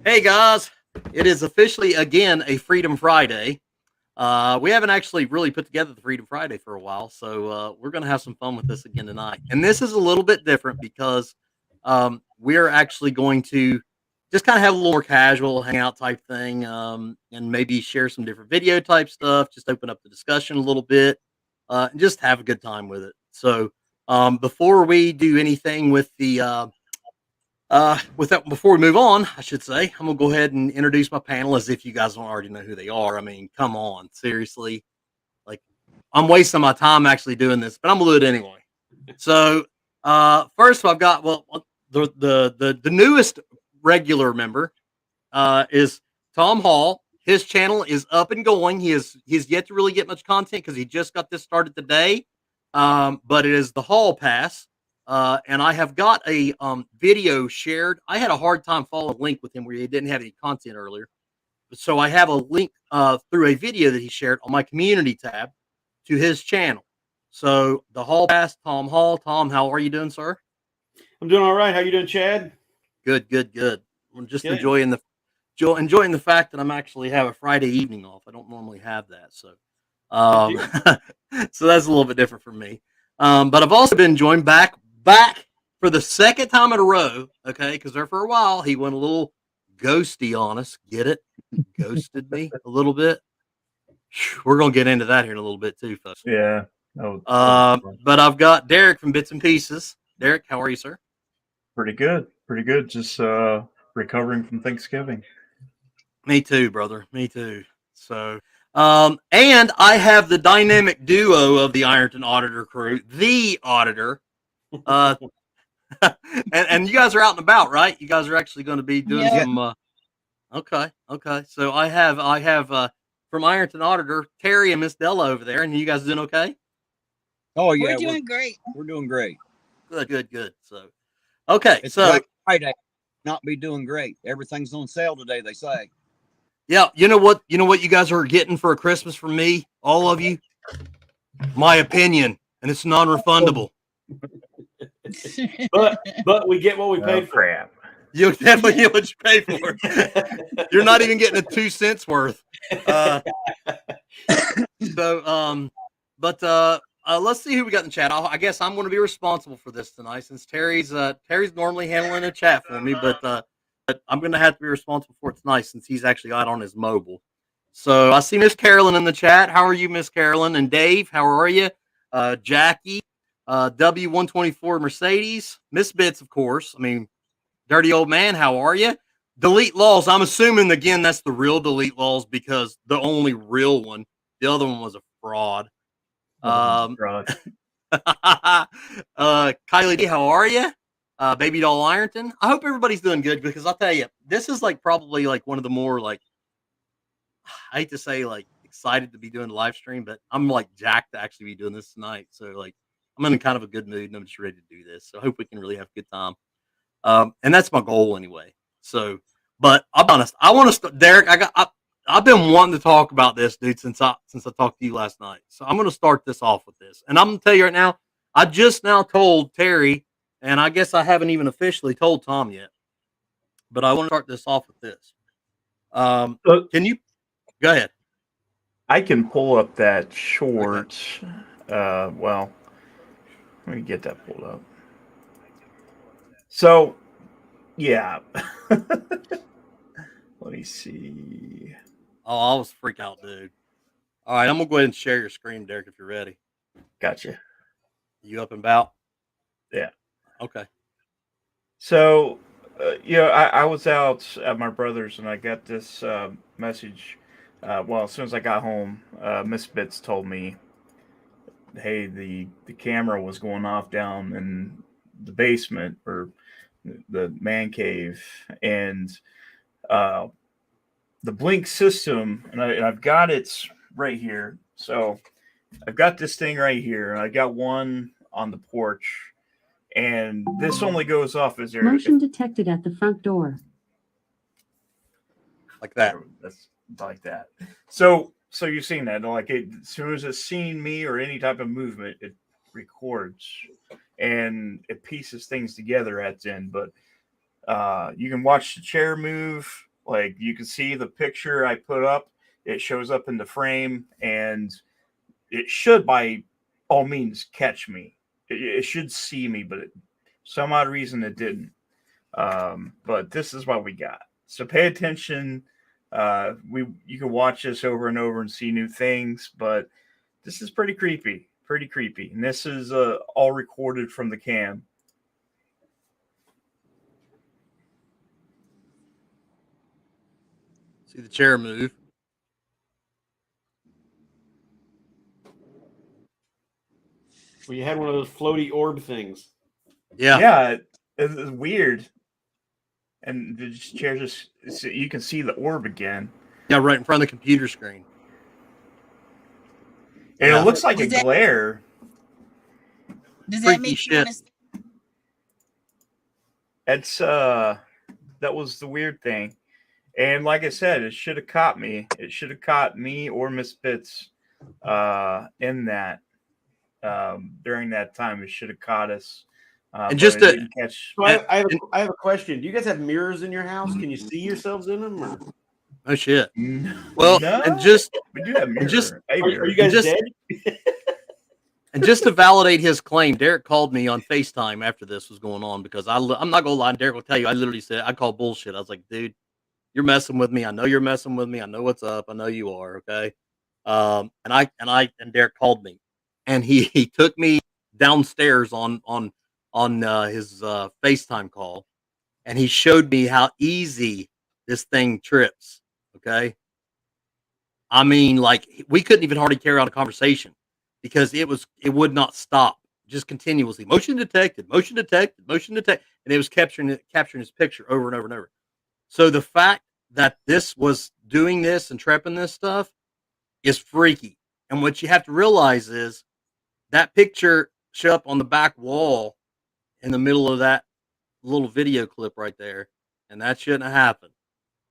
Hey guys, it is officially again a Freedom Friday. We haven't actually really put together the Freedom Friday for a while, so we're going to have some fun with this again tonight. And this is a little bit different because we're actually going to just kind of have a little more casual hangout type thing, and maybe share some different video type stuff. Just open up the discussion a little bit, and just have a good time with it. So before we do anything with that, before we move on, I should say, I'm gonna go ahead and introduce my panel as if you guys don't already know who they are. I mean, come on, seriously, like I'm wasting my time actually doing this, but I'm gonna do it anyway. So, first, I've got the newest regular member is Tom Hall. His channel is up and going. He's yet to really get much content because he just got this started today. But it is the Hall Pass. And I have got a video shared. I had a hard time following a link with him where he didn't have any content earlier. So I have a link through a video that he shared on my community tab to his channel. So the Hall Pass, Tom Hall. Tom, how are you doing, sir? I'm doing all right. How you doing, Chad? Good, good, good. I'm just Good. enjoying the fact that I'm actually have a Friday evening off. I don't normally have that, so so that's a little bit different for me. But I've also been joined back for the second time in a row. Okay, because there for a while he went a little ghosty on us. Get it? Ghosted me a little bit. We're gonna get into that here in a little bit too, folks. Yeah. But I've got Derek from Bits and Pieces. Derek, how are you, sir? Pretty good. Pretty good. Just recovering from Thanksgiving. Me too, brother. Me too. So, and I have the dynamic duo of the Ironton Auditor crew, the Auditor. Uh, and you guys are out and about, right? You guys are actually going to be doing some. Okay, okay. So I have from Ironton Auditor Terry and Miss Della over there, and you guys doing okay? Oh yeah, we're doing great. We're doing great. Good, good, good. So, okay, It's so Black Friday, not be doing great. Everything's on sale today, they say. yeah, you know what? You know what you guys are getting for a Christmas from me, all of you. My opinion, and it's non-refundable. but we get what we paid for. Crap. You definitely get what you pay for. You're not even getting a 2 cents worth. Let's see who we got in the chat. I guess I'm going to be responsible for this tonight since Terry's normally handling the chat for me, but I'm going to have to be responsible for it tonight since he's actually out on his mobile. So I see Miss Carolyn in the chat. How are you, Miss Carolyn? And Dave, how are you? Jackie, W124 Mercedes, Miss Bits, of course. I mean, Dirty Old Man, how are you? Delete Laws. I'm assuming again that's the real Delete Laws because the only real one, the other one was a fraud. Kylie D, how are you? Baby Doll Ironton. I hope everybody's doing good because I'll tell you, this is like probably like one of the more like I hate to say like excited to be doing the live stream, but I'm like jacked to actually be doing this tonight. So like I'm in kind of a good mood and I'm just ready to do this. So I hope we can really have a good time. And that's my goal anyway. So, but I'm honest. I want to start, Derek. I've been wanting to talk about this, dude, since I talked to you last night. So I'm going to start this off with this, and I'm going to tell you right now. I just now told Terry, and I guess I haven't even officially told Tom yet. But I want to start this off with this. Can you go ahead? I can pull up that short. Okay. Well, let me get that pulled up. So, yeah. Let me see. Oh, I was freaked out, dude. All right, I'm gonna go ahead and share your screen, Derek, if you're ready. Gotcha. You up and about? Yeah. Okay. So, I was out at my brother's and I got this message. As soon as I got home, Miss Bits told me, hey, the camera was going off down in the basement or the man cave, and the blink system, and I've got it right here. So I've got this thing right here, and I got one on the porch, and this only goes off as there. Motion detected at the front door. Like that. That's like that. So you've seen that, like as soon as it's seen me or any type of movement, it records and it pieces things together at the end. But you can watch the chair move. Like, you can see the picture I put up. It shows up in the frame, and it should, by all means, catch me. It should see me, but some odd reason it didn't. But this is what we got. So pay attention. You can watch this over and over and see new things, but this is pretty creepy. Pretty creepy. And this is all recorded from the cam. See the chair move. Well, you had one of those floaty orb things. Yeah. Yeah, it's weird. And the chair just, you can see the orb again. Yeah, right in front of the computer screen. And Yeah. it looks like a glare. Does that Freaky make you shit. want to? It's that was the weird thing. And like I said, it should have caught me. It should have caught me or Miss Bits in that during that time. It should have caught us. And just but it to- didn't catch. So I have a question. Do you guys have mirrors in your house? Can you see yourselves in them? Or? Oh shit. Well, No, and just we do have mirrors. just- Are you guys just- dead? and just to validate his claim, Derek called me on FaceTime after this was going on because I'm not gonna lie, Derek will tell you, I literally said I called bullshit. I was like, dude, you're messing with me. I know you're messing with me. I know what's up. I know you are. Okay. And Derek called me, and he took me downstairs on his FaceTime call, and he showed me how easy this thing trips. Okay. I mean, like, we couldn't even hardly carry on a conversation because it would not stop, just continuously. Motion detected, motion detected, motion detected. And it was capturing his picture over and over and over. So the fact that this was doing this and trapping this stuff is freaky. And what you have to realize is that picture showed up on the back wall in the middle of that little video clip right there. And that shouldn't have happened.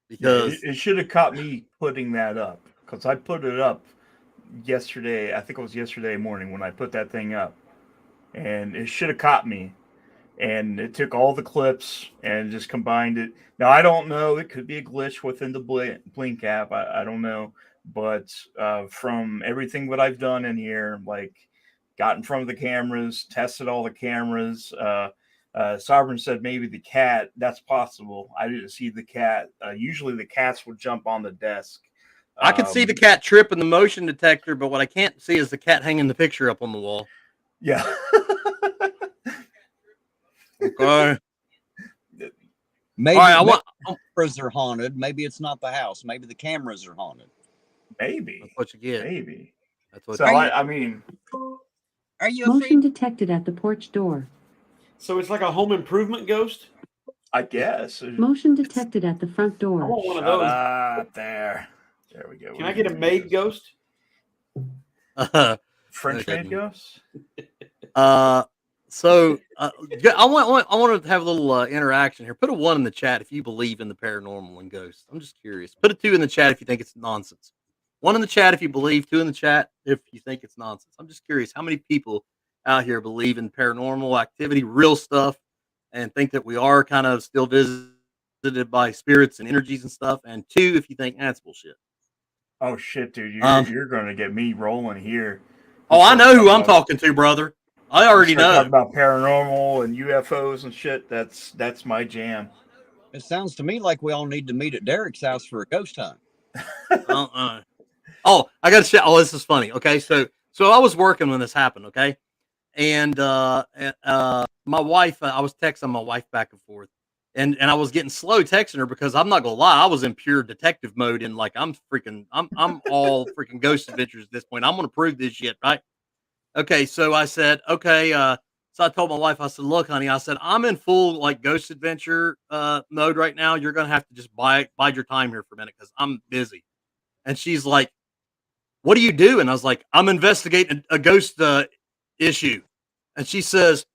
Because it should have caught me putting that up, because I put it up yesterday. I think it was yesterday morning when I put that thing up, and it should have caught me. And it took all the clips and just combined it. Now, I don't know. It could be a glitch within the Blink app. I don't know. But from everything that I've done in here, like got in front of the cameras, tested all the cameras. Sovereign said maybe the cat. That's possible. I didn't see the cat. Usually the cats would jump on the desk. I could see the cat tripping the motion detector, but what I can't see is the cat hanging the picture up on the wall. Yeah. Okay. Maybe, All right, maybe the cameras are haunted. Maybe it's not the house. Maybe the cameras are haunted. Maybe. That's what you get. Maybe. That's what So you I mean, Are you Motion afraid? detected at the porch door. So it's like a home improvement ghost? I guess. Motion detected at the front I door. want one of Shut those. up there. There we go. Can I get a maid ghost? French Okay. maid ghost? So I want to have a little interaction here. Put a 1 in the chat if you believe in the paranormal and ghosts. I'm just curious. Put a 2 in the chat if you think it's nonsense. 1 in the chat if you believe. 2 in the chat if you think it's nonsense. I'm just curious how many people out here believe in paranormal activity, real stuff, and think that we are kind of still visited by spirits and energies and stuff. And 2, if you think that's bullshit. Oh shit, dude! You're going to get me rolling here. Oh, I know who I'm talking to, brother. I already know. Talking about paranormal and UFOs and shit. That's my jam. It sounds to me like we all need to meet at Derek's house for a ghost hunt. Oh, I got to say. Oh, this is funny. Okay, so I was working when this happened. Okay, and my wife, I was texting my wife back and forth, and I was getting slow texting her because I'm not gonna lie, I was in pure detective mode and like I'm all freaking ghost adventures at this point. I'm gonna prove this shit, right? Okay, so I said, okay, so I told my wife, I said, look, honey, I said, I'm in full like ghost adventure mode right now. You're gonna have to just bide your time here for a minute because I'm busy. And she's like, what do you do? And I was like, I'm investigating a ghost issue. And she says,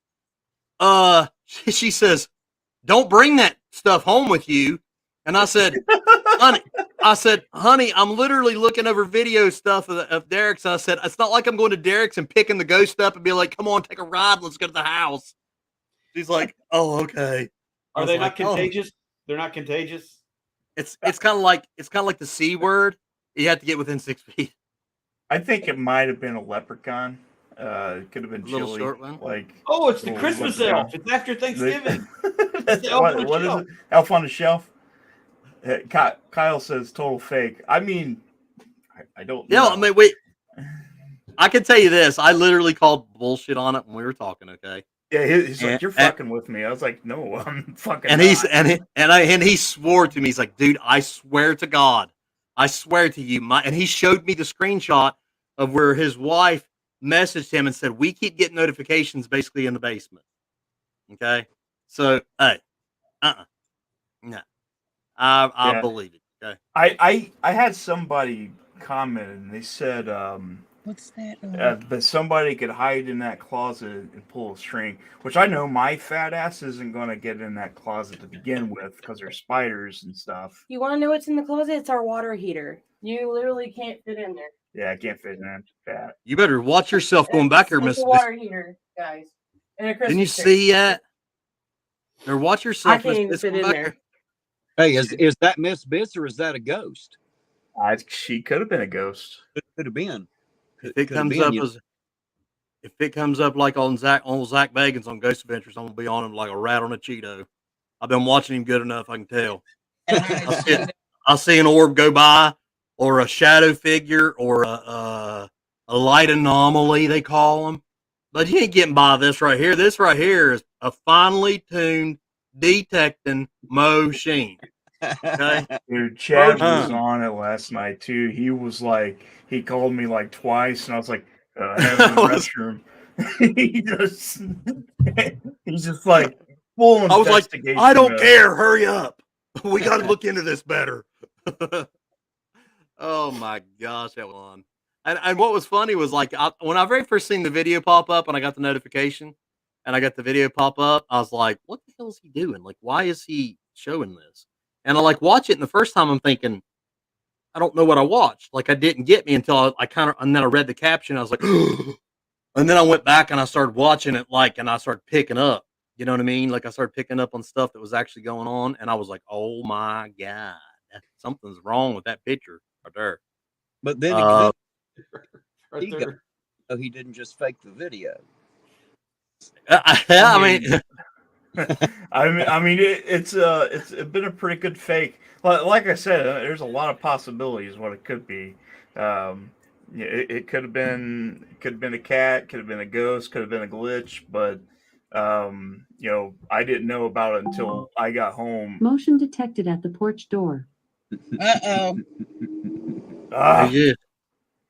she says, don't bring that stuff home with you. And I said, honey, I'm literally looking over video stuff of Derek's. And I said, it's not like I'm going to Derek's and picking the ghost up and be like, come on, take a ride. Let's go to the house. She's like, oh, okay. Are they not contagious? They're not contagious? It's kind of like the C word. You have to get within 6 feet. I think it might have been a leprechaun. It could have been A little chili. short one. Like, Oh, it's the little Christmas leprechaun. elf. It's after Thanksgiving. That's the elf on the what is shelf. it? Elf on the shelf. Kyle says total fake. I mean, I don't know. Yeah, I mean, wait. I can tell you this. I literally called bullshit on it when we were talking. Okay. Yeah, he's like, And- you're fucking with me. I was like, no, I'm fucking. And not. he's and he swore to me. He's like, dude, I swear to God, I swear to you. And he showed me the screenshot of where his wife messaged him and said, we keep getting notifications basically in the basement. Okay. So, hey, no, I Yeah. believe it. Okay. I had somebody comment and they said, What's that? but somebody could hide in that closet and pull a string, which I know my fat ass isn't going to get in that closet to begin with because there's spiders and stuff. You want to know what's in the closet? It's our water heater. You literally can't fit in there. Yeah, I can't fit in that fat. You better watch yourself going back here, It's Miss. a water heater, guys. And a Christmas Didn't you tree. see that? Or watch yourself. I can't even Miss, fit going in back there. here. Hey, is that Miss Bits or is that a ghost? She could have been a ghost. Could have been. If it Could have comes been, up you know. if it comes up like on Zach Bagans on Ghost Adventures, I'm gonna be on him like a rat on a Cheeto. I've been watching him good enough, I can tell. I'll see an orb go by, or a shadow figure, or a light anomaly they call them. But you ain't getting by this right here. This right here is a finely tuned detecting machine. Okay. Dude, Chad Huh. was on it last night too. He was like, he called me like twice, and I was like, I have in the restroom. he's just like full I was like, investigation. I don't mode. care. Hurry up. We got to look into this better. Oh my gosh, that was fun. And what was funny was like when I very first seen the video pop up and I got the notification and I got the video pop up, I was like, what the hell is he doing? Like, why is he showing this? And I like watch it, and the first time I'm thinking, I don't know what I watched. Like, I didn't get me until I kind of, and then I read the caption. I was like, and then I went back and I started watching it, like, and I started picking up. You know what I mean? Like, I started picking up on stuff that was actually going on, and I was like, oh my God, something's wrong with that picture right there. But then again, Right he there. he didn't just fake the video. I mean, I mean, it's been a pretty good fake. Like I said, there's a lot of possibilities what it could be. It could have been a cat, could have been a ghost, could have been a glitch, but I didn't know about it until I got home. Motion detected at the porch door. Uh-oh.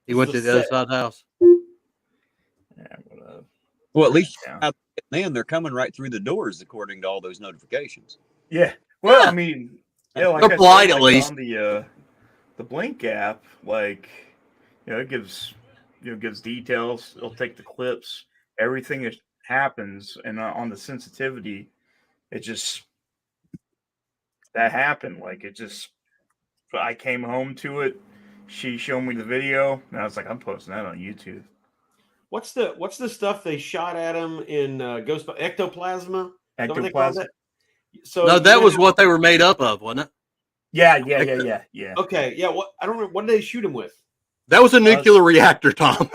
he went to the other side of the house. Yeah, whatever. Well, at least Yeah. then they're coming right through the doors according to all those notifications. Yeah. Well, Yeah. I mean, like They're I polite, said, at like, least. on the Blink app, like, it gives details. It'll take the clips, everything that happens, and on the sensitivity, it just that happened. Like, it just, I came home to it. She showed me the video, and I was like, I'm posting that on YouTube. What's the stuff they shot at him in Ghost Ectoplasma? Is that what they call Ectoplasm. that? So No, that was what they were made up of, wasn't it? Yeah. Okay, yeah. What I don't remember. What did they shoot him with? That was a nuclear reactor, Tom.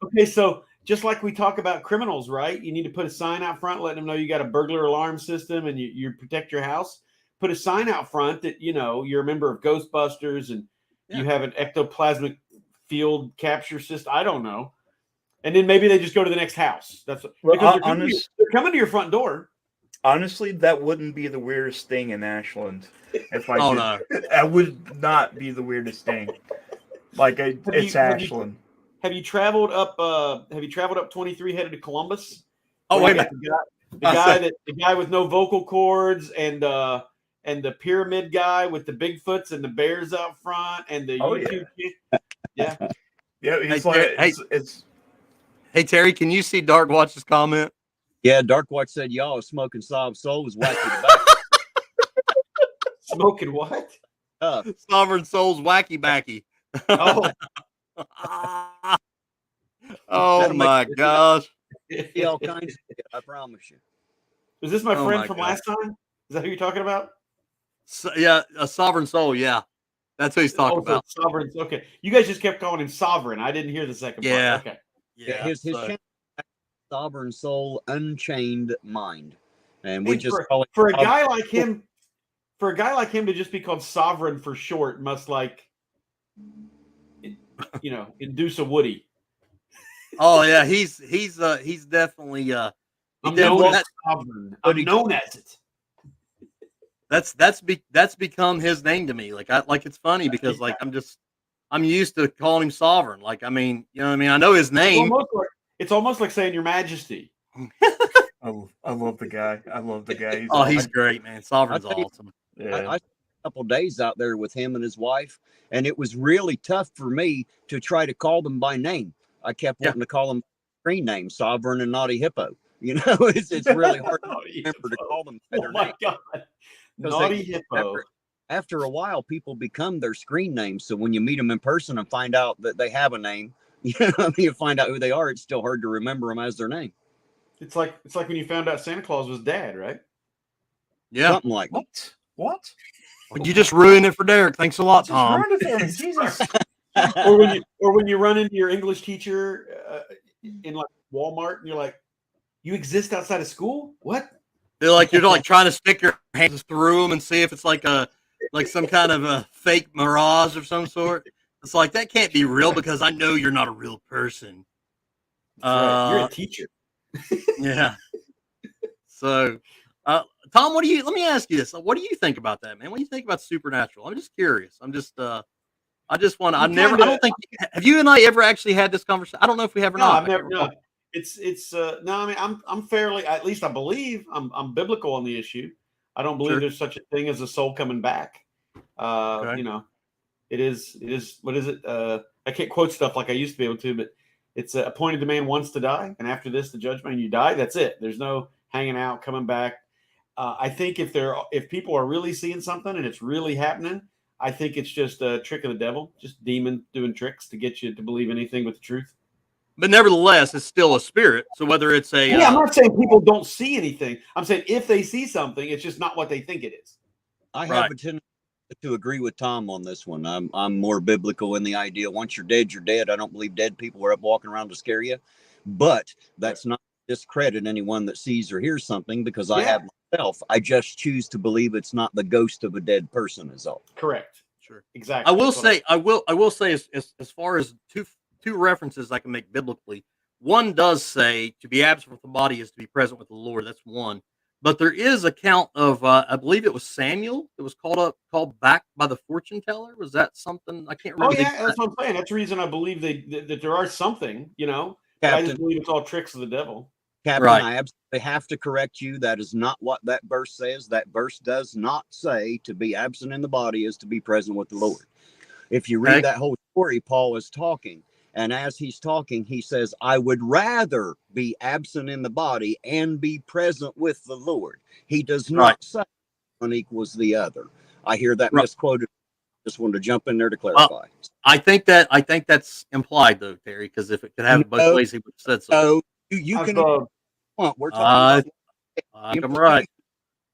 Okay, so just like we talk about criminals, right? You need to put a sign out front letting them know you got a burglar alarm system and you protect your house. Put a sign out front that you're a member of Ghostbusters and you have an ectoplasmic field capture system. I don't know. And then maybe they just go to the next house. That's because they're coming to your front door. Honestly, that wouldn't be the weirdest thing in Ashland. If I Oh, did. no. That would not be the weirdest thing. Like it's Ashland. Have you traveled up 23 headed to Columbus? Oh, Where wait you a got minute. the guy with no vocal cords and the pyramid guy with the Bigfoots and the bears out front and the YouTube kid. Yeah. Yeah, he's it's Hey, Terry, can you see Dark Watch's comment? Yeah, Dark Watch said y'all are smoking sob souls wacky tobacco. Smoking what? Sovereign Soul's wacky backy. Oh, Oh That'll make my gosh. See all kinds of shit, I promise you. was this my Oh friend my from God. last time? Is that who you're talking about? So, yeah, a sovereign soul. Yeah, that's what he's talking Also, about. sovereign. Okay, you guys just kept calling him sovereign. I didn't hear the second Yeah. part. Okay. Yeah. His So, channel, Sovereign Soul, Unchained Mind, and we And just call it for a guy like him, to just be called sovereign for short must induce a Woody. oh yeah, he's definitely I'm definitely- known as sovereign. I'm known as it. that's become his name to me. Like it's funny because like I'm used to calling him sovereign. Like I mean, you know what I mean? I know his name. It's almost like saying Your Majesty. I love the guy. I love the guy. He's great, man. Sovereign's awesome. Yeah. I spent a couple days out there with him and his wife, and it was really tough for me to try to call them by name. I kept wanting to call them screen names, Sovereign and Naughty Hippo. You know, it's really hard to remember to call them by their name. God. Naughty Hippo. After a while, people become their screen names. So when you meet them in person and find out that they have a name, you find out who they are, it's still hard to remember them as their name. It's like when you found out Santa Claus was dad, right? Yeah. Something like What? What? You just ruined it for Derek. Thanks a lot, Tom. Ruined it for me. Jesus. or when you run into your English teacher in like Walmart and you're like, you exist outside of school? What? You're like trying to stick your hands through them and see if it's like some kind of a fake mirage of some sort. It's like that can't be real because I know you're not a real person. Right. You're a teacher. Yeah. So, Tom, let me ask you this. What do you think about that, man? What do you think about supernatural? I'm just curious. I don't think, have you and I ever actually had this conversation? I don't know if we have or No, not. I've never, no. No, I mean, I'm fairly, at least I believe I'm biblical on the issue. I don't believe there's such a thing as a soul coming back. You know, it is, what is it? I can't quote stuff like I used to be able to, but it's appointed to man once to die. And after this, the judgment, and you die. That's it. There's no hanging out, coming back. I think if people are really seeing something and it's really happening, I think it's just a trick of the devil, just demon doing tricks to get you to believe anything but the truth. But nevertheless, it's still a spirit. So whether it's a I'm not saying people don't see anything. I'm saying if they see something, it's just not what they think it is. I have a tendency to agree with Tom on this one. I'm more biblical in the idea once you're dead, you're dead. I don't believe dead people are up walking around to scare you, but that's not to discredit anyone that sees or hears something because I have myself. I just choose to believe it's not the ghost of a dead person is all. Correct. Sure. Exactly. I will say as far as two references I can make biblically. One does say to be absent with the body is to be present with the Lord. That's one. But there is account of I believe it was Samuel that was called back by the fortune teller. Was that something? I can't remember. Oh yeah, that's what I'm saying. That's the reason I believe that there are something, I just believe it's all tricks of the devil. Captain, I absolutely have to correct you. That is not what that verse says. That verse does not say to be absent in the body is to be present with the Lord. If you read that whole story, Paul is talking. And as he's talking, he says, I would rather be absent in the body and be present with the Lord. He does not say one equals the other. I hear that misquoted. Just wanted to jump in there to clarify. Well, I think that's implied though, Terry, because if it could have both ways, he would have said so. You can. We're talking. I'm right.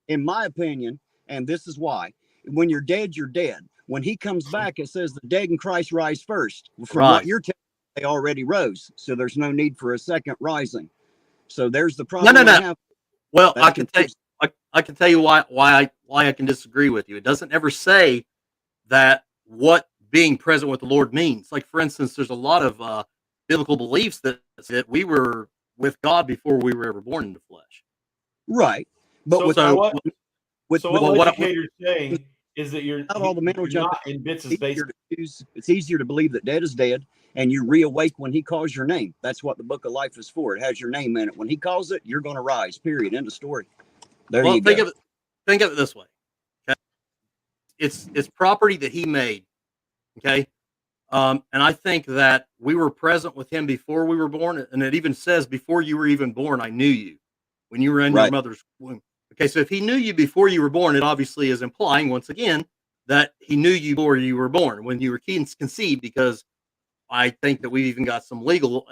In my opinion, and this is why: when you're dead, you're dead. When he comes back, it says the dead in Christ rise first. From what you're telling me, they already rose, so there's no need for a second rising. So there's the problem. No. Well, I can tell you why I can disagree with you. It doesn't ever say that what being present with the Lord means. Like for instance, there's a lot of biblical beliefs that we were with God before we were ever born into flesh. Right. But what educators saying is that you're not all the mental junk in bits of space. It's easier to believe that dead is dead and you reawake when he calls your name. That's what the book of life is for. It has your name in it. When he calls it, you're going to rise, period. End of story. There you go. Think of it this way. Okay? It's property that he made. Okay. And I think that we were present with him before we were born. And it even says, before you were even born, I knew you when you were in your mother's womb. Okay. So if he knew you before you were born, it obviously is implying once again that he knew you before you were born, when you were conceived, because I think that we've even got some legal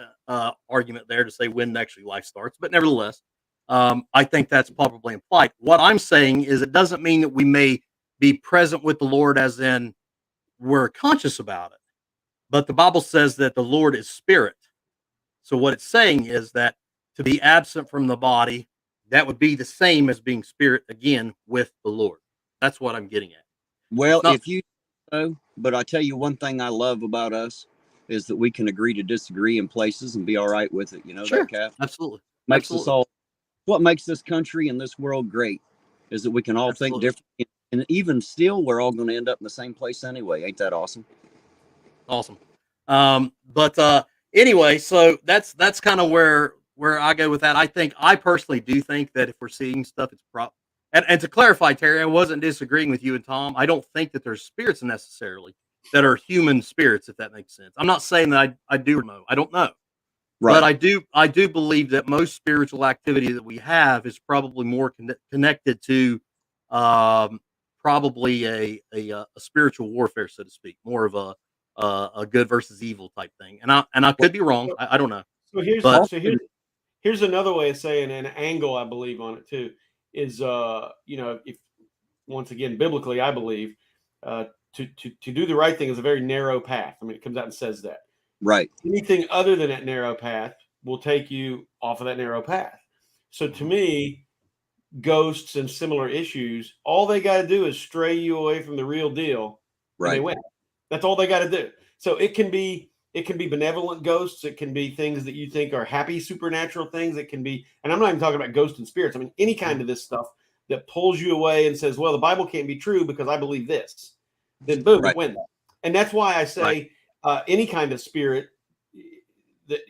argument there to say when actually life starts. But nevertheless, I think that's probably implied. What I'm saying is it doesn't mean that we may be present with the Lord, as in we're conscious about it. But the Bible says that the Lord is spirit. So what it's saying is that to be absent from the body, that would be the same as being spirit again with the Lord. That's what I'm getting at. Well, not- if you know, but I tell you one thing I love about us is that we can agree to disagree in places and be all right with it. You know, Sure. that, Cap? Absolutely. Makes Absolutely. us all, what makes this country and this world great is that we can all think Absolutely. differently. And even still, we're all going to end up in the same place anyway. Ain't that awesome? Awesome. But anyway, so that's kind of where I go with that. I personally do think that if we're seeing stuff, it's and to clarify, Terry, I wasn't disagreeing with you and Tom. I don't think that there's spirits necessarily that are human spirits, if that makes sense. I'm not saying that I do know. I don't know. Right. But I do believe that most spiritual activity that we have is probably more connected to probably a spiritual warfare, so to speak, more of a good versus evil type thing. And I could be wrong. I don't know. So here's another way of saying an angle I believe on it too is if once again biblically I believe to do the right thing is a very narrow path. I mean, it comes out and says that. Right. Anything other than that narrow path will take you off of that narrow path. So to me, ghosts and similar issues, all they got to do is stray you away from the real deal. Right. And they win. That's all they got to do. So it can be benevolent ghosts. It can be things that you think are happy supernatural things. It can be, and I'm not even talking about ghosts and spirits. I mean, any kind of this stuff that pulls you away and says, well, the Bible can't be true because I believe this. Then boom, Right. it wins. And that's why I say any kind of spirit that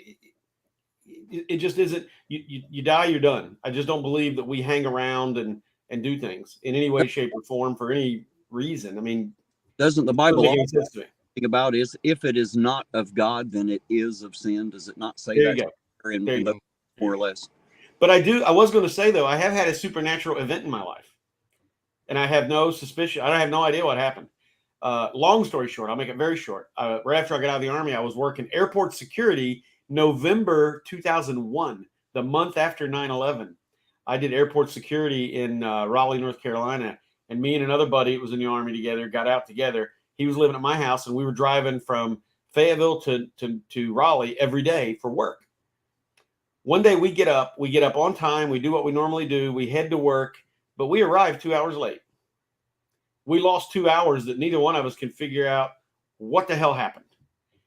it just isn't. You die, you're done. I just don't believe that we hang around and do things in any way, shape, or form for any reason. I mean, doesn't the Bible doesn't make any sense to me. think about is if it is not of God, then it is of sin? Does it not say There that? you go. In There you those, more or less. But I was going to say though, I have had a supernatural event in my life, and I have no suspicion. I have no idea what happened. Long story short, I'll make it very short. Right after I got out of the Army, I was working airport security, November 2001, the month after 9/11. I did airport security in Raleigh, North Carolina, and me and another buddy that was in the Army together got out together. He was living at my house, and we were driving from Fayetteville to Raleigh every day for work. One day we get up on time, we do what we normally do, we head to work, but we arrived 2 hours late. We lost 2 hours that neither one of us can figure out what the hell happened.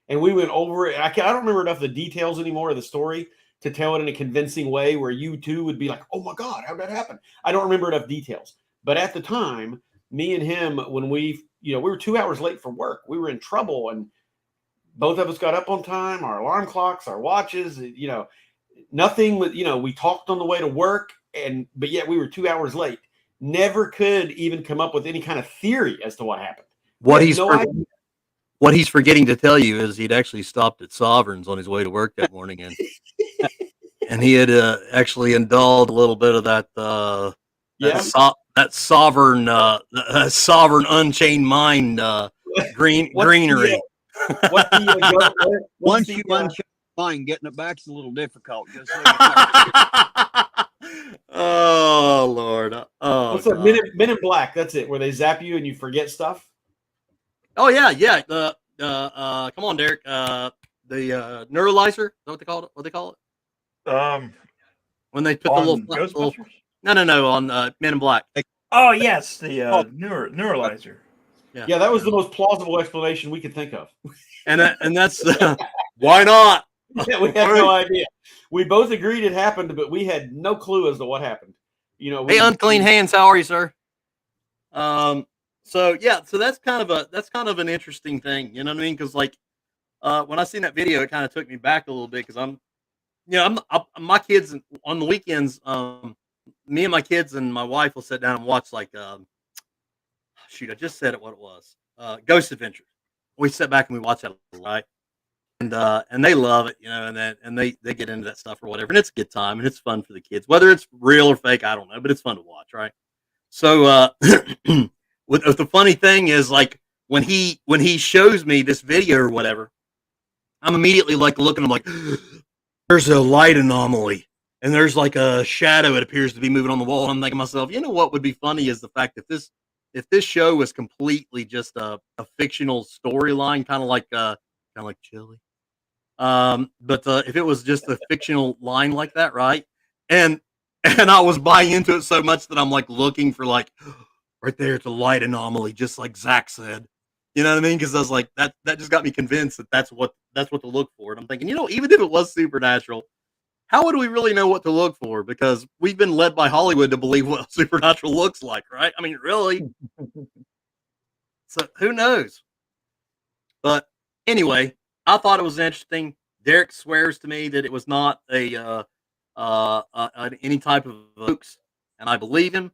And we went over it. I don't remember enough of the details anymore of the story to tell it in a convincing way where you too would be like, oh my God, how'd that happen? I don't remember enough details. But at the time, me and him, when we were 2 hours late for work, we were in trouble. And both of us got up on time, our alarm clocks, our watches, nothing with, we talked on the way to work, but yet we were 2 hours late. Never could even come up with any kind of theory as to what happened. What he's forgetting to tell you is he'd actually stopped at Sovereign's on his way to work that morning, and he had actually indulged a little bit of that sovereign unchained mind greenery. Once you unchain mind, getting it back's a little difficult. Just so oh Lord! Oh, what's that? Men in Black. That's it. Where they zap you and you forget stuff. Oh yeah. Come on, Derek. The neuralizer. Is that what they call it? What they call it? When they put the little Ghostbusters? No, on Men in Black. Oh yes, the neuralizer. Yeah, that was the most plausible explanation we could think of. And that's why not? Yeah, we had no idea. We both agreed it happened, but we had no clue as to what happened. Hey, unclean hands. How are you, sir? So that's kind of an interesting thing. You know what I mean? Because when I seen that video, it kind of took me back a little bit because my kids on the weekends. Me and my kids and my wife will sit down and watch I just said it what it was. Ghost Adventure. We sit back and we watch that, right? And they love it, and they get into that stuff or whatever, and it's a good time and it's fun for the kids, whether it's real or fake, I don't know, but it's fun to watch, right? So the funny thing is, when he shows me this video or whatever, I'm immediately looking, I'm like, there's a light anomaly, and there's a shadow it appears to be moving on the wall. And I'm thinking to myself, what would be funny is the fact that this if this show was completely just a fictional storyline, kind of like Chili. But if it was just a fictional line like that, right? And and I was buying into it so much that I'm like looking for like right there, it's a light anomaly, just like Zach said. You know what I mean? Because I was like, that just got me convinced that that's what to look for. And I'm thinking, even if it was supernatural, how would we really know what to look for? Because we've been led by Hollywood to believe what supernatural looks like, right? I mean, really. So who knows? But anyway, I thought it was interesting. Derek swears to me that it was not any type of hoax, and I believe him.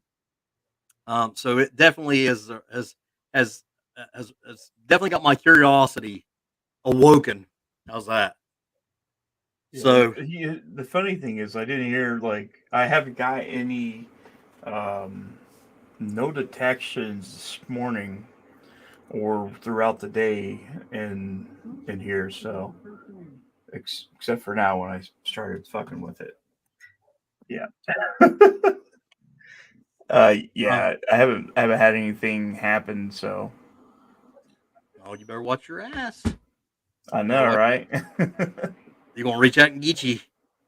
So it definitely has definitely got my curiosity awoken. How's that? Yeah, So the funny thing is, I didn't hear I haven't got any no detections this morning or throughout the day in here. So except for now when I started fucking with it. Yeah. Yeah, I haven't had anything happen, so oh, you better watch your ass. I know, right? You're gonna reach out and get you.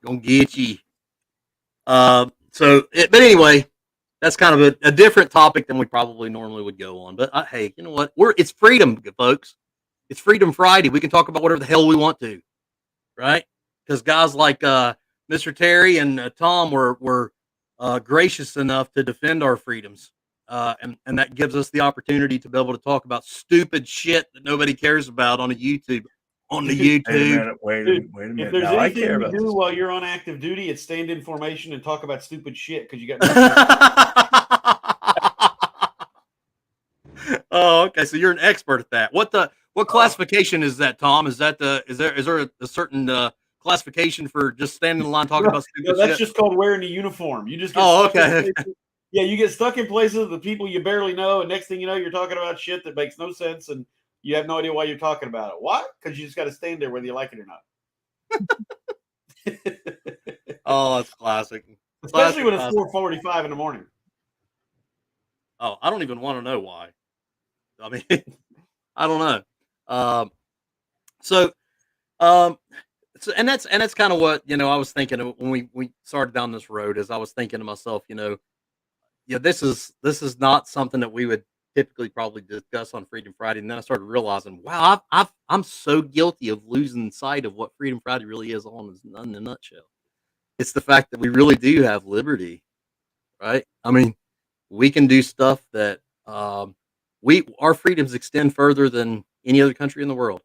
Gonna get you. But anyway, that's kind of a different topic than we probably normally would go on. But hey, you know what? It's freedom, folks. It's Freedom Friday. We can talk about whatever the hell we want to, right? Because guys like Mr. Terry and Tom were gracious enough to defend our freedoms, and that gives us the opportunity to be able to talk about stupid shit that nobody cares about on a YouTube. On the YouTube. Wait a Dude, minute. if there's Now, I anything care you about do this. while you're on active duty, it's stand in formation and talk about stupid shit because you got nothing. Oh, okay. So you're an expert at that. What classification is that, Tom? Is there a certain classification for just standing in line talking about No, stupid that's shit? just called wearing a uniform. You just get Oh, stuck in okay. places. Yeah, you get stuck in places with the people you barely know, and next thing you know, you're talking about shit that makes no sense, and you have no idea why you're talking about it. Why? Because you just got to stand there whether you like it or not. Oh, that's classic. Especially when it's Classic. 4:45 in the morning. Oh, I don't even want to know why. I mean, I don't know. Um, so, um, and that's kind of what I was thinking when we started down this road. Is I was thinking to myself, this is not something that we would typically probably discuss on Freedom Friday. And then I started realizing, wow, I'm so guilty of losing sight of what Freedom Friday really is in a nutshell. It's the fact that we really do have liberty, right? I mean, we can do stuff that our freedoms extend further than any other country in the world.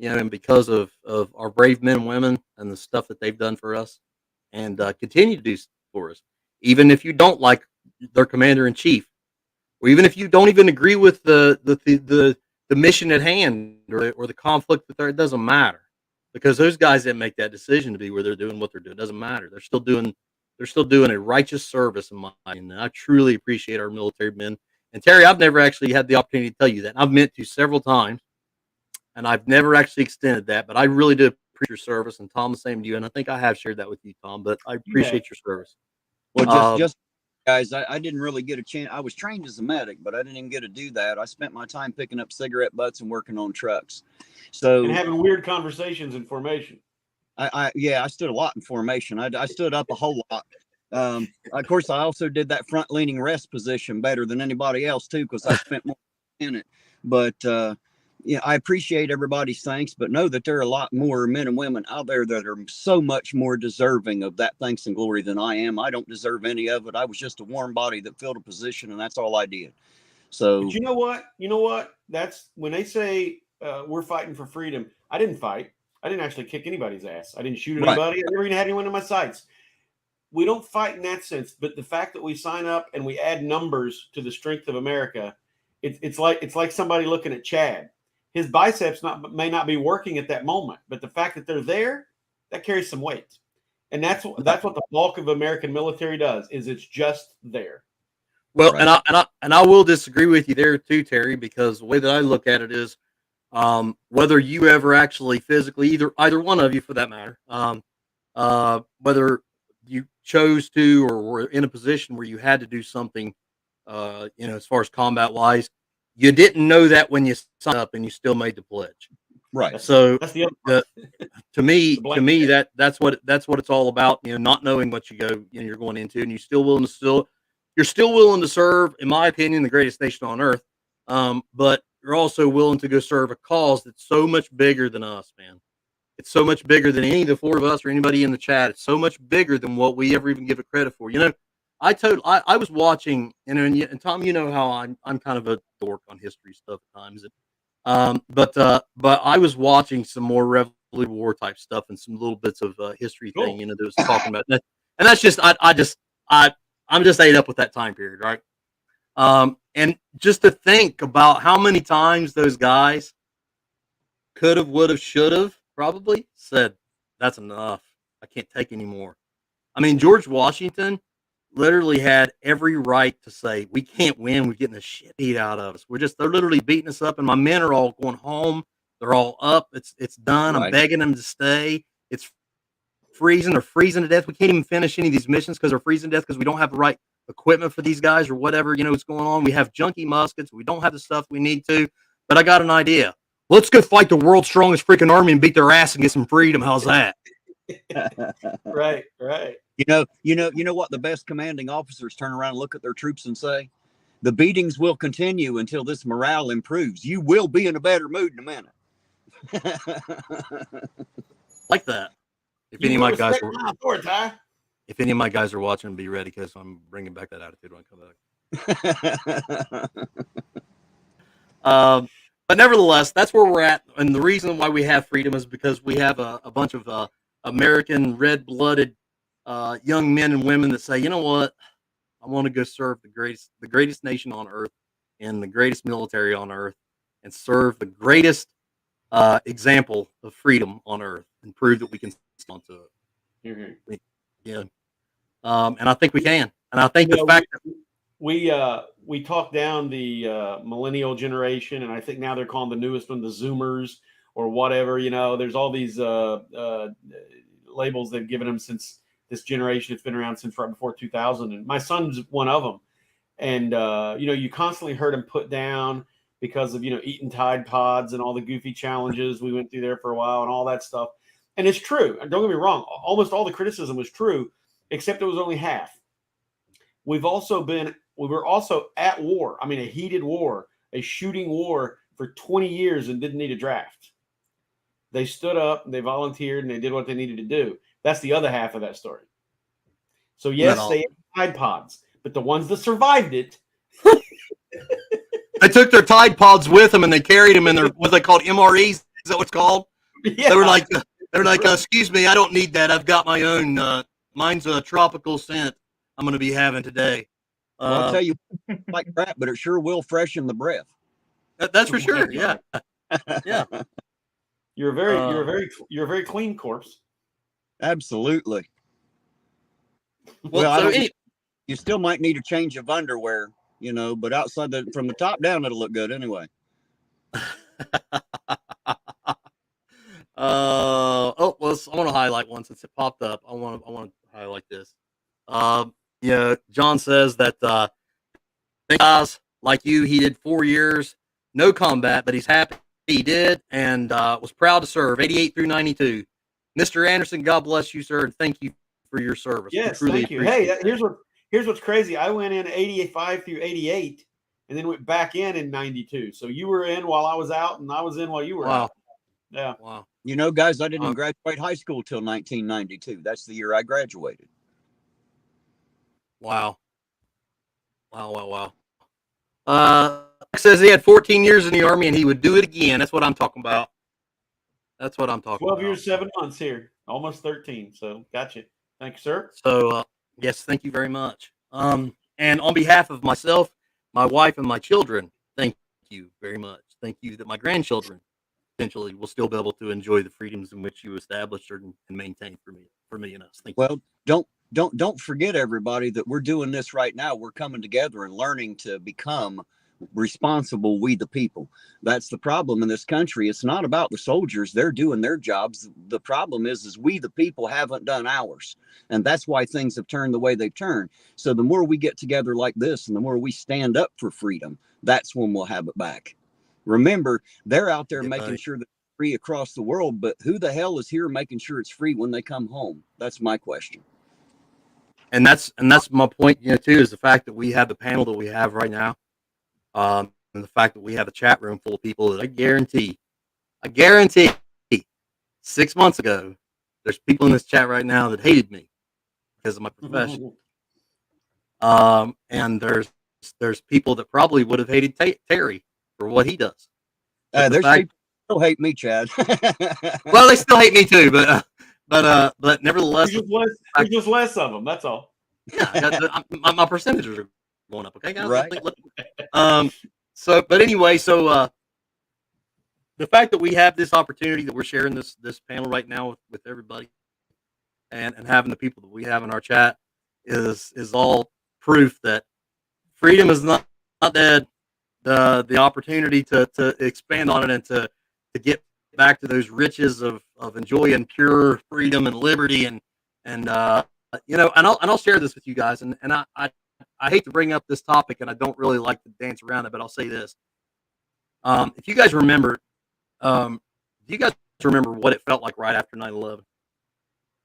And because of our brave men and women and the stuff that they've done for us, and continue to do for us, even if you don't like their commander in chief, or even if you don't even agree with the mission at hand or the conflict that it doesn't matter, because those guys that make that decision to be where they're doing what they're doing, it doesn't matter. They're still doing a righteous service in my opinion. And I truly appreciate our military men. And Terry, I've never actually had the opportunity to tell you that. I've meant to several times, and I've never actually extended that, but I really do appreciate your service. And Tom, the same to you. And I think I have shared that with you, Tom. But I appreciate your service. Well, just guys, I didn't really get a chance. I was trained as a medic, but I didn't even get to do that. I spent my time picking up cigarette butts and working on trucks. So and having weird conversations in formation. I stood a lot in formation. I stood up a whole lot. Of course, I also did that front leaning rest position better than anybody else too, because I spent more in it. But I appreciate everybody's thanks, but know that there are a lot more men and women out there that are so much more deserving of that thanks and glory than I am. I don't deserve any of it. I was just a warm body that filled a position, and that's all I did. So, but you know what? That's when they say we're fighting for freedom. I didn't fight. I didn't actually kick anybody's ass. I didn't shoot anybody. I never even had anyone in my sights. We don't fight in that sense, but the fact that we sign up and we add numbers to the strength of America, it's like somebody looking at Chad. His biceps may not be working at that moment, but the fact that they're there, that carries some weight. And that's what the bulk of American military does, is it's just there. Well, right. and I will disagree with you there too, Terry, because the way that I look at it is, whether you ever actually physically, either one of you for that matter, whether you chose to or were in a position where you had to do something as far as combat wise. You didn't know that when you signed up, and you still made the pledge. Right. So That's the other to me, blanket. that's what it's all about. Not knowing what you're going into, and you're still willing to serve. In my opinion, the greatest nation on earth. But you're also willing to go serve a cause that's so much bigger than us, man. It's so much bigger than any of the four of us or anybody in the chat. It's so much bigger than what we ever even give it credit for. I was watching, and Tom, you know how I'm kind of a dork on history stuff at times. But I was watching some more Revolutionary War type stuff and some little bits of history Cool. thing, that was talking about that. And that's just I'm just ate up with that time period, right? And just to think about how many times those guys could have, would have, should have probably said, "That's enough. I can't take any more." I mean, George Washington literally had every right to say, "We can't win. We're getting the shit beat out of us. They're literally beating us up, and my men are all going home. They're all up. It's done. Right. I'm begging them to stay. It's freezing. They're freezing to death. We can't even finish any of these missions because they're freezing to death because we don't have the right equipment for these guys or whatever. What's going on. We have junky muskets. We don't have the stuff we need to. But I got an idea. Let's go fight the world's strongest freaking army and beat their ass and get some freedom. How's that?" Right. You know what the best commanding officers turn around and look at their troops and say? The beatings will continue until this morale improves. You will be in a better mood in a minute. Like that. If any of my guys are watching, be ready because I'm bringing back that attitude when I come back. But nevertheless, that's where we're at, and the reason why we have freedom is because we have a bunch of American red-blooded young men and women that say, "You know what? I want to go serve the greatest nation on earth, and the greatest military on earth, and serve the greatest example of freedom on earth, and prove that we can stand onto it." Mm-hmm. Yeah, and I think we can, and I think the fact that we talked down the millennial generation, and I think now they're calling the newest one the Zoomers or whatever. There's all these labels they've given them since this generation. It's been around since right before 2000, and my son's one of them. And you constantly heard him put down because of eating Tide Pods and all the goofy challenges we went through there for a while and all that stuff. And it's true. Don't get me wrong. Almost all the criticism was true, except it was only half. We were also at war. I mean, a heated war, a shooting war for 20 years and didn't need a draft. They stood up, they volunteered, and they did what they needed to do. That's the other half of that story. So yes, they ate Tide Pods, but the ones that survived it, they took their Tide Pods with them and they carried them in their what they called MREs. Is that what it's called? Yeah. They were like, "Excuse me, I don't need that. I've got my own. Mine's a tropical scent I'm going to be having today." Well, I'll tell you, like crap, but it sure will freshen the breath. That's for sure. Yeah, yeah. You're a very clean corpse. Absolutely. Well, you still might need a change of underwear, but outside from the top down, it'll look good anyway. I want to highlight one since it popped up. I want to highlight this. John says that guys like you, he did 4 years, no combat, but he's happy he did and was proud to serve 88 through 92. Mr. Anderson, God bless you, sir, and thank you for your service. Yes, thank you. Hey, here's what's crazy. I went in 85 through 88 and then went back in 92. So you were in while I was out, and I was in while you were out. Yeah. Wow. Guys, I didn't graduate high school till 1992. That's the year I graduated. Wow. Says he had 14 years in the Army and he would do it again. That's what I'm talking about. 12 years, 7 months here. Almost 13. So gotcha. Thank you, sir. So yes, thank you very much. And on behalf of myself, my wife, and my children, thank you very much. Thank you that my grandchildren potentially will still be able to enjoy the freedoms in which you established and maintained for me and us. Thank you. Well, don't forget, everybody, that we're doing this right now. We're coming together and learning to become responsible, we the people. That's the problem in this country. It's not about the soldiers. They're doing their jobs. The problem is we the people haven't done ours. And that's why things have turned the way they've turned. So the more we get together like this and the more we stand up for freedom, that's when we'll have it back. Remember, they're out there making sure that it's free across the world, but who the hell is here making sure it's free when they come home? That's my question. And that's my point, too, is the fact that we have the panel that we have right now. And the fact that we have a chat room full of people that I guarantee 6 months ago, there's people in this chat right now that hated me because of my profession. And there's people that probably would have hated Terry for what he does. There's people who still hate me, Chad. Well, they still hate me too, but nevertheless, there's just less of them. That's all. Yeah, my percentages are going up. Okay, guys. Right. But anyway, the fact that we have this opportunity that we're sharing this panel right now with everybody, and having the people that we have in our chat is all proof that freedom is not dead. The opportunity to expand on it and to get back to those riches of enjoying pure freedom and liberty and I'll share this with you guys, and I hate to bring up this topic, and I don't really like to dance around it, but I'll say this: if you guys remember, do you guys remember what it felt like right after 9/11?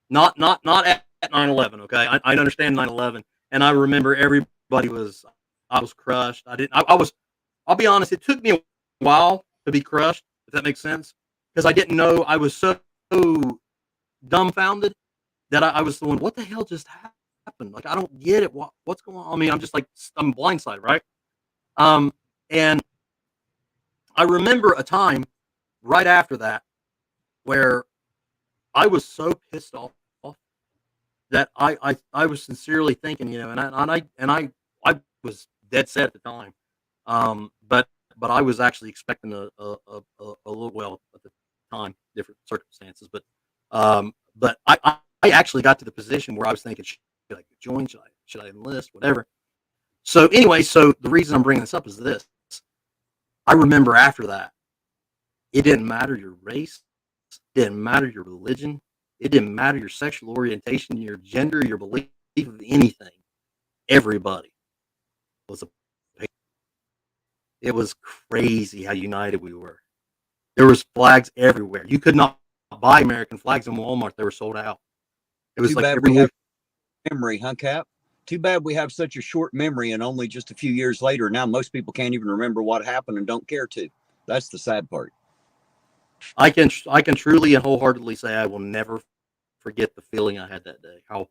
Not at 9/11. Okay, I understand 9/11, and I remember everybody was. I was crushed. I'll be honest. It took me a while to be crushed, if that makes sense, because I didn't know. I was so dumbfounded that I was going, what the hell just happened? Like, I don't get it. What's going on? I mean, I'm just like, I'm blindsided, right? And I remember a time right after that where I was so pissed off that I was sincerely thinking, and I was dead set at the time. But I was actually expecting a little, well, at the time, different circumstances, but I actually got to the position where I was thinking, should I join? Should I enlist? Whatever. So anyway, the reason I'm bringing this up is this. I remember after that, it didn't matter your race, it didn't matter your religion, it didn't matter your sexual orientation, your gender, your belief of anything. Everybody was a patriot. It was crazy how united we were. There was flags everywhere. You could not buy American flags in Walmart; they were sold out. It was Too like bad every we have memory, huh, Cap? Too bad we have such a short memory, and only just a few years later, now most people can't even remember what happened and don't care to. That's the sad part. I can truly and wholeheartedly say I will never forget the feeling I had that day. How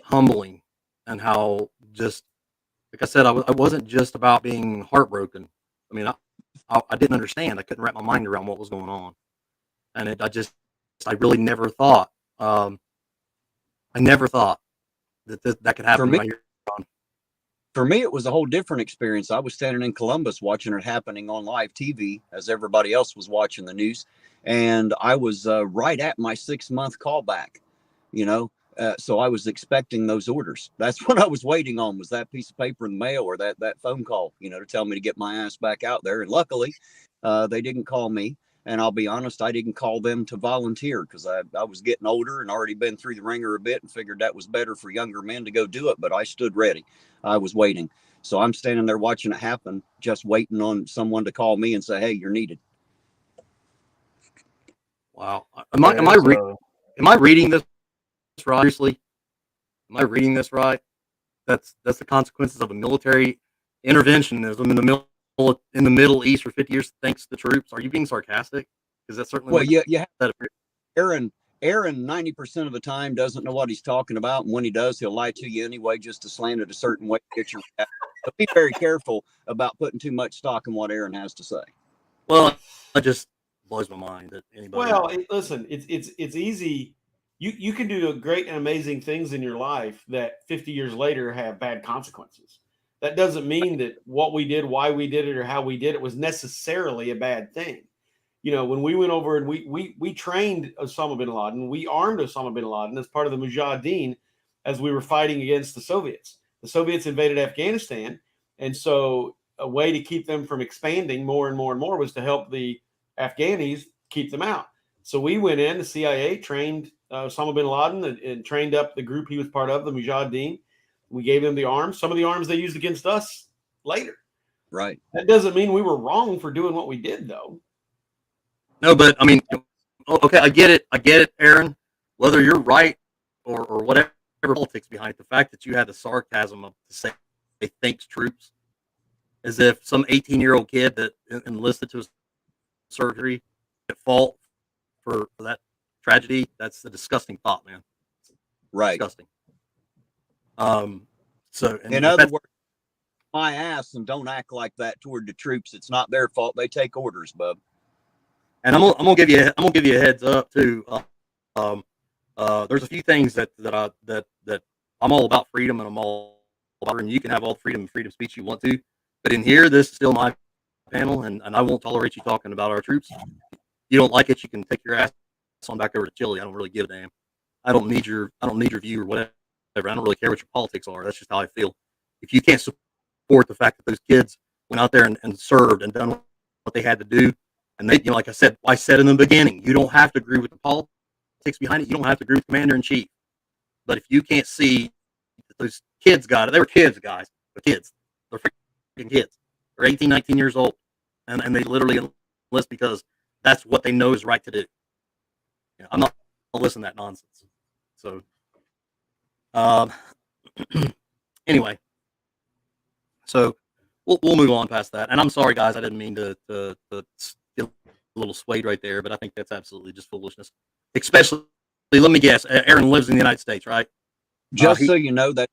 humbling, and how just, like I said, I wasn't just about being heartbroken. I mean, I didn't understand. I couldn't wrap my mind around what was going on, and I really never thought. I never thought that could happen right here. For me, it was a whole different experience. I was standing in Columbus watching it happening on live TV as everybody else was watching the news. And I was right at my 6-month callback, so I was expecting those orders. That's what I was waiting on, was that piece of paper in the mail or that phone call, to tell me to get my ass back out there. And luckily, they didn't call me. And I'll be honest, I didn't call them to volunteer because I was getting older and already been through the ringer a bit and figured that was better for younger men to go do it. But I stood ready. I was waiting. So I'm standing there watching it happen, just waiting on someone to call me and say, hey, you're needed. Wow. Am I reading this right? Seriously? Am I reading this right? That's the consequences of a military interventionism in the Middle East for 50 years thanks to the troops. Are you being sarcastic? Because that's certainly Aaron 90% of the time doesn't know what he's talking about, and when he does, he'll lie to you anyway just to slant it a certain way to get your reaction. So be very careful about putting too much stock in what Aaron has to say. Well, it just blows my mind that anybody. Well, listen, it's easy. You can do great and amazing things in your life that 50 years later have bad consequences. That doesn't mean that what we did, why we did it, or how we did it was necessarily a bad thing. When we went over and we trained Osama bin Laden, we armed Osama bin Laden as part of the Mujahideen as we were fighting against the Soviets. The Soviets invaded Afghanistan, And so a way to keep them from expanding more and more and more was to help the Afghanis keep them out. So we went in, the CIA trained Osama bin Laden and trained up the group he was part of, the Mujahideen. We gave them the arms, some of the arms they used against us later. Right. That doesn't mean we were wrong for doing what we did, though. No, but I mean, okay, I get it, Aaron. Whether you're right or whatever politics behind it, the fact that you had the sarcasm of to say they thanks troops, as if some 18-year-old kid that enlisted to a surgery at fault for that tragedy, that's a disgusting thought, man. Right. Disgusting. So in other words, my ass and don't act like that toward the troops. It's not their fault. They take orders, bub. And I'm gonna give you a heads up too. There's a few things that I'm all about freedom, and I'm all about, and you can have all the freedom of speech you want to, but in here, this is still my panel, and I won't tolerate you talking about our troops. You don't like it, you can take your ass on back over to Chile. I don't really give a damn. I don't need your view or whatever. I don't really care what your politics are. That's just how I feel. If you can't support the fact that those kids went out there and served and done what they had to do, and they, like I said in the beginning, you don't have to agree with the politics behind it. You don't have to agree with the commander in chief. But if you can't see that those kids got it, they were kids, guys. They're kids. They're freaking kids. They're 18, 19 years old, and they literally enlist because that's what they know is right to do. I'm not gonna listen to that nonsense. So, anyway, so we'll move on past that. And I'm sorry, guys, I didn't mean to get a little swayed right there, but I think that's absolutely just foolishness. Especially, let me guess, Aaron lives in the United States, right? Just so you know, that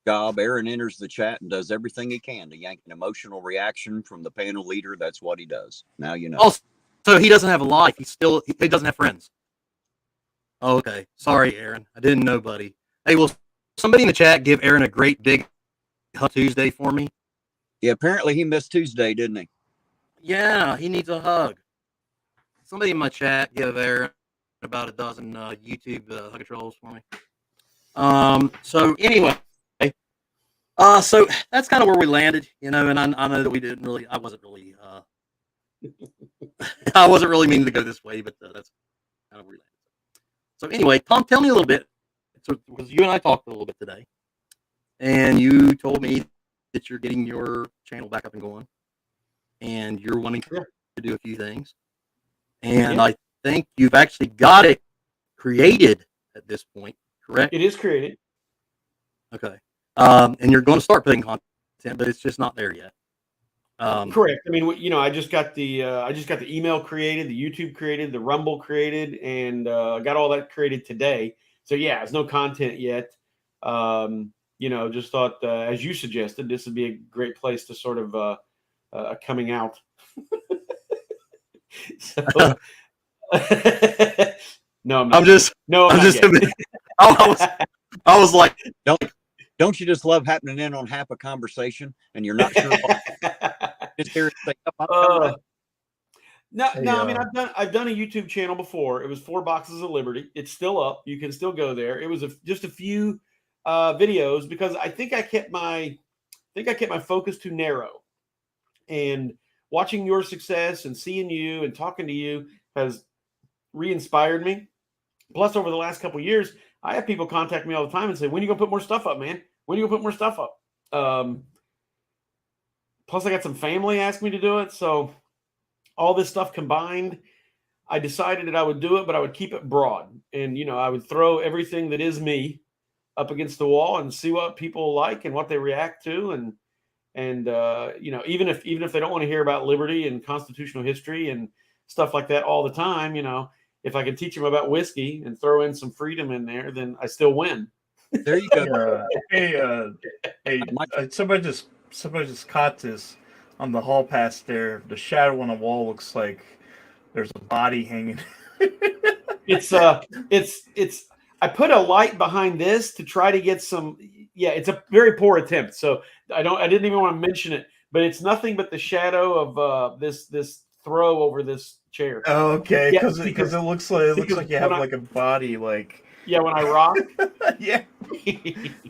job, Aaron enters the chat and does everything he can to yank an emotional reaction from the panel leader. That's what he does. Now you know. Oh, so he doesn't have a life. He doesn't have friends. Oh, okay. Sorry, Aaron. I didn't know, buddy. Hey, will somebody in the chat give Aaron a great big hug Tuesday for me? Yeah, apparently he missed Tuesday, didn't he? Yeah, he needs a hug. Somebody in my chat give Aaron about a dozen YouTube hug controls for me. So anyway, so that's kind of where we landed, and I know that I wasn't really I wasn't really meaning to go this way, but that's kind of where we landed. So anyway, Tom, tell me a little bit. So, because you and I talked a little bit today, and you told me that you're getting your channel back up and going, and you're wanting to do a few things. And I think you've actually got it created at this point, correct? It is created. Okay. And you're going to start putting content, but it's just not there yet. Correct. I mean, I just got the email created, the YouTube created, the Rumble created, and got all that created today. So yeah, there's no content yet. Just thought, as you suggested, this would be a great place to sort of coming out. So, no, I'm just. I was like, Don't you just love happening in on half a conversation and you're not sure? Just hear it say, No, I mean, I've done a YouTube channel before. It was 4 Boxes of Liberty. It's still up. You can still go there. It was just a few videos because I think I kept my focus too narrow. And watching your success and seeing you and talking to you has re-inspired me. Plus, over the last couple of years, I have people contact me all the time and say, "When are you gonna put more stuff up, man? When are you gonna put more stuff up?" Plus, I got some family ask me to do it. So all this stuff combined, I decided that I would do it, but I would keep it broad. And, I would throw everything that is me up against the wall and see what people like and what they react to. And even if they don't want to hear about liberty and constitutional history and stuff like that all the time, if I can teach them about whiskey and throw in some freedom in there, then I still win. There you go. Somebody just caught this on the hall pass there. The shadow on the wall looks like there's a body hanging. It's I put a light behind this to try to get some. Yeah, it's a very poor attempt. So I didn't even want to mention it, but it's nothing but the shadow of this throw over this chair. Oh, okay, because it looks like you have like a body, like yeah, when I rock. Yeah.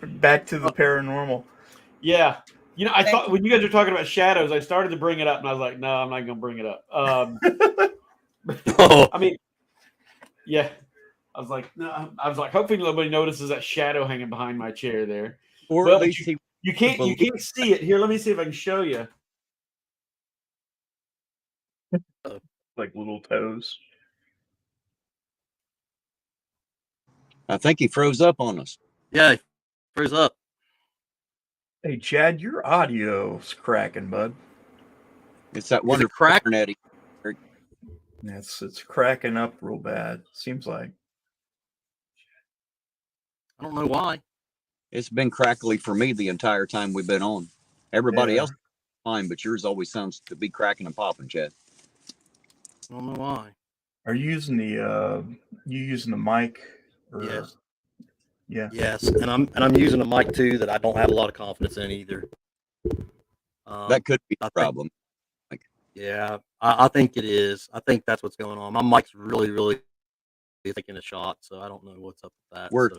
Back to the paranormal. Yeah. You know, I thought when you guys were talking about shadows, I started to bring it up, and I was like, no, I'm not going to bring it up. I mean, yeah. I was like, no. I was like, hopefully nobody notices that shadow hanging behind my chair there. Or Well, at least you can't see it here. Let me see if I can show you. Like little toes. I think he froze up on us. Yeah, froze up. Hey, Chad, your audio's cracking, bud. It's that Is it wonderful cracked? internet. It's cracking up real bad. Seems like. I don't know why. It's been crackly for me the entire time we've been on. Everybody else fine, but yours always sounds to be cracking and popping, Chad. I don't know why. Are you using the mic? Or, Yes. Yeah. Yes, and I'm using a mic too that I don't have a lot of confidence in either. That could be a problem. Yeah, I think it is. I think that's what's going on. My mic's really taking a shot, so I don't know what's up with that. We're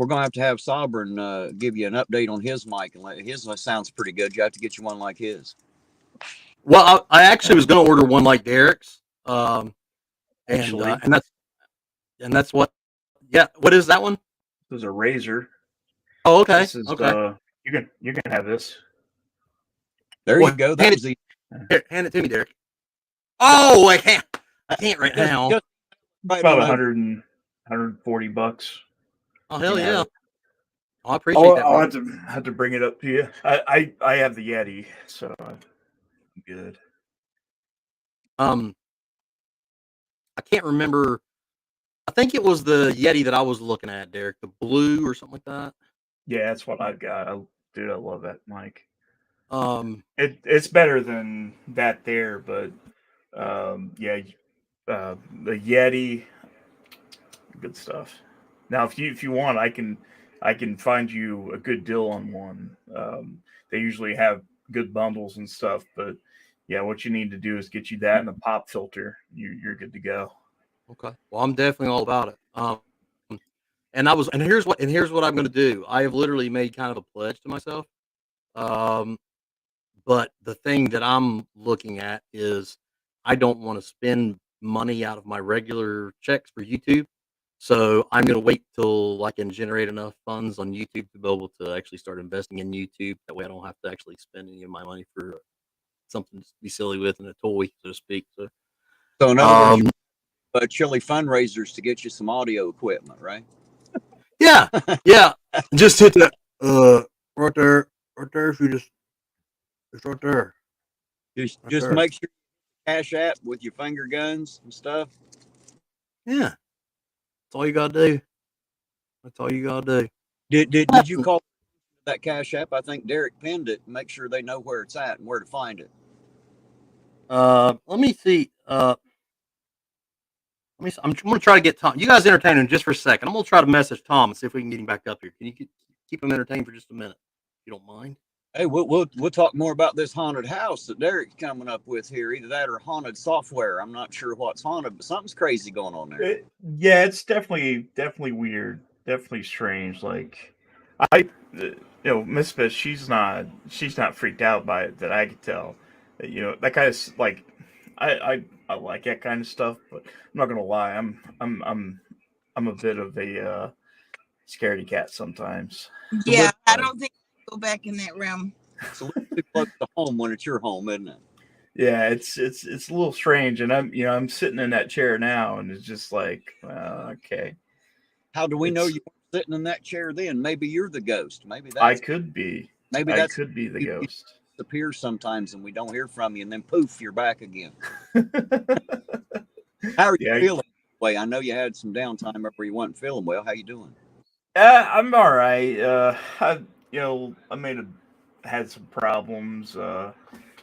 going to have Sovereign give you an update on his mic, and his sounds pretty good. You have to get you one like his. Well, I actually was going to order one like Derek's, and that's what. Yeah, what is that one? This is a razor. Oh, okay. This is okay. You can have this. There you go. That was the. Here, hand it to me, Derek. Oh, I can't right now. Right, about 140 bucks. Oh, hell yeah. I appreciate that. I'll have to bring it up to you. I have the Yeti, so I'm good. I can't remember. I think it was the Yeti that I was looking at, Derek, the blue or something like that. Yeah, that's what I've got. I love that mic. It's better than that there, but the Yeti, good stuff. Now, if you want, I can find you a good deal on one. They usually have good bundles and stuff, but yeah, what you need to do is get you that and a pop filter. You're good to go. Okay. Well, I'm definitely all about it. And here's what I'm going to do. I have literally made kind of a pledge to myself. But the thing that I'm looking at is I don't want to spend money out of my regular checks for YouTube. So I'm going to wait till I can generate enough funds on YouTube to be able to actually start investing in YouTube. That way I don't have to actually spend any of my money for something to be silly with and a toy, so to speak. So in other words, chili fundraisers to get you some audio equipment, right? Yeah. Just hit that right there. If you it's right there. Just make sure you Cash App with your finger guns and stuff. Yeah. That's all you gotta do. Did you call that Cash App? I think Derek pinned it. Make sure they know where it's at and where to find it. Let me see. I'm gonna try to get Tom. You guys entertain him just for a second. I'm gonna try to message Tom and see if we can get him back up here. Can you keep him entertained for just a minute, if you don't mind? Hey, we'll talk more about this haunted house that Derek's coming up with here. Either that or haunted software. I'm not sure what's haunted, but something's crazy going on there. It's definitely weird, definitely strange. Like Miss Fish, she's not freaked out by it that I could tell. That kind of like I like that kind of stuff, but I'm not gonna lie, I'm a bit of a scaredy cat sometimes. Yeah, I don't think I'll go back in that realm. It's a little too close to home when it's your home, isn't it? Yeah, it's a little strange, and I'm sitting in that chair now, and it's just like, okay. How do we know you weren't sitting in that chair then? Maybe you're the ghost. Maybe I could be. Maybe I could be the ghost. You disappear sometimes, and we don't hear from you, and then poof, you're back again. How are you feeling? Wait, I know you had some downtime where you wasn't feeling well. How you doing? I'm all right. I had some problems.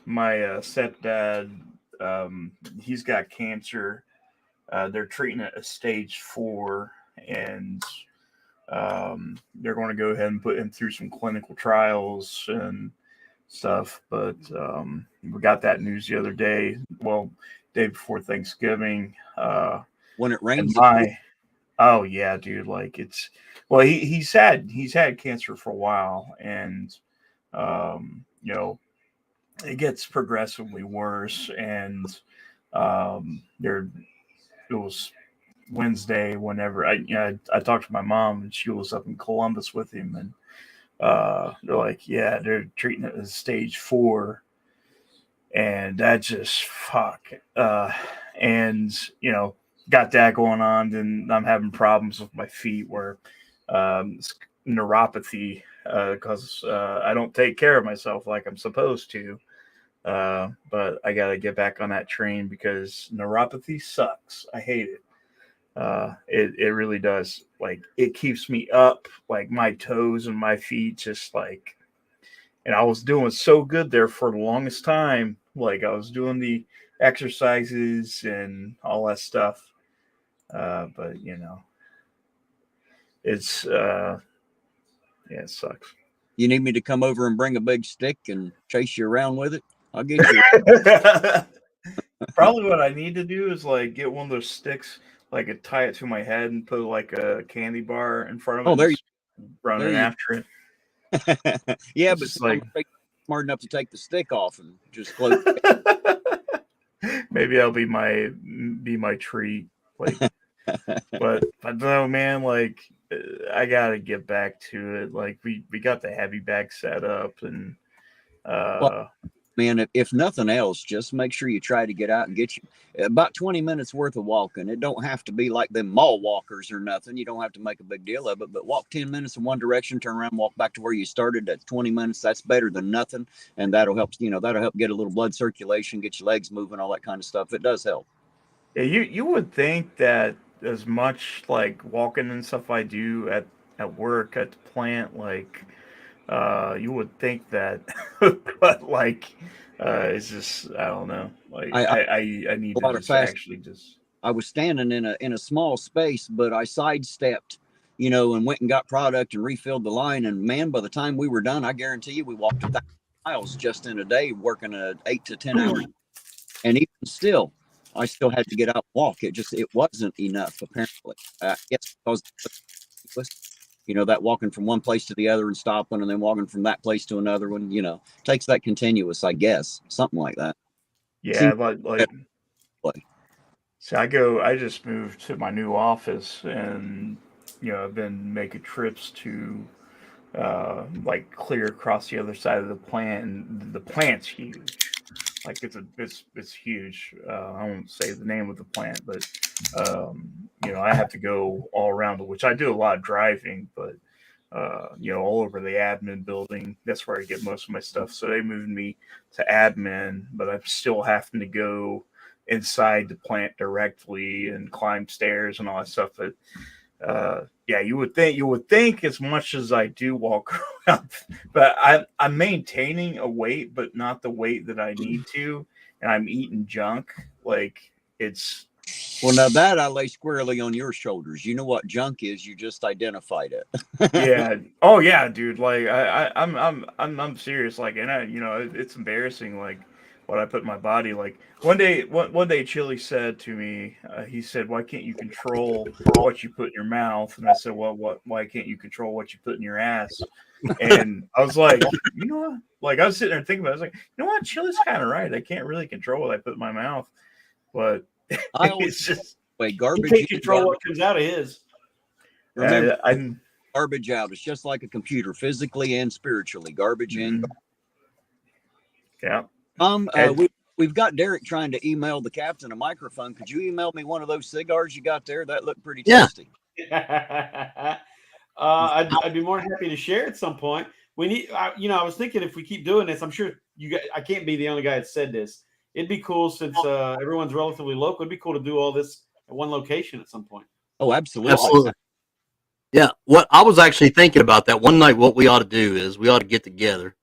My stepdad, he's got cancer. They're treating it as stage 4, and they're going to go ahead and put him through some clinical trials and stuff. But we got that news the other day. Well, day before Thanksgiving. When it rains. Oh yeah, dude. Like he's had cancer for a while, and You know, it gets progressively worse, and there it was Wednesday whenever I talked to my mom, and she was up in Columbus with him, and they're like, yeah, they're treating it as stage 4, and that just fuck. And got that going on. Then I'm having problems with my feet where neuropathy because I don't take care of myself like I'm supposed to. But I got to get back on that train because neuropathy sucks. I hate it. It really does. Like, it keeps me up, like my toes and my feet, just like, and I was doing so good there for the longest time. Like, I was doing the exercises and all that stuff. But it's yeah, it sucks. You need me to come over and bring a big stick and chase you around with it? I'll get you. Probably what I need to do is like get one of those sticks, like tie it to my head and put like a candy bar in front of it. Oh, there you running after it. Yeah, It's but just like smart enough to take the stick off and just float. maybe that'll be my treat. Like, but no, man, like I gotta get back to it. Like we got the heavy bag set up, and Well, man, if nothing else, just make sure you try to get out and get you about 20 minutes worth of walking. It don't have to be like them mall walkers or nothing. You don't have to make a big deal of it, but walk 10 minutes in one direction, turn around, walk back to where you started. At 20 minutes. That's better than nothing. And that'll help, that'll help get a little blood circulation, get your legs moving, all that kind of stuff. It does help. yeah, you would think that as much like walking and stuff I do at work at the plant, like you would think that, but like it's just I don't know. Like I need to just actually just. I was standing in a small space, but I sidestepped, and went and got product and refilled the line. And man, by the time we were done, I guarantee you, we walked 1,000 miles just in a day, working 8 to 10 hours. And even still, I still had to get out and walk. It wasn't enough, apparently. I guess because that walking from one place to the other and stopping and then walking from that place to another one, takes that continuous, I guess, something like that. Yeah, like so I just moved to my new office, and I've been making trips to like clear across the other side of the plant, and the plant's huge. Like it's huge. I won't say the name of the plant, but I have to go all around it, which I do a lot of driving, but all over the admin building. That's where I get most of my stuff. So they moved me to admin, but I'm still having to go inside the plant directly and climb stairs and all that stuff. But yeah, you would think as much as I do walk around, but I'm maintaining a weight, but not the weight that I need to, and I'm eating junk. Like it's. Well, now that I lay squarely on your shoulders. You know what junk is. You just identified it. Yeah. Oh yeah, dude. Like I'm serious. Like, and it's embarrassing. Like what I put in my body. Like one day, Chili said to me, he said, "Why can't you control what you put in your mouth?" And I said, "Well, why can't you control what you put in your ass?" And I was like, what? Like I was sitting there thinking about it. I was like, you know what? Chili's kind of right. I can't really control what I put in my mouth, but I always just garbage. You can't control what comes out of his. Remember, garbage out. It's just like a computer, physically and spiritually. Garbage in. Yeah. We've got Derek trying to email the captain a microphone. Could you email me one of those cigars you got there? That looked pretty tasty. Yeah. I'd be more than happy to share at some point. We need, I was thinking if we keep doing this, I'm sure I can't be the only guy that said this. It'd be cool since everyone's relatively local. It'd be cool to do all this at one location at some point. Oh, absolutely. Absolutely. Yeah. What I was actually thinking about that one night, what we ought to do is we ought to get together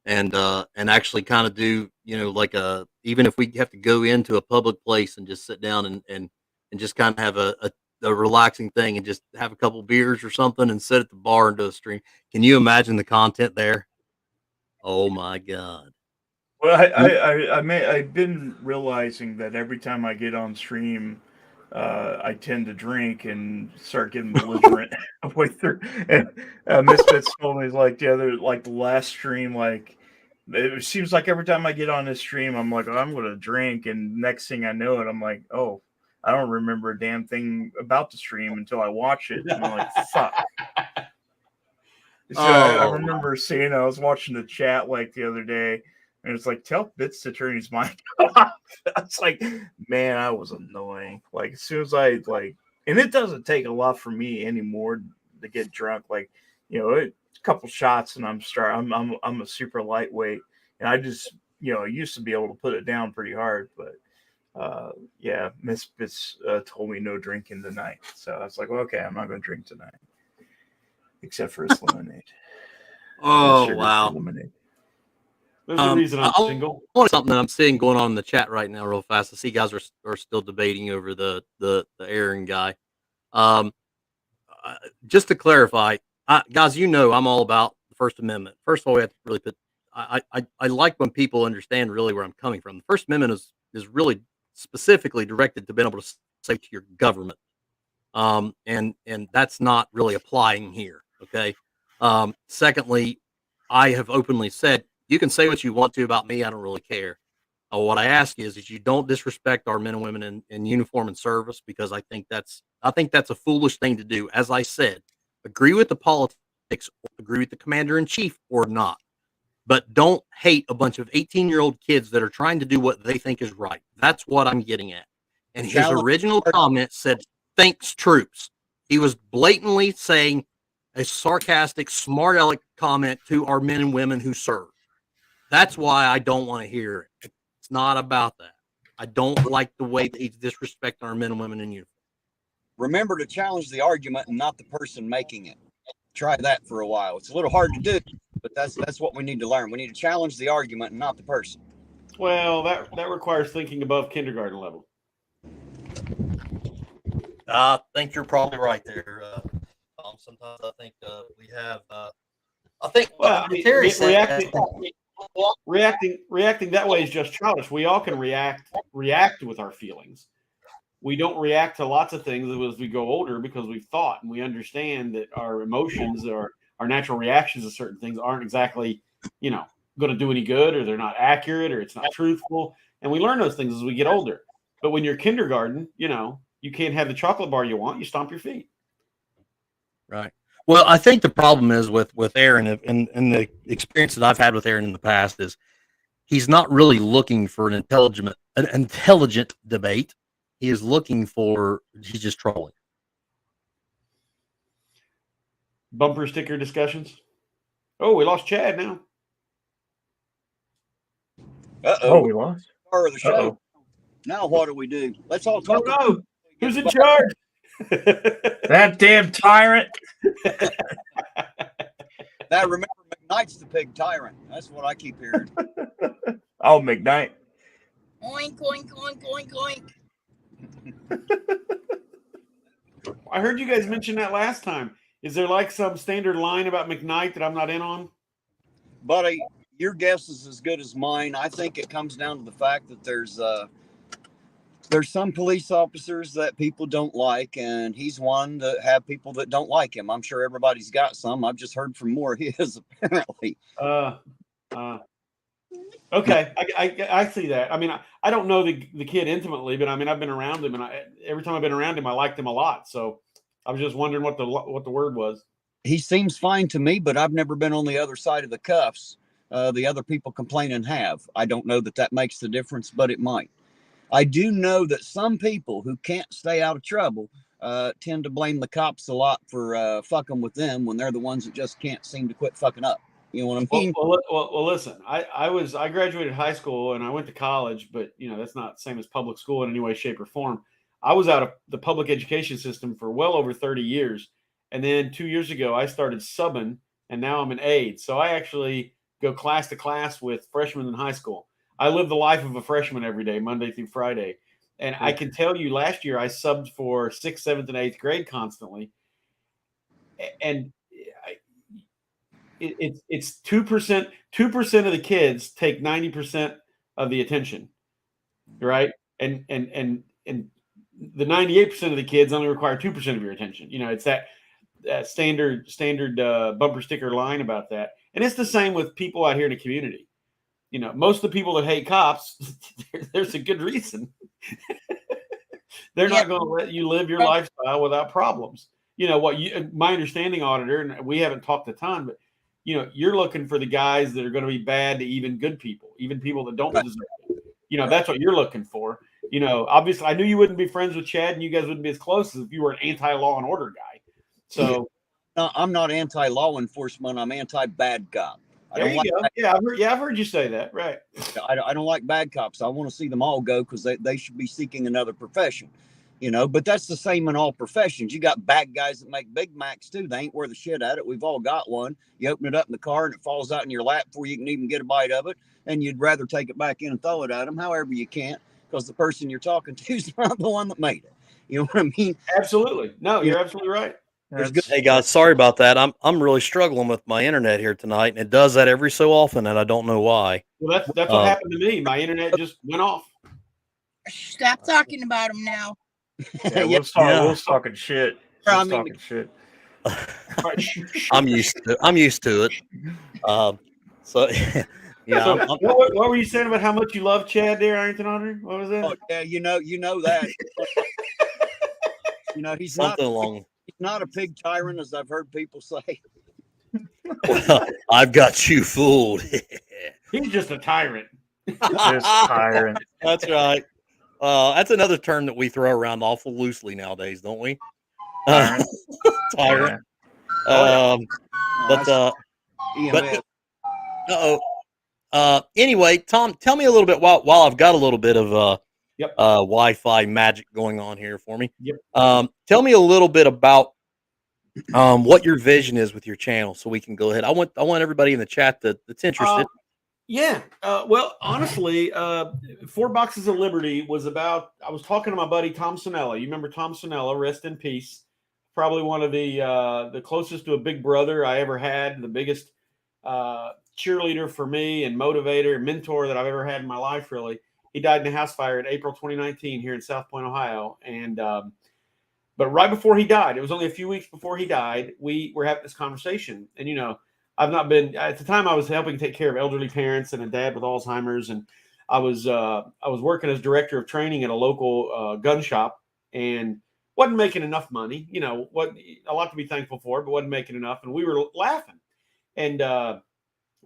and actually kind of do, like even if we have to go into a public place and just sit down and just kind of have a relaxing thing and just have a couple beers or something and sit at the bar and do a stream. Can you imagine the content there? Oh my God. Well, I've been realizing that every time I get on stream, I tend to drink and start getting belligerent halfway through. And Misfits told me like the other, like the last stream, like it seems like every time I get on this stream, I'm like, oh, I'm going to drink, and next thing I know it, I'm like, oh, I don't remember a damn thing about the stream until I watch it. And I'm like, fuck. So I remember seeing, I was watching the chat like the other day, and it's like, tell Bits to turn his mic off. I was like, man, I was annoying. Like, as soon as I, like, and it doesn't take a lot for me anymore to get drunk. Like, you know, a couple shots and I'm a super lightweight. And I just, you know, I used to be able to put it down pretty hard. But, yeah, Miss Bits told me no drinking tonight. So I was like, well, okay, I'm not going to drink tonight. Except for his lemonade. Oh, wow. Lemonade. There's a reason I'm single. Something that I'm seeing going on in the chat right now, real fast. I see guys are still debating over the Aaron guy. Just to clarify, guys, you know I'm all about the First Amendment. First of all, we have to really put. I like when people understand really where I'm coming from. The First Amendment is really specifically directed to being able to say to your government, and that's not really applying here. Okay. Secondly, I have openly said, you can say what you want to about me. I don't really care. What I ask is you don't disrespect our men and women in uniform and service, because I think that's a foolish thing to do. As I said, agree with the politics, agree with the commander in chief or not, but don't hate a bunch of 18-year-old kids that are trying to do what they think is right. That's what I'm getting at. And his original comment said, thanks, troops. He was blatantly saying a sarcastic, smart aleck comment to our men and women who serve. That's why I don't want to hear it. It's not about that. I don't like the way that he's disrespecting our men and women in uniform. Remember to challenge the argument and not the person making it. Try that for a while. It's a little hard to do, but that's what we need to learn. We need to challenge the argument and not the person. Well, that requires thinking above kindergarten level. I think you're probably right there. Sometimes I think we have. I think Terry said reacting that way is just childish. We all can react with our feelings. We don't react to lots of things as we go older because we've thought and we understand that our emotions or our natural reactions to certain things aren't exactly, going to do any good, or they're not accurate, or it's not truthful. And we learn those things as we get older. But when you're kindergarten, you can't have the chocolate bar you want. You stomp your feet. Right. Well, I think the problem is with Aaron, and the experience that I've had with Aaron in the past is he's not really looking for an intelligent debate. He is looking for, he's just trolling. Bumper sticker discussions. Oh, we lost Chad now. Oh, we lost. Part of the show. Now what do we do? Let's all talk. Oh, no. Who's in charge? That damn tyrant. Now remember, McKnight's the pig tyrant. That's what I keep hearing. Oh, McKnight. Oink, oink, oink, oink, oink. I heard you guys mention that last time. Is there like some standard line about McKnight that I'm not in on? Buddy, your guess is as good as mine. I think it comes down to the fact that there's some police officers that people don't like, and he's one that have people that don't like him. I'm sure everybody's got some. I've just heard from more of his, apparently. Okay, I see that. I mean, I don't know the kid intimately, but I mean, I've been around him, and every time I've been around him, I liked him a lot. So I was just wondering what the word was. He seems fine to me, but I've never been on the other side of the cuffs. The other people complaining have. I don't know that makes the difference, but it might. I do know that some people who can't stay out of trouble tend to blame the cops a lot for fucking with them when they're the ones that just can't seem to quit fucking up. You know what I mean? Well, listen, I graduated high school and I went to college, but that's not the same as public school in any way, shape, or form. I was out of the public education system for well over 30 years. And then 2 years ago, I started subbing, and now I'm an aide. So I actually go class to class with freshmen in high school. I live the life of a freshman every day, Monday through Friday. And I can tell you last year I subbed for 6th, 7th, and 8th grade constantly. And it's 2%. 2% of the kids take 90% of the attention, right? And the 98% of the kids only require 2% of your attention. It's that standard bumper sticker line about that. And it's the same with people out here in the community. Most of the people that hate cops, there's a good reason. They're not going to let you live your lifestyle without problems. My understanding, auditor, and we haven't talked a ton, but you're looking for the guys that are going to be bad to even good people, even people that don't deserve it. That's what you're looking for. Obviously I knew you wouldn't be friends with Chad and you guys wouldn't be as close as if you were an anti-law and order guy. So no, I'm not anti-law enforcement. I'm anti-bad cop. There you go. I've heard you say that. Right. I don't like bad cops. I want to see them all go because they should be seeking another profession. But that's the same in all professions. You got bad guys that make Big Macs too. They ain't worth a shit at it. We've all got one. You open it up in the car and it falls out in your lap before you can even get a bite of it. And you'd rather take it back in and throw it at them. However, you can't because the person you're talking to is not the one that made it. You know what I mean? Absolutely. No, you're absolutely right. Hey guys, sorry about that. I'm really struggling with my internet here tonight, and it does that every so often, and I don't know why. Well, that's what happened to me. My internet just went off. Stop talking about him now. Yeah, we'll start talking shit. Talking shit. I'm used to it. So yeah. So what were you saying about how much you love Chad there, Arrington Honor? What was that? Oh, yeah, you know that. He's something he's not a pig tyrant, as I've heard people say. Well, I've got you fooled. He's just a tyrant. Tyrant. That's right. That's another term that we throw around awful loosely nowadays, don't we? Tyrant. Anyway, Tom, tell me a little bit while I've got a little bit of Wi-Fi magic going on here for me. Yep. Tell me a little bit about what your vision is with your channel, so we can go ahead. I want everybody in the chat that's interested. Well, honestly, 4 Boxes of Liberty was about. I was talking to my buddy Tom Sonella. You remember Tom Sonella? Rest in peace. Probably one of the closest to a big brother I ever had. The biggest cheerleader for me and motivator and mentor that I've ever had in my life. Really, he died in a house fire in April 2019 here in South Point, Ohio. And but right before he died, it was only a few weeks before he died, we were having this conversation. And I've not been at the time. I was helping take care of elderly parents and a dad with Alzheimer's, and I was working as director of training at a local gun shop, and wasn't making enough money. What a lot to be thankful for, but wasn't making enough. And we were laughing, and I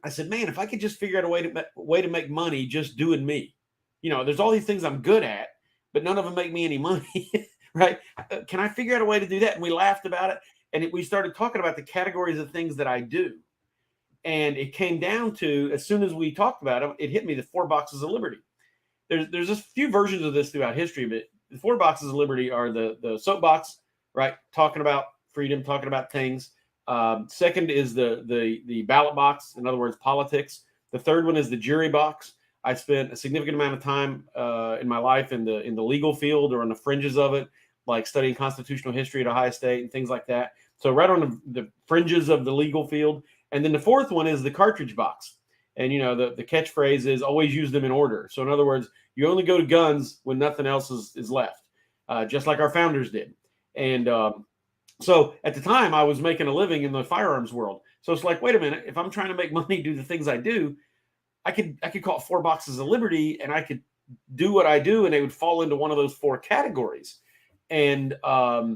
said, "Man, if I could just figure out a way to make money just doing me, there's all these things I'm good at, but none of them make me any money, right? Can I figure out a way to do that?" And we laughed about it, and we started talking about the categories of things that I do. And it came down to, as soon as we talked about it, it hit me, the 4 Boxes of Liberty. There's a few versions of this throughout history, but the 4 Boxes of Liberty are the soapbox, right? Talking about freedom, talking about things. Second is the ballot box, in other words, politics. The third one is the jury box. I spent a significant amount of time in my life in the legal field or on the fringes of it, like studying constitutional history at Ohio State and things like that. So right on the fringes of the legal field. And then the fourth one is the cartridge box. And, the catchphrase is always use them in order. So in other words, you only go to guns when nothing else is left, just like our founders did. And so at the time, I was making a living in the firearms world. So it's like, wait a minute, if I'm trying to make money, do the things I do, I could call it 4 Boxes of Liberty, and I could do what I do, and they would fall into one of those 4 categories. And but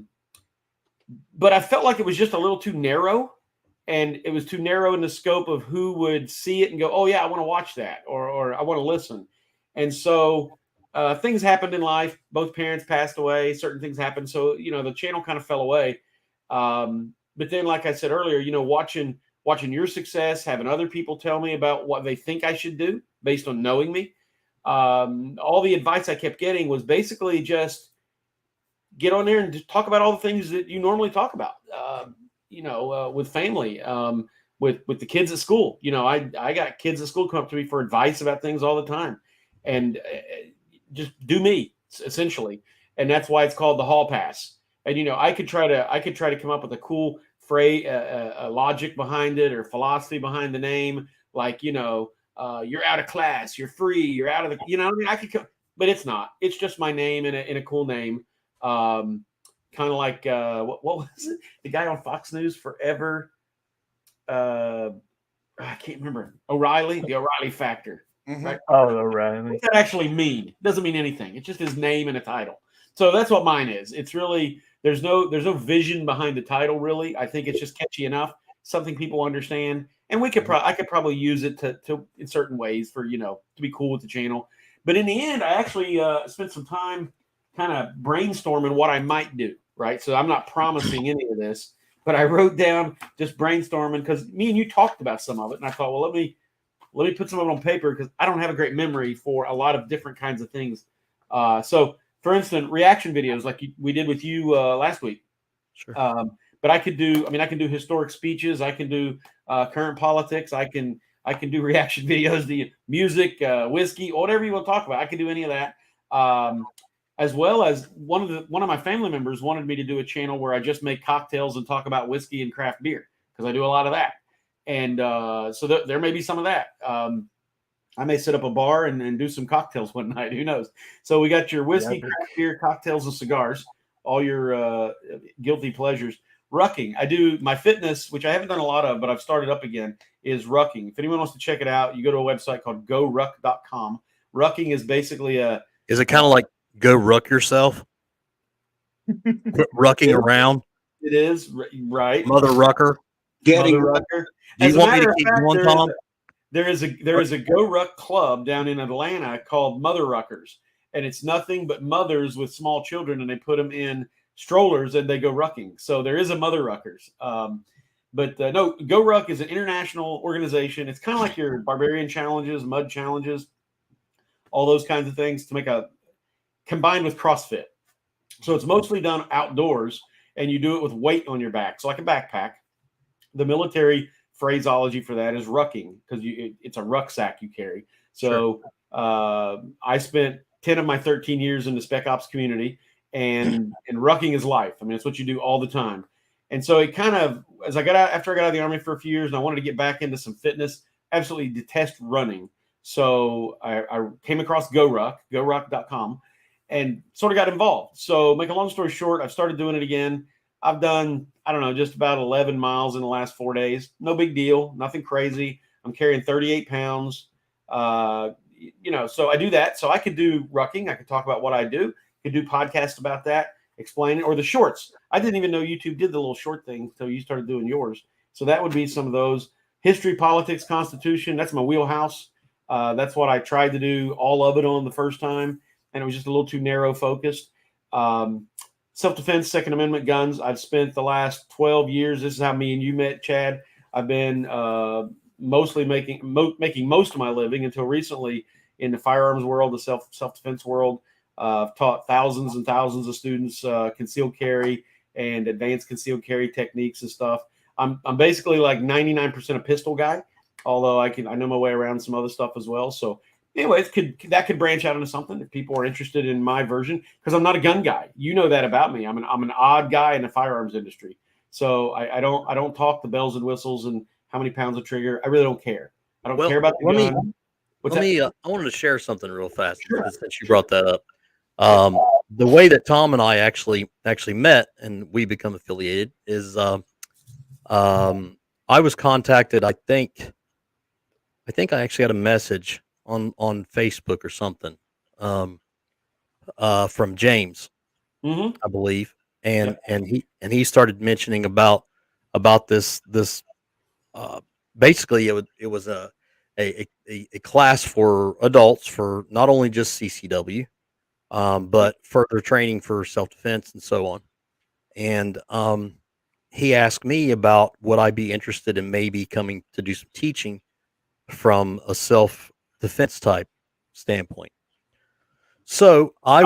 I felt like it was just a little too narrow. And it was too narrow in the scope of who would see it and go, "Oh yeah, I want to watch that," or "I want to listen." And so things happened in life. Both parents passed away. Certain things happened. So, the channel kind of fell away. But then, like I said earlier, watching your success, having other people tell me about what they think I should do based on knowing me. All the advice I kept getting was basically just get on there and just talk about all the things that you normally talk about. With family, with the kids at school. I got kids at school come up to me for advice about things all the time, and just do me, essentially. And that's why it's called the Hall Pass. And I could try to come up with a cool phrase, a logic behind it, or philosophy behind the name, like you're out of class, you're free, you're out of the. I could come, but it's not. It's just my name in a cool name. Kind of like what was it? The guy on Fox News forever. I can't remember. O'Reilly, the O'Reilly factor. Right? Oh, O'Reilly. What's that actually mean? It doesn't mean anything. It's just his name and a title. So that's what mine is. It's really there's no vision behind the title. Really, I think it's just catchy enough, something people understand, and I could probably use it to in certain ways for to be cool with the channel. But in the end, I actually spent some time kind of brainstorming what I might do. Right, so I'm not promising any of this, but I wrote down just brainstorming because me and you talked about some of it, and I thought, well, let me put some of it on paper because I don't have a great memory for a lot of different kinds of things. So, for instance, reaction videos like we did with you last week. Sure. But I can do historic speeches. I can do current politics. I can do reaction videos to music, whiskey, whatever you want to talk about. I can do any of that. As well as one of my family members wanted me to do a channel where I just make cocktails and talk about whiskey and craft beer because I do a lot of that. And so there may be some of that. I may set up a bar and do some cocktails one night. Who knows? So we got your whiskey, craft beer, cocktails, and cigars, all your guilty pleasures. Rucking. I do my fitness, which I haven't done a lot of, but I've started up again, is rucking. If anyone wants to check it out, you go to a website called goruck.com. Rucking is basically Is it kind of like go ruck yourself? Quit rucking around? It is, right. Mother rucker? Getting Mother rucker. Do As you a want me matter to of keep fact, going, Tom? there is a Go Ruck club down in Atlanta called Mother Ruckers, and it's nothing but mothers with small children, and they put them in strollers and they go rucking. So there is a Mother Ruckers. But no, Go Ruck is an international organization. It's kind of like your barbarian challenges, mud challenges, all those kinds of things to make a combined with CrossFit. So it's mostly done outdoors, and you do it with weight on your back, so like a backpack. The military phraseology for that is rucking because it's a rucksack you carry. So I spent 10 of my 13 years in the Spec Ops community, and rucking is life. I mean, it's what you do all the time. And so it kind of, after I got out of the Army for a few years and I wanted to get back into some fitness, absolutely detest running. So I came across goruck.com, and sort of got involved. So make a long story short, I've started doing it again. I've done, I don't know, just about 11 miles in the last 4 days. No big deal, nothing crazy. I'm carrying 38 pounds. So I do that. So I could do rucking. I could talk about what I do. Could do podcasts about that, explain it, or the shorts. I didn't even know YouTube did the little short thing until you started doing yours. So that would be some of those. History, politics, constitution. That's my wheelhouse. That's what I tried to do all of it on the first time, and it was just a little too narrow focused. Self-defense, Second Amendment, guns. I've spent the last 12 years. This is how me and you met, Chad. I've been mostly making most of my living until recently in the firearms world, the self-defense world. I've taught thousands and thousands of students concealed carry and advanced concealed carry techniques and stuff. I'm basically like 99% a pistol guy, although I know my way around some other stuff as well. So anyway, that could branch out into something if people are interested in my version, because I'm not a gun guy. You know that about me. I'm an odd guy in the firearms industry. So I don't talk the bells and whistles and how many pounds of trigger. I really don't care. I don't care about the gun. I wanted to share something real fast since you brought that up. The way that Tom and I actually met and we become affiliated is I was contacted. I think I actually had a message on Facebook or something from James, I believe, and he started mentioning about this basically it was a class for adults for not only just CCW, but further training for self-defense and so on. And he asked me about would I be interested in maybe coming to do some teaching from a self-defense type standpoint. So I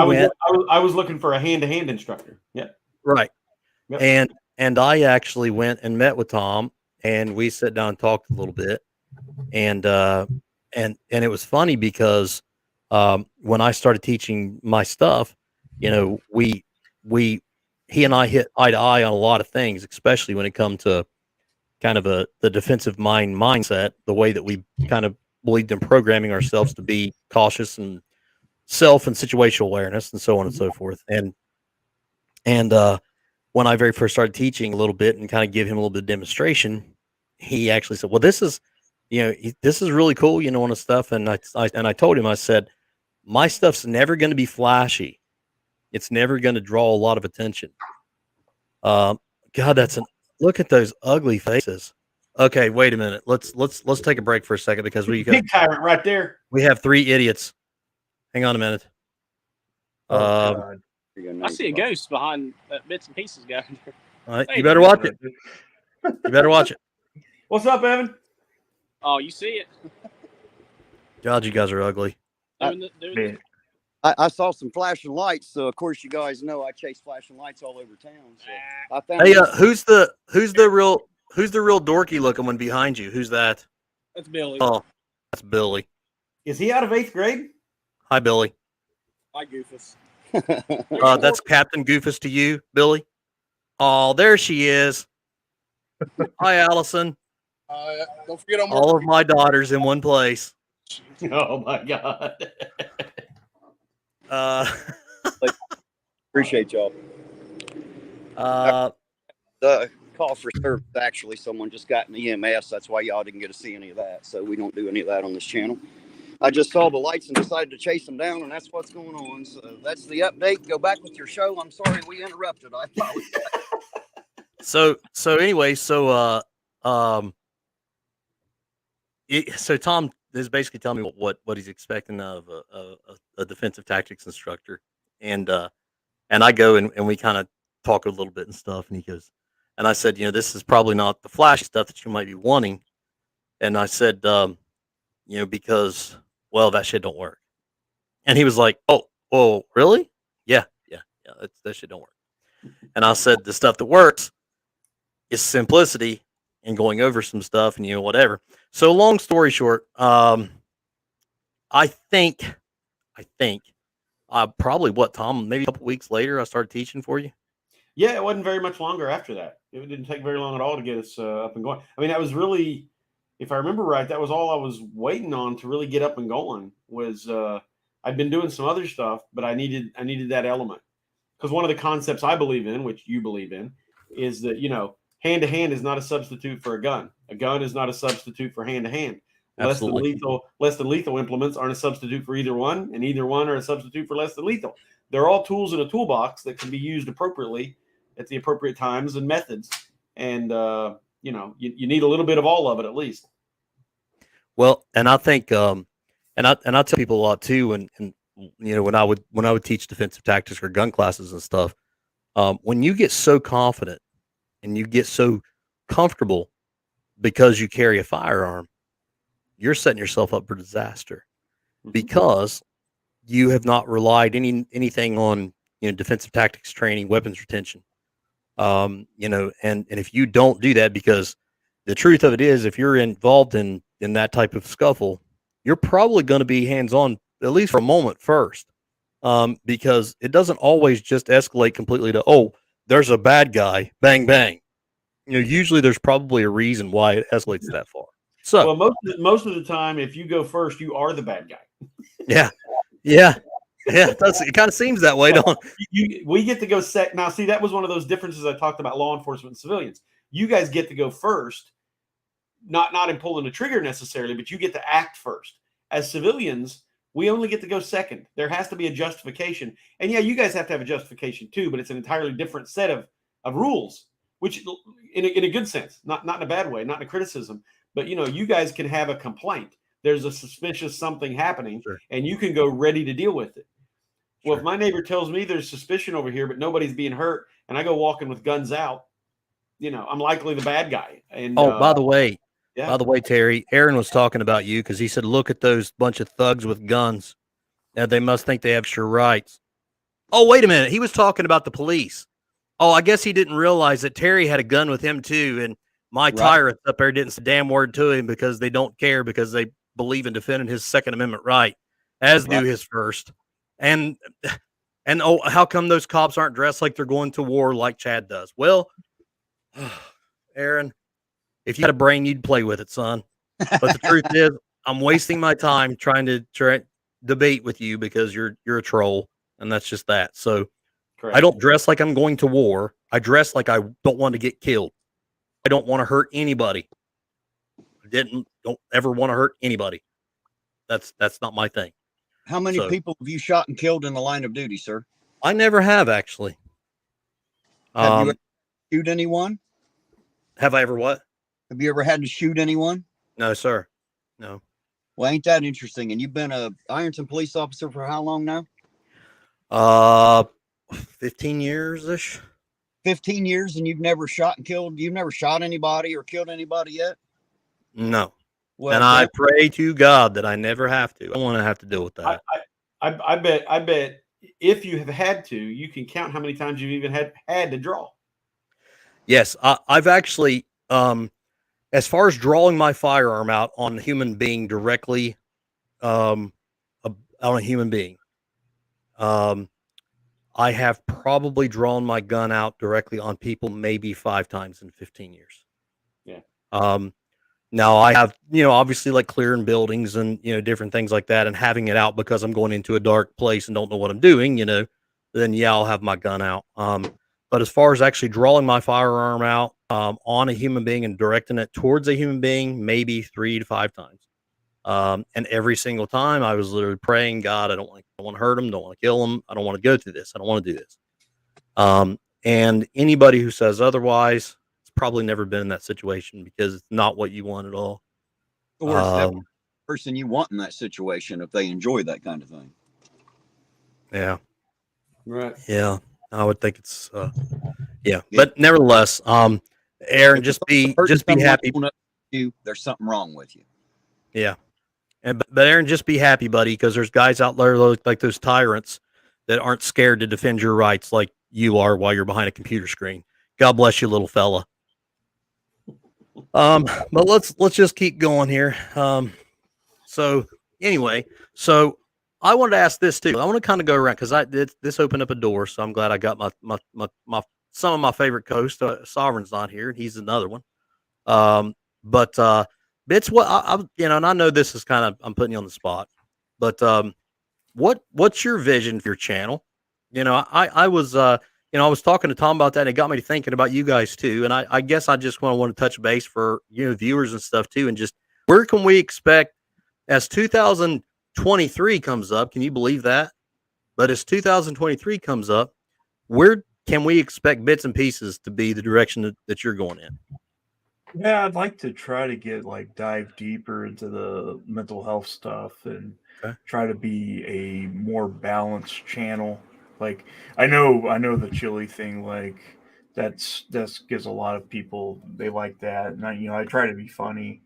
was looking for a hand-to-hand instructor. Yeah. Right. Yep. And I actually went and met with Tom, and we sat down and talked a little bit. And it was funny because when I started teaching my stuff, he and I hit eye to eye on a lot of things, especially when it comes to kind of the defensive mindset, the way that we kind of believed in programming ourselves to be cautious and self and situational awareness and so on and so forth. And And when I very first started teaching a little bit and kind of give him a little bit of demonstration, he actually said, "Well, this is, this is really cool, and stuff." And I told him, I said, "My stuff's never going to be flashy. It's never going to draw a lot of attention." God, look at those ugly faces. Okay, wait a minute. Let's take a break for a second because Big tyrant right there. we have 3 idiots. Hang on a minute. God. I see a ghost behind bits and pieces guy. All right, you better watch it. You better watch it. What's up, Evan? Oh, you see it? God, you guys are ugly. I saw some flashing lights, so of course you guys know I chase flashing lights all over town. So I found Hey, who's the real dorky looking one behind you? Who's that? That's Billy. Oh, that's Billy. Is he out of 8th grade? Hi, Billy. Hi, Goofus. That's Captain Goofus to you, Billy. Oh, there she is. Hi, Allison. Don't forget all of my daughters in one place. Oh my God. Appreciate y'all. The call for service, actually, someone just got an EMS. That's why y'all didn't get to see any of that. So we don't do any of that on this channel. I just saw the lights and decided to chase them down, and that's what's going on. So that's the update. Go back with your show. I'm sorry we interrupted. I apologize. So anyway, so Tom is basically telling me what he's expecting out of a defensive tactics instructor, and I go and we kind of talk a little bit and stuff, and he goes, and I said, this is probably not the flashy stuff that you might be wanting, and I said, because that shit don't work, and he was like, oh, really? Yeah, that shit don't work, and I said the stuff that works is simplicity and going over some stuff and whatever. So long story short, I think probably Tom, maybe a couple weeks later I started teaching for you. Yeah, it wasn't very much longer after that. It didn't take very long at all to get us up and going. I mean, that was really, if I remember right, that was all I was waiting on to really get up and going. Was I'd been doing some other stuff, but I needed that element, because one of the concepts I believe in, which you believe in, is that hand to hand is not a substitute for a gun. A gun is not a substitute for hand to hand. Less than lethal implements aren't a substitute for either one, and either one are a substitute for less than lethal. They're all tools in a toolbox that can be used appropriately at the appropriate times and methods. And you need a little bit of all of it at least. Well, and I think and I tell people a lot too, and when I would teach defensive tactics or gun classes and stuff, when you get so confident and you get so comfortable because you carry a firearm, you're setting yourself up for disaster, because you have not relied anything on defensive tactics training, weapons retention, and if you don't do that, because the truth of it is, if you're involved in that type of scuffle, you're probably going to be hands-on at least for a moment first, because it doesn't always just escalate completely to, there's a bad guy, bang bang. Usually there's probably a reason why it escalates that far. So, well, most of the time, if you go first, you are the bad guy. Yeah. It kind of seems that way, don't it? We get to go second. Now, see, that was one of those differences I talked about law enforcement and civilians. You guys get to go first, not in pulling the trigger necessarily, but you get to act first. As civilians, we only get to go second. There has to be a justification. And yeah, you guys have to have a justification too, but it's an entirely different set of rules, which in a good sense, not in a bad way, not in a criticism, but you guys can have a complaint. There's a suspicious something happening, sure, and you can go ready to deal with it. Well, sure, if my neighbor tells me there's suspicion over here, but nobody's being hurt, and I go walking with guns out, I'm likely the bad guy. And by the way, Terry, Aaron was talking about you because he said, look at those bunch of thugs with guns. And they must think they have sure rights. Oh, wait a minute. He was talking about the police. Oh, I guess he didn't realize that Terry had a gun with him too. And my tyrants up there didn't say a damn word to him because they don't care, because they believe in defending his Second Amendment right, as do his First. And how come those cops aren't dressed like they're going to war like Chad does? Well, Aaron, if you had a brain, you'd play with it, son. But the truth is, I'm wasting my time trying to debate with you because you're a troll, and that's just that. So Correct. I don't dress like I'm going to war. I dress like I don't want to get killed. I don't want to hurt anybody. Don't ever want to hurt anybody. That's not my thing. How many So, people have you shot and killed in the line of duty, sir? I never have actually. Have you ever shoot anyone? Have I ever what? Have you ever had to shoot anyone? No, sir. No. Well, ain't that interesting? And you've been a Ironton police officer for how long now? 15 years ish. 15 years, and you've never shot and killed. You've never shot anybody or killed anybody yet? No. Well, and I pray to God that I never have to. I don't want to have to deal with that. I bet if you have had to, you can count how many times you've even had to draw. Yes, I've actually, as far as drawing my firearm out on a human being directly, on a human being, I have probably drawn my gun out directly on people maybe 5 times in 15 years. Yeah. Now I have, obviously like clearing buildings and, different things like that and having it out because I'm going into a dark place and don't know what I'm doing, then yeah, I'll have my gun out. But as far as actually drawing my firearm out, on a human being and directing it towards a human being, maybe 3 to 5 times. And every single time I was literally praying, God, I don't want to hurt him. Don't want to kill him. I don't want to go through this. I don't want to do this. And anybody who says otherwise, it's probably never been in that situation because it's not what you want at all. Or is that the person you want in that situation if they enjoy that kind of thing? Yeah. Right. Yeah. I would think it's, yeah. But nevertheless, Aaron, just be happy. There's something wrong with you. Yeah. But Aaron, just be happy, buddy, because there's guys out there like those tyrants that aren't scared to defend your rights like you are while you're behind a computer screen. God bless you, little fella. But let's just keep going here. So anyway, I wanted to ask this too. I want to kind of go around because this opened up a door, so I'm glad I got my some of my favorite co-hosts. Sovereign's not here; he's another one. But Bits, what and I know this is kind of I'm putting you on the spot, but what's your vision for your channel? I was I was talking to Tom about that, and it got me to thinking about you guys too. And I guess I just want to touch base for viewers and stuff too, and just where can we expect as 2023 comes up? Can you believe that? But as 2023 comes up, where can we expect Bits and Pieces to be the direction that you're going in? Yeah, I'd like to try to dive deeper into the mental health stuff and try to be a more balanced channel. Like I know the chili thing, that gives a lot of people, they like that. And I try to be funny.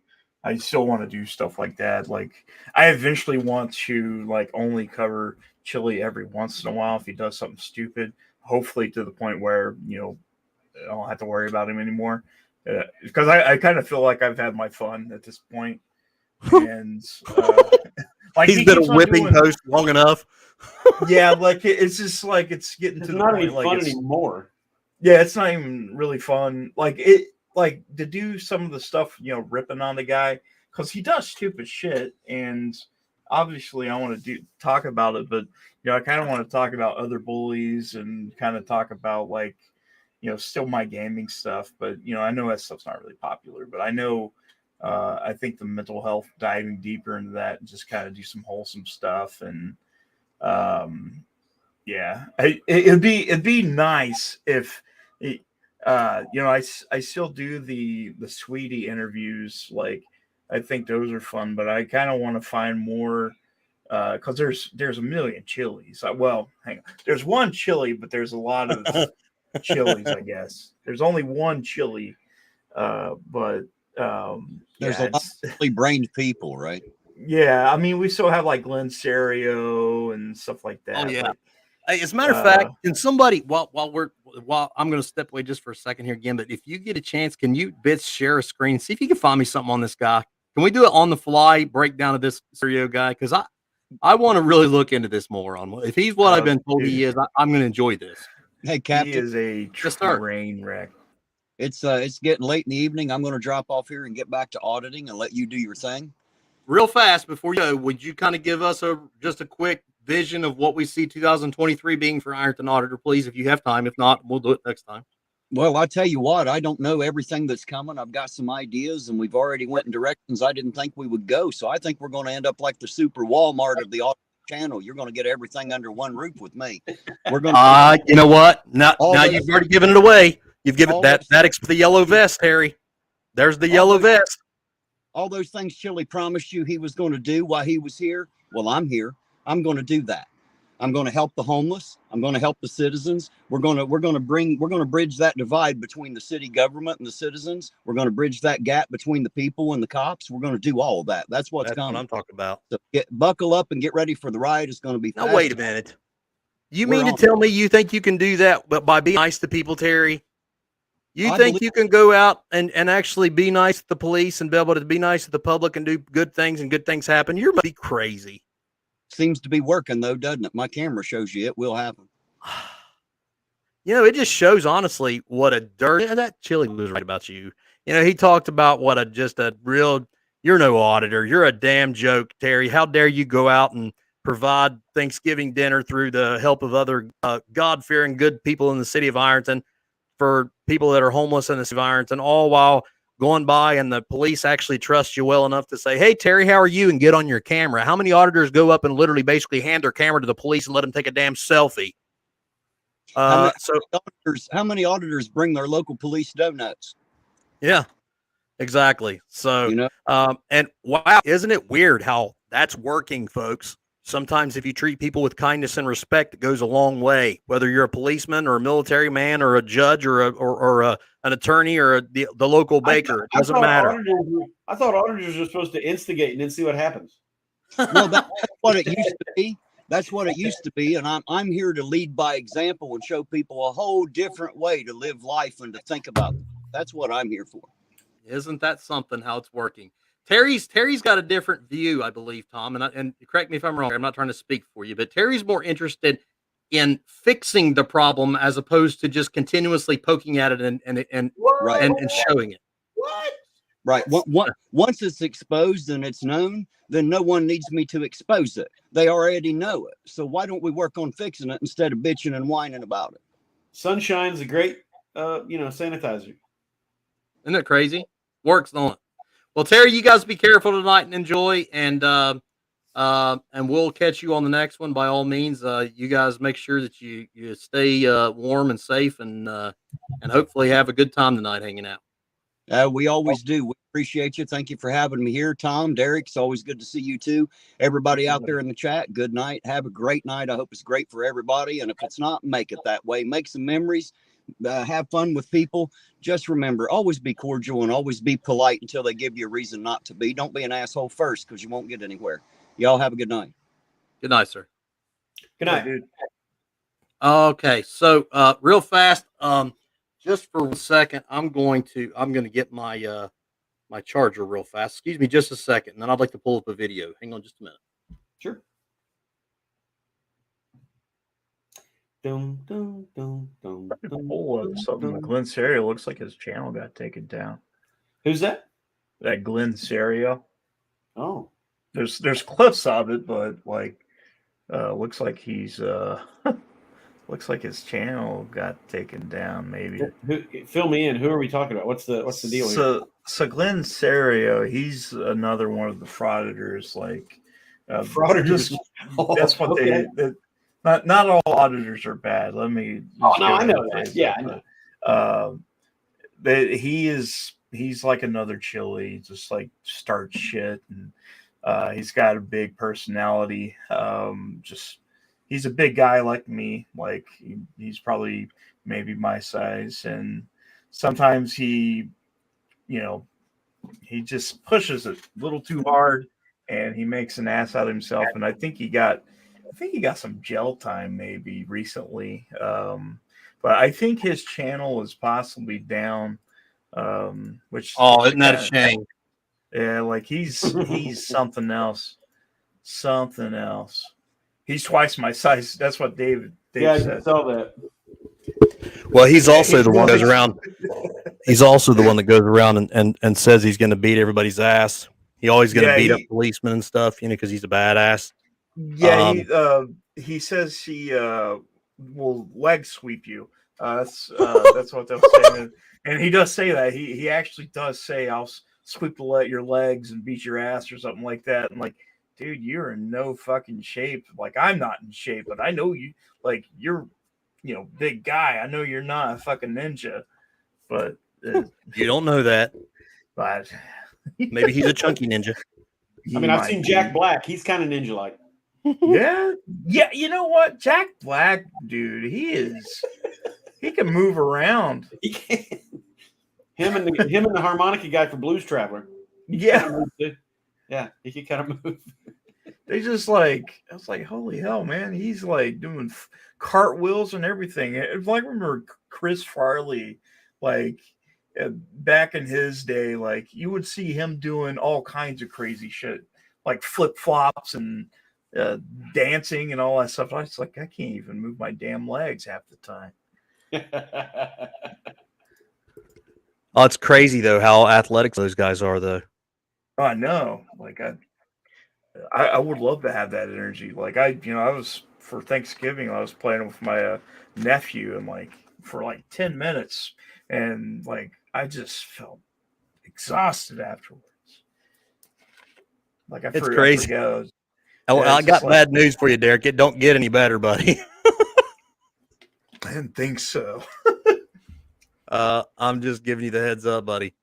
I still want to do stuff like that. Like I eventually want to only cover Chili every once in a while if he does something stupid. Hopefully to the point where, I don't have to worry about him anymore. Because I kind of feel like I've had my fun at this point. And he's been a whipping post long enough. Yeah, it's just it's getting to the not point even fun anymore. Yeah, it's not even really fun. To do some of the stuff, ripping on the guy because he does stupid shit, and obviously I want to talk about it, but I kind of want to talk about other bullies and kind of talk about still my gaming stuff, but I know that stuff's not really popular, but I know I think the mental health, diving deeper into that and just kind of do some wholesome stuff. And it'd be nice if I still do the Sweetie interviews. I think those are fun, but I kind of want to find more because there's a million chilies. Well, hang on, there's one chili, but there's a lot of chilies, I guess. There's only one chili, but there's a lot of chili brained people, right? Yeah, I mean, we still have Glenn Serio and stuff like that. Oh yeah. Hey, as a matter of fact, can somebody while I'm going to step away just for a second here again, but if you get a chance, can you Bits share a screen? See if you can find me something on this guy. Can we do it on the fly breakdown of this Serio guy? Because I want to really look into this more. If he's what I've been told he is, I'm going to enjoy this. Hey, Captain. He is a train wreck. It's getting late in the evening. I'm going to drop off here and get back to auditing and let you do your thing. real fast before you go, would you kind of give us just a quick vision of what we see 2023 being for Ironton Auditor, please, if you have time? If not, we'll do it next time. Well, I tell you what, I don't know everything that's coming. I've got some ideas, and we've already went in directions I didn't think we would go. So I think we're going to end up like the super Walmart of the audio channel. You're going to get everything under one roof with me. We're going to. You know what? Now you've already given it away. You've given that the yellow vest, Harry. There's the yellow vest. All those things Chili promised you he was going to do while he was here. Well, I'm here. I'm going to do that. I'm going to help the homeless. I'm going to help the citizens. We're going to bridge that divide between the city government and the citizens. We're going to bridge that gap between the people and the cops. We're going to do all of that. That's coming. What I'm talking about. So buckle up and get ready for the ride. It's going to be. Now, wait a minute. You mean to tell me you think you can do that, but by being nice to people, Terry? You think you can go out and actually be nice to the police and be able to be nice to the public and do good things and good things happen? You're be crazy. Seems to be working though, doesn't it? My camera shows you it will happen. You know, it just shows honestly what a dirt. That Chili was right about you. You know, he talked about what you're no auditor. You're a damn joke, Terry. How dare you go out and provide Thanksgiving dinner through the help of other God-fearing good people in the city of Ironton for people that are homeless in the city of Ironton, all while going by and the police actually trust you well enough to say, hey, Terry, how are you? And get on your camera. How many auditors go up and literally basically hand their camera to the police and let them take a damn selfie? How many auditors bring their local police donuts? Yeah, exactly. So, and wow, isn't it weird how that's working, folks? Sometimes if you treat people with kindness and respect, it goes a long way, whether you're a policeman or a military man or a judge or an attorney or the local baker. It doesn't matter. I thought auditors are supposed to instigate and then see what happens. Well, that's what it used to be. That's what it used to be. And I'm here to lead by example and show people a whole different way to live life and to think about them. That's what I'm here for. Isn't that something how it's working? Terry's got a different view, I believe, Tom, and correct me if I'm wrong. I'm not trying to speak for you, but Terry's more interested in fixing the problem as opposed to just continuously poking at it and showing it. What? Right. Once it's exposed and it's known, then no one needs me to expose it. They already know it. So why don't we work on fixing it instead of bitching and whining about it? Sunshine's a great, sanitizer. Isn't it crazy? Works on it. Well, Terry, you guys be careful tonight and enjoy, and we'll catch you on the next one. By all means, you guys make sure that you stay warm and safe, and hopefully have a good time tonight hanging out. We always do. We appreciate you. Thank you for having me here, Tom, Derek. It's always good to see you too. Everybody out there in the chat, good night. Have a great night. I hope it's great for everybody. And if it's not, make it that way. Make some memories. Have fun with people. Just remember, always be cordial and always be polite until they give you a reason not to be. Don't be an asshole first because you won't get anywhere. Y'all have a good night. Good night, sir. Good night, dude. Okay, so real fast, just for 1 second, I'm going to get my my charger real fast. Excuse me just a second, and then I'd like to pull up a video. Hang on just a minute. Sure. Dum, dum, dum, dum, dum, Something. Glenn Serio looks like his channel got taken down. Who's that? That Glenn Serio. Oh, there's clips of it, but looks like he's looks like his channel got taken down. Maybe. Fill me in. Who are we talking about? What's the deal here? So Glenn Serio, he's another one of the frauditors. Frauditors. That's what they. Not all auditors are bad. Let me. I know that. Yeah, I know. He's like another Chili, just like starts shit, and he's got a big personality. He's a big guy like me. Like he's probably maybe my size, and sometimes he just pushes it a little too hard, and he makes an ass out of himself. And I think he got some jail time maybe recently. But I think his channel is possibly down. Which isn't that a shame? Yeah, like he's something else. He's twice my size. That's what Dave said. I saw that. Well, he's also the one that goes around. He's also the one that goes around and says he's going to beat everybody's ass. He always going to Yeah, beat up policemen and stuff, because he's a badass. Yeah, he says he will leg sweep you. That's what they'll say, and he does say that. He actually does say, "I'll sweep your legs and beat your ass" or something like that. And like, dude, you're in no fucking shape. Like, I'm not in shape, but I know you. Like, you're, big guy. I know you're not a fucking ninja, but you don't know that. But maybe he's a chunky ninja. I mean, I've seen Jack Black. He's kind of ninja-like. Yeah. You know what? Jack Black, dude, he can move around. He can. Him and the harmonica guy for Blues Traveler. Yeah. Yeah, he can kind of move. They just I was like, holy hell, man. He's like doing cartwheels and everything. It's like, remember Chris Farley, back in his day, you would see him doing all kinds of crazy shit, like flip flops and dancing and all that stuff. I was like, I can't even move my damn legs half the time. Oh, it's crazy though how athletic those guys are, though. Oh, I know. I would love to have that energy. I was for Thanksgiving. I was playing with my nephew, and for 10 minutes, and I just felt exhausted afterwards. It's crazy. I It's got bad news for you, Derek. It don't get any better, buddy. I didn't think so. I'm just giving you the heads up, buddy.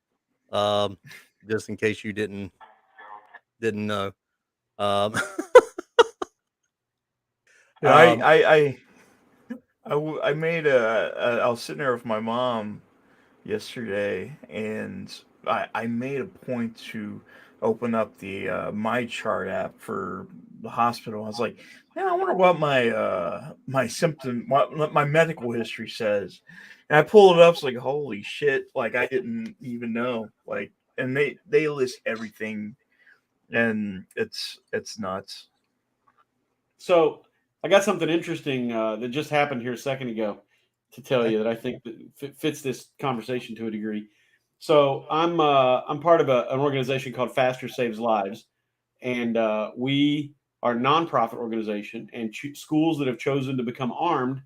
Just in case you didn't know. I made I was sitting there with my mom yesterday, and I made a point to open up the My Chart app for the hospital. I was like, man, I wonder what my symptom, what my medical history says. And I pulled it up. It's like, holy shit! I didn't even know. And they list everything, and it's nuts. So I got something interesting that just happened here a second ago to tell you that I think that fits this conversation to a degree. So I'm part of an organization called Faster Saves Lives, and we are a nonprofit organization. And schools that have chosen to become armed,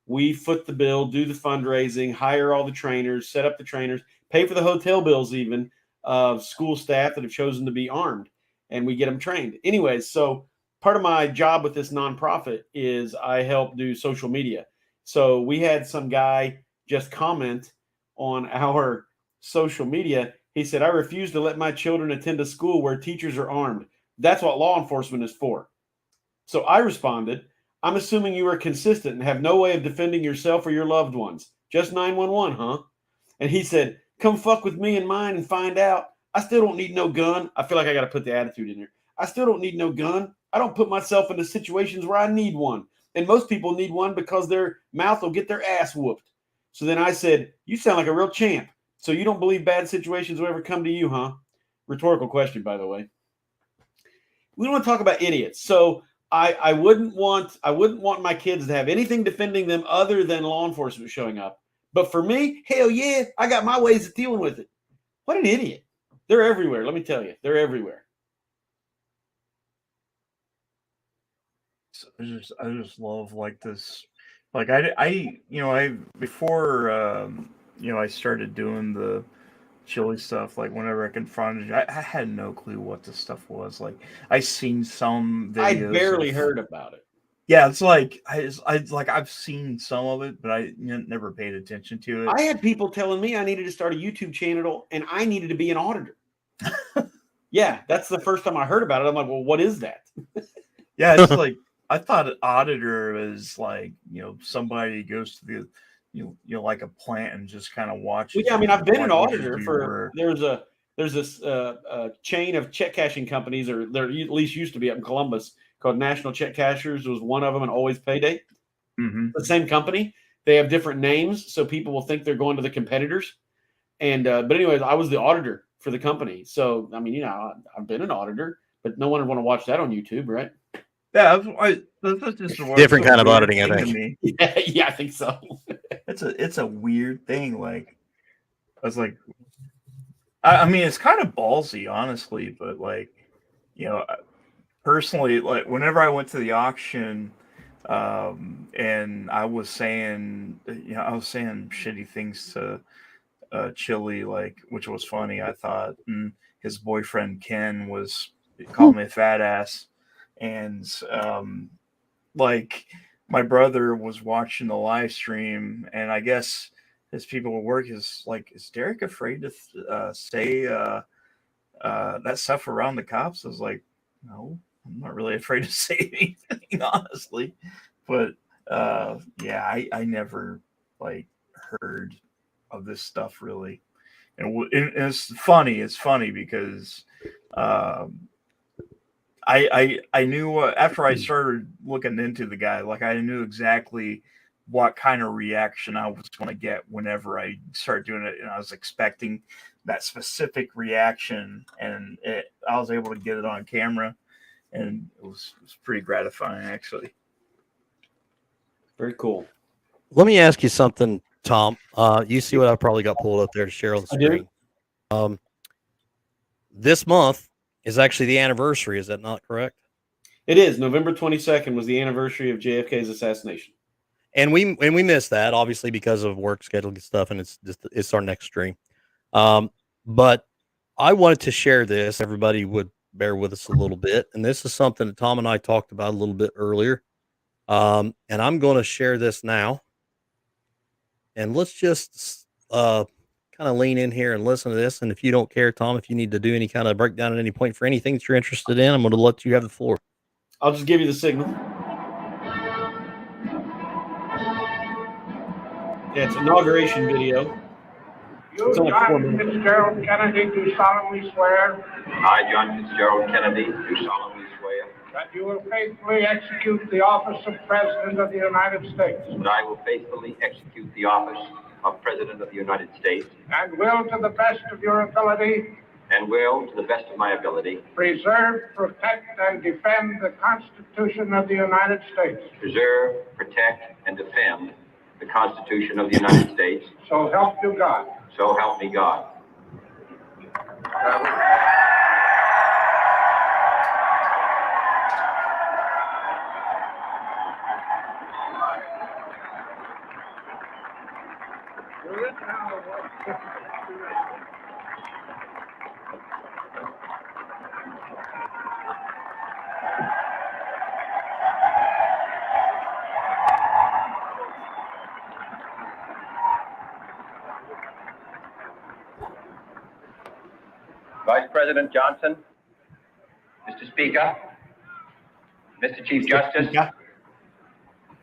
we foot the bill, do the fundraising, hire all the trainers, set up the trainers, pay for the hotel bills even of school staff that have chosen to be armed, and we get them trained. Anyways, so part of my job with this nonprofit is I help do social media. So we had some guy just comment on our social media. He said, I refuse to let my children attend a school where teachers are armed. That's what law enforcement is for. So I responded, I'm assuming you are consistent and have no way of defending yourself or your loved ones. Just 911, huh? And he said, come fuck with me and mine and find out. I still don't need no gun. I feel like I got to put the attitude in there. I still don't need no gun. I don't put myself into situations where I need one. And most people need one because their mouth will get their ass whooped. So then I said, you sound like a real champ. So you don't believe bad situations will ever come to you, huh? Rhetorical question, by the way. We don't want to talk about idiots. So I wouldn't want my kids to have anything defending them other than law enforcement showing up. But for me, hell yeah, I got my ways of dealing with it. What an idiot. They're everywhere. Let me tell you, they're everywhere. I just love this. I before I started doing the chili stuff. Whenever I confronted, I had no clue what this stuff was. I seen some videos. I barely heard about it. Yeah, it's I've seen some of it, but I never paid attention to it. I had people telling me I needed to start a YouTube channel and I needed to be an auditor. Yeah, that's the first time I heard about it. I'm like, well, what is that? Yeah, it's I thought an auditor is somebody goes to the like a plant and just kind of watches. Well, yeah, I mean, I've been an auditor for there's this chain of check cashing companies, or there at least used to be up in Columbus, called National Check Cashers. Was one of them, and Always Payday. Mm-hmm. The same company. They have different names, so people will think they're going to the competitors. And but anyways, I was the auditor for the company. So I mean, I've been an auditor, but no one would want to watch that on YouTube, right? Yeah, that's just a different kind of auditing, I think. Yeah, I think so. It's a weird thing. I was like, I mean, it's kind of ballsy, honestly, but like, you know, personally, like whenever I went to the auction, and I was saying, I was saying shitty things to Chili, like, which was funny, I thought, and his boyfriend Ken was calling me a fat ass, and like my brother was watching the live stream, and I guess his people at work is like, is Derek afraid to say that stuff around the cops? I was like, no, I'm not really afraid to say anything, honestly. But yeah, I never like heard of this stuff really, and it's funny. It's funny because I knew after I started looking into the guy, like I knew exactly what kind of reaction I was going to get whenever I started doing it, and I was expecting that specific reaction, and I was able to get it on camera, and it was pretty gratifying, actually. Very cool. Let me ask you something, Tom. You see what I probably got pulled up there to share on the screen. This month is actually the anniversary. Is that not correct? It is. November 22nd was the anniversary of JFK's assassination. And we missed that, obviously, because of work scheduling and stuff, and it's our next stream. But I wanted to share this. Everybody would bear with us a little bit, and this is something that Tom and I talked about a little bit earlier. And I'm going to share this now. And let's just kind of lean in here and listen to this. And if you don't care, Tom, if you need to do any kind of breakdown at any point for anything that you're interested in, I'm going to let you have the floor. I'll just give you the signal. Yeah, it's an inauguration video. You, John Fitzgerald Kennedy, do solemnly swear. I, John Fitzgerald Kennedy, do solemnly swear. That you will faithfully execute the office of President of the United States. That I will faithfully execute the office of President of the United States. And will, to the best of your ability. And will, to the best of my ability. Preserve, protect, and defend the Constitution of the United States. Preserve, protect, and defend the Constitution of the United States. So help you God. So help me God. Vice President Johnson, Mr. Speaker, Mr. Chief Justice,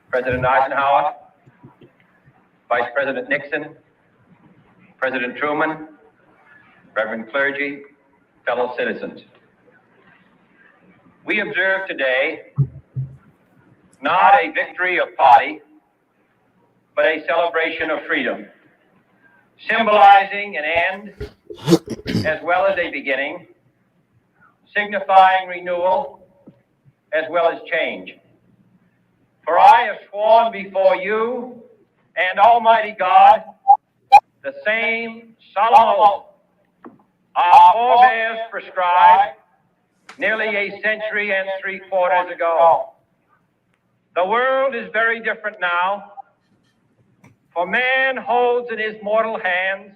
President Eisenhower, Vice President Nixon, President Truman, Reverend clergy, fellow citizens. We observe today not a victory of party, but a celebration of freedom, symbolizing an end as well as a beginning, signifying renewal as well as change. For I have sworn before you and Almighty God the same solemn oath our forebears prescribed nearly a century and 3/4 ago. The world is very different now, for man holds in his mortal hands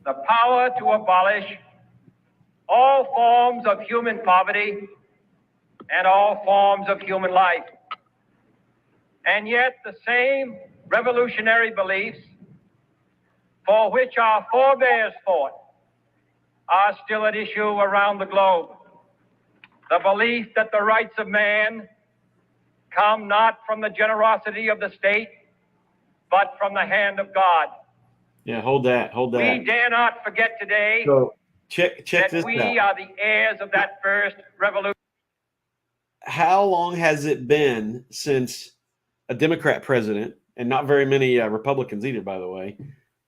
the power to abolish all forms of human poverty and all forms of human life. And yet the same revolutionary beliefs for which our forebears fought are still at issue around the globe. The belief that the rights of man come not from the generosity of the state, but from the hand of God. Yeah, hold that. We dare not forget today So check that this we out. are the heirs of that first revolution. How long has it been since a Democrat president, and not very many Republicans either, by the way,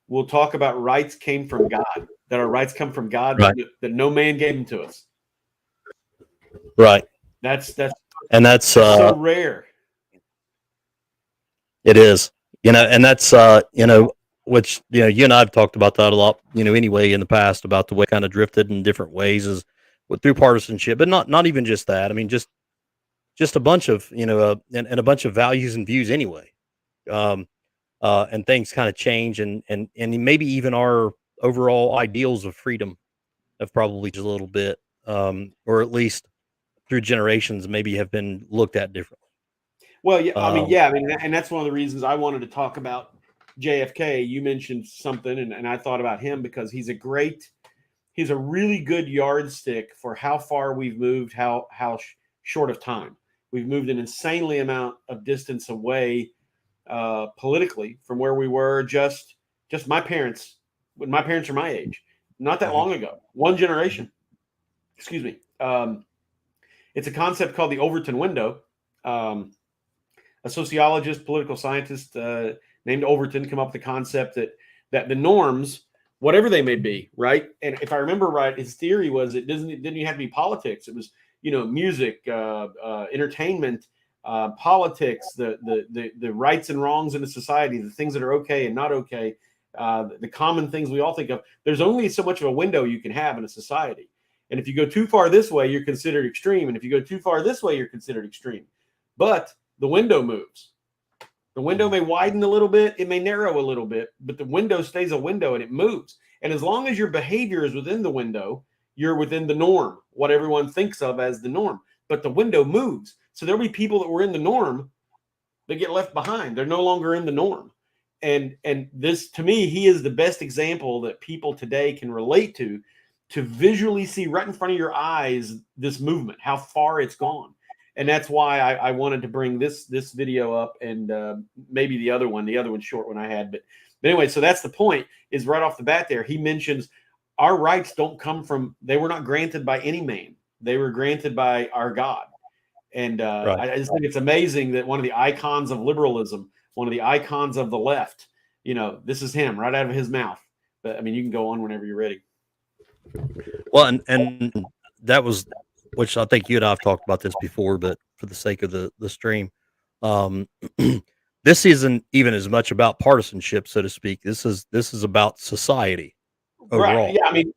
will talk about rights came from God, that our rights come from God, Right. that no man gave them to us? Right. That's so rare. It is, and that's, which, you know, you and I've talked about that a lot, you know, anyway, in the past, about the way it kind of drifted in different ways is through partisanship, but not even just that. I mean, just a bunch of, you know, and a bunch of values and views anyway. Um, and things kind of change, and maybe even our overall ideals of freedom have probably just a little bit, or at least through generations, maybe have been looked at differently. Well, yeah, and that's one of the reasons I wanted to talk about JFK. You mentioned something, and I thought about him because he's a really good yardstick for how far we've moved, how short of time we've moved an insanely amount of distance away politically from where we were just my parents, when my parents are my age, not that long ago, one generation. Excuse me. It's a concept called the Overton window. A sociologist, political scientist named Overton came up with the concept that the norms, whatever they may be, right? And if I remember right, his theory was it didn't even have to be politics. It was, you know, music, entertainment, politics, the rights and wrongs in a society, the things that are okay and not okay, the common things we all think of. There's only so much of a window you can have in a society. And if you go too far this way, you're considered extreme. And if you go too far this way, you're considered extreme. But the window moves. The window may widen a little bit, it may narrow a little bit, but the window stays a window and it moves. And as long as your behavior is within the window, you're within the norm, what everyone thinks of as the norm. But the window moves. So there'll be people that were in the norm that get left behind. They're no longer in the norm. And this, to me, he is the best example that people today can relate to visually see right in front of your eyes this movement, how far it's gone. And that's why I wanted to bring this video up, and maybe the other one short one I had. But anyway, so that's the point, is right off the bat there, he mentions our rights don't come from, they were not granted by any man. They were granted by our God. And I just think it's amazing that one of the icons of liberalism, one of the icons of the left, you know, this is him right out of his mouth. But I mean, you can go on whenever you're ready. Well, and that was, which I think you and I have talked about this before, but for the sake of the stream, this isn't even as much about partisanship, so to speak. This is about society overall. Right. Yeah. I mean,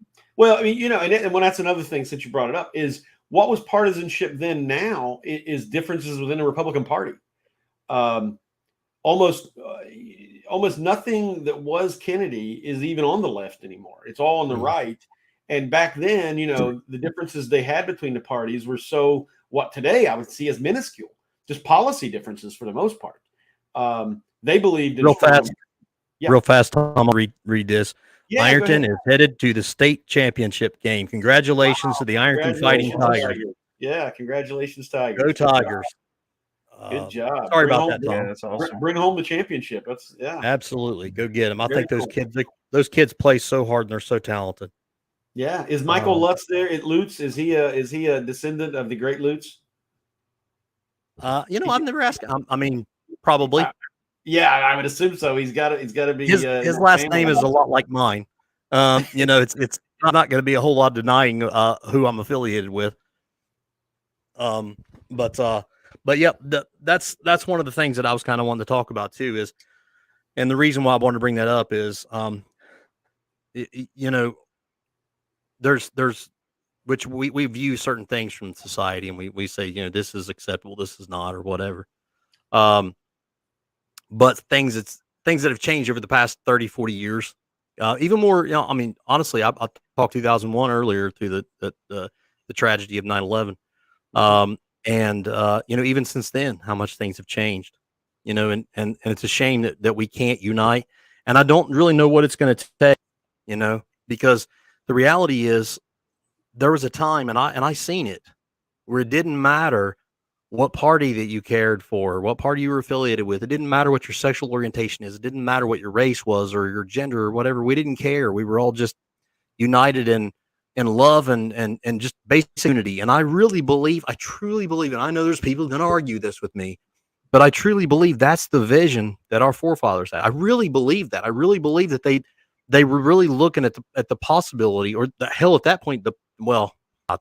you know, and when that's another thing, since you brought it up, is what was partisanship then now is differences within the Republican Party. Almost nothing that was Kennedy is even on the left anymore. It's all on the right. And back then, you know, the differences they had between the parties were so, what today I would see as minuscule, just policy differences for the most part. They believed in real fast, Tom, I'll read this. Yeah, Ironton is headed to the state championship game. Congratulations to the Ironton Fighting Tigers. Yeah, congratulations, Tigers. Go Tigers. Good job. Sorry about that, Tom. Yeah, that's awesome. Bring home the championship. That's Absolutely. Go get them. I Very think those kids play so hard and they're so talented. Yeah. Is Michael Lutz there at Lutz? Is he a descendant of the great Lutz? You know, I've never asked. I mean, probably. Yeah, I would assume so. He's got to be. His last name is a lot like mine. You know, it's not going to be a whole lot of denying who I'm affiliated with. But yeah, that's one of the things that I was kind of wanting to talk about too. Is, and the reason why I wanted to bring that up is, you know, there's which we view certain things from society, and we say, you know, this is acceptable, this is not, or whatever. But things that have changed over the past 30, 40 years, even more, you know, I mean, honestly, I talked 2001 earlier through the tragedy of 9/11. And you know, even since then, how much things have changed, you know, and it's a shame that we can't unite. And I don't really know what it's going to take, you know, because the reality is there was a time, and I seen it, where it didn't matter what party that you cared for, what party you were affiliated with. It didn't matter what your sexual orientation is. It didn't matter what your race was or your gender or whatever. We didn't care. We were all just united in love and just basic unity. And I truly believe, and I know there's people going to argue this with me, but I truly believe that's the vision that our forefathers had. I really believe that. I really believe that they were really looking at the possibility, or the hell at that point, not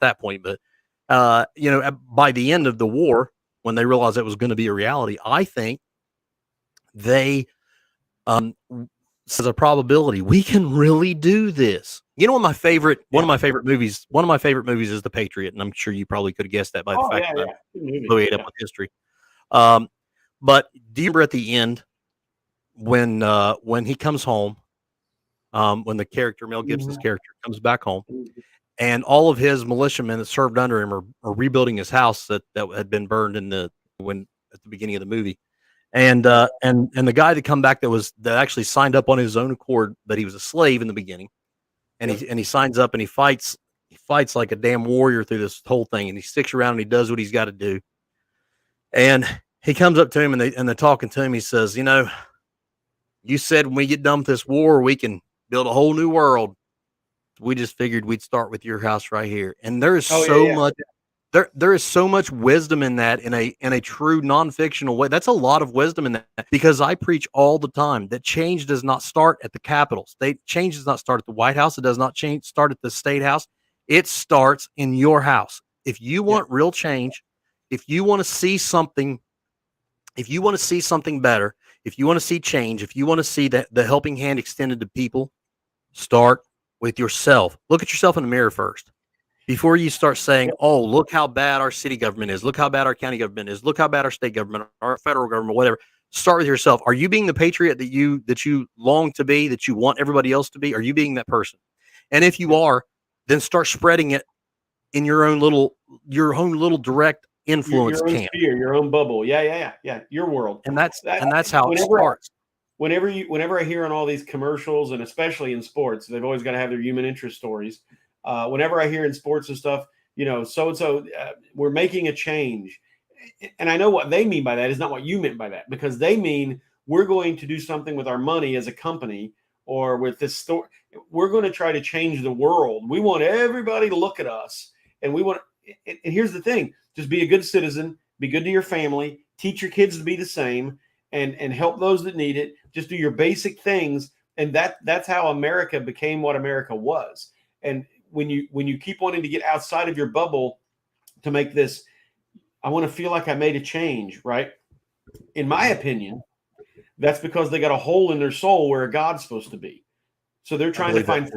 that point, but you know, by the end of the war, when they realized it was going to be a reality, I think they says a probability. We can really do this. You know, one of my favorite movies is The Patriot, and I'm sure you probably could have guessed that by the fact that I'm really up with history. But do you remember at the end when he comes home, when the character Mel Gibson's character comes back home, and all of his militiamen that served under him are rebuilding his house that had been burned at the beginning of the movie. And the guy that come back that actually signed up on his own accord that he was a slave in the beginning, and he signs up and he fights like a damn warrior through this whole thing, and he sticks around and he does what he's got to do. And he comes up to him and they're talking to him. He says, you know, you said when we get done with this war, we can build a whole new world. We just figured we'd start with your house right here. And there is much. There is so much wisdom in that in a true non-fictional way. That's a lot of wisdom in that, because I preach all the time that change does not start at the Capitol. Change does not start at the White House. It does not start at the State House. It starts in your house. If you want real change, if you want to see something better, if you want to see change, if you want to see the helping hand extended to people, start with yourself. Look at yourself in the mirror first. Before you start saying, oh, look how bad our city government is, look how bad our county government is, look how bad our state government, our federal government, whatever. Start with yourself. Are you being the patriot that you long to be, that you want everybody else to be? Are you being that person? And if you are, then start spreading it in your own little direct influence your own sphere, your own bubble. Yeah. Your world. And that's how it starts. Whenever I hear on all these commercials, and especially in sports, they've always got to have their human interest stories. Whenever I hear in sports and stuff, you know, so we're making a change, and I know what they mean by that is not what you meant by that, because they mean we're going to do something with our money as a company or with this store. We're going to try to change the world. We want everybody to look at us, and we want. And here's the thing: just be a good citizen, be good to your family, teach your kids to be the same, and help those that need it. Just do your basic things, and that's how America became what America was. And when you keep wanting to get outside of your bubble to make this, I want to feel like I made a change, right? In my opinion, that's because they got a hole in their soul where a God's supposed to be. So they're trying to find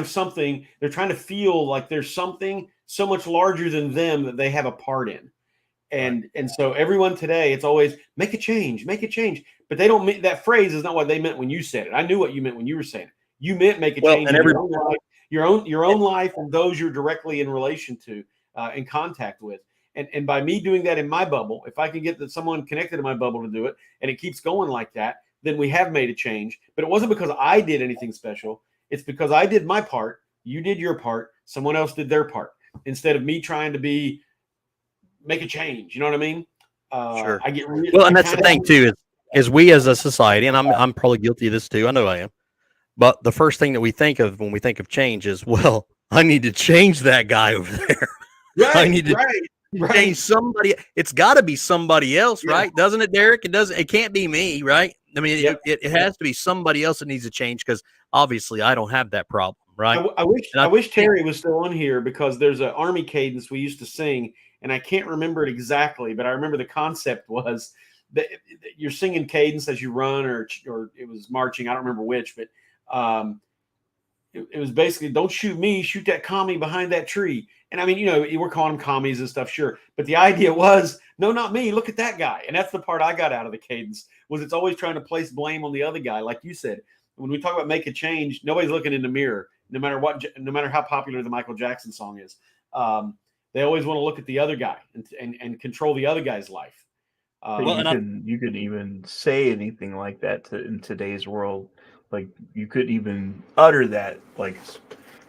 something. They're trying to feel like there's something so much larger than them that they have a part in. And so everyone today, it's always make a change. But they don't mean that phrase is not what they meant when you said it. I knew what you meant when you were saying it. You meant make a change in your own life. Your own life and those you're directly in relation to, in contact with. And by me doing that in my bubble, if I can get someone connected to my bubble to do it, and it keeps going like that, then we have made a change. But it wasn't because I did anything special. It's because I did my part, you did your part, someone else did their part, instead of me trying to make a change. You know what I mean? Sure. And that's the thing too, is we as a society, and I'm probably guilty of this too. I know I am. But the first thing that we think of when we think of change is, well, I need to change that guy over there. I need to change somebody. It's got to be somebody else, right? Doesn't it, Derek? It can't be me, right? I mean, it has to be somebody else that needs to change, because obviously I don't have that problem, right? I wish Terry was still on here, because there's an Army cadence we used to sing, and I can't remember it exactly, but I remember the concept was that you're singing cadence as you run, or it was marching. I don't remember which, but it was basically, don't shoot me, shoot that commie behind that tree. And I mean, you know, we're calling them commies and stuff, sure, but the idea was, no, not me, look at that guy. And that's the part I got out of the cadence, was it's always trying to place blame on the other guy. Like you said, when we talk about make a change, nobody's looking in the mirror, no matter how popular the Michael Jackson song is. They always want to look at the other guy and control the other guy's life. You could even say anything like that in today's world. Like, you could even utter that, like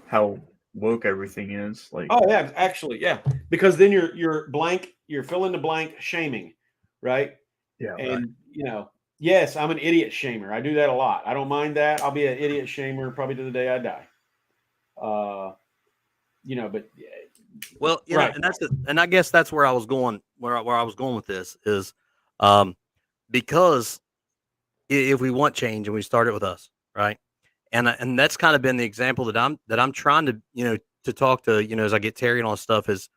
how woke everything is. Like, oh yeah, actually, yeah, because then you're fill in the blank shaming, right? Yeah, and you know, yes, I'm an idiot shamer. I do that a lot. I don't mind that. I'll be an idiot shamer probably to the day I die. You know, but well, you know, and I guess that's where I was going. Where I was going with this is, because if we want change, and we start it with us, right? And that's kind of been the example that I'm trying to, you know, to talk to, you know, as I get Terry and all this stuff is,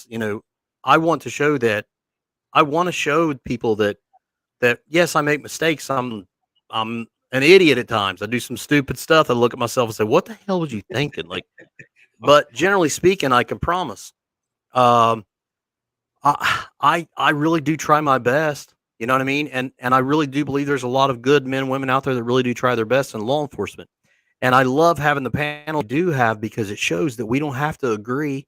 you know, I want to show people that yes, I make mistakes. I'm an idiot at times. I do some stupid stuff. I look at myself and say, "What the hell was you thinking?" Like, but generally speaking, I can promise. Um, I really do try my best. You know what I mean? And I really do believe there's a lot of good men and women out there that really do try their best in law enforcement. And I love having the panel we do have because it shows that we don't have to agree.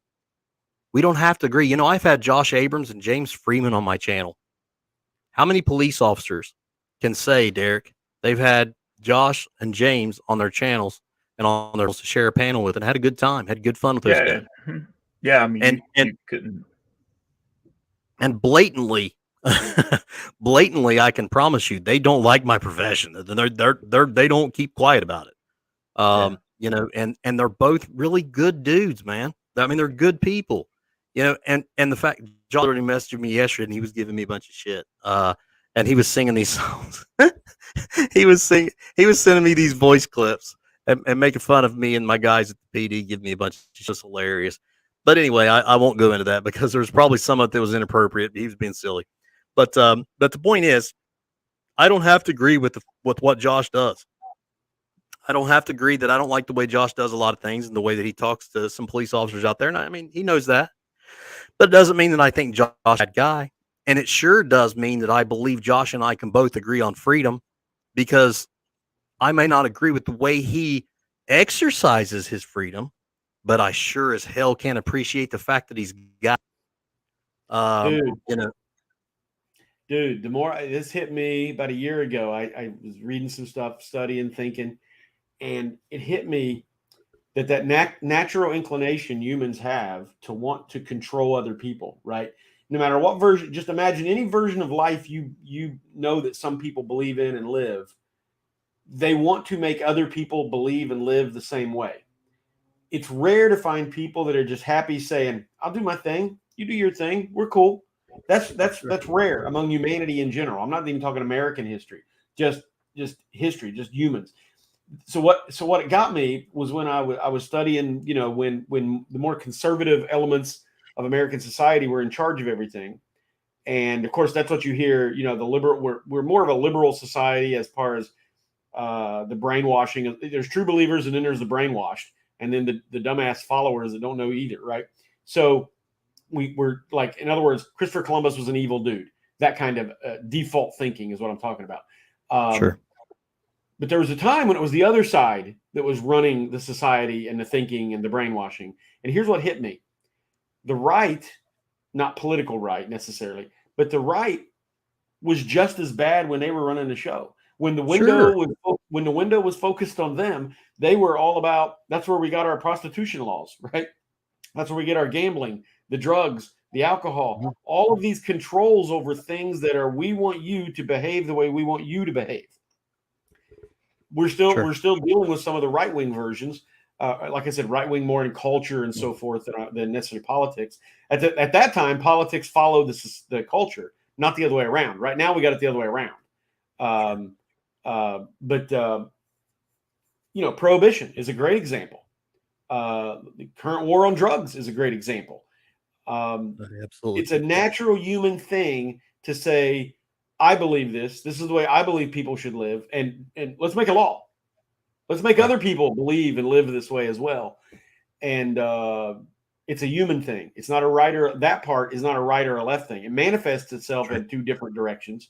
We don't have to agree. You know, I've had Josh Abrams and James Freeman on my channel. How many police officers can say, Derek, they've had Josh and James on their channels and on their to share a panel with and had a good time, had good fun with those guys. Yeah, I mean, And you couldn't. And blatantly, blatantly, I can promise you, they don't like my profession. They don't keep quiet about it. You know, and they're both really good dudes, man. I mean, they're good people. You know, and the fact John already messaged me yesterday, and he was giving me a bunch of shit. And he was singing these songs. he was sending me these voice clips and making fun of me and my guys at the PD, giving me a bunch of just hilarious. But anyway, I won't go into that because there was probably some of it that was inappropriate. He was being silly. But the point is, I don't have to agree with what Josh does. I don't have to agree that I don't like the way Josh does a lot of things and the way that he talks to some police officers out there. And I mean, he knows that. But it doesn't mean that I think Josh is a bad guy. And it sure does mean that I believe Josh and I can both agree on freedom, because I may not agree with the way he exercises his freedom, but I sure as hell can't appreciate the fact that he's got, you know. Dude, the more this hit me about a year ago, I was reading some stuff, studying, thinking, and it hit me that natural inclination humans have to want to control other people, right? No matter what version, just imagine any version of life you know that some people believe in and live. They want to make other people believe and live the same way. It's rare to find people that are just happy saying, "I'll do my thing, you do your thing, we're cool." That's rare among humanity in general. I'm not even talking American history, just history, just humans. So what it got me was when I was studying, you know, when the more conservative elements of American society were in charge of everything. And of course, that's what you hear, you know, the liberal, we're more of a liberal society as far as the brainwashing. There's true believers and then there's the brainwashed, and then the dumbass followers that don't know either, right? So we're like, in other words, Christopher Columbus was an evil dude. That kind of default thinking is what I'm talking about. Sure. But there was a time when it was the other side that was running the society and the thinking and the brainwashing. And here's what hit me. The right, not political right necessarily, but the right was just as bad when they were running the show. When the window was focused on them, they were all about, that's where we got our prostitution laws, right? That's where we get our gambling, the drugs, the alcohol, all of these controls over things that are, we want you to behave the way we want you to behave. We're still dealing with some of the right-wing versions. Like I said, right-wing more in culture and so forth than necessarily politics. At that time, politics followed the culture, not the other way around. Right now, we got it the other way around. You know, prohibition is a great example. The current war on drugs is a great example. Absolutely. It's a natural human thing to say, I believe this. This is the way I believe people should live. And let's make a law. Let's make other people believe and live this way as well. And it's a human thing. It's not a right or that part is not a right or a left thing. It manifests itself in two different directions,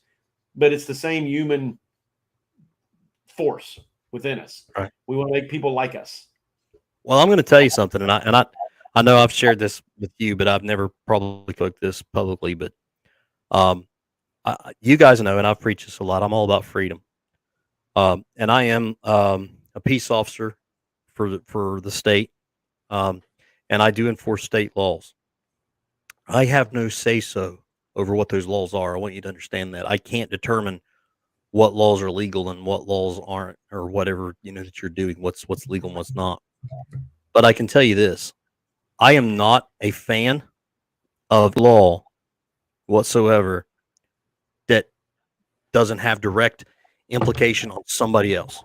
but it's the same human force within us. Right. We want to make people like us. Well, I'm going to tell you something, and I know I've shared this with you, but I've never probably spoke this publicly. But you guys know, and I've preached this a lot, I'm all about freedom. And I am a peace officer for the state, and I do enforce state laws. I have no say-so over what those laws are. I want you to understand that. I can't determine what laws are legal and what laws aren't, or whatever, you know, that you're doing, what's legal and what's not. But I can tell you this. I am not a fan of law whatsoever that doesn't have direct implication on somebody else.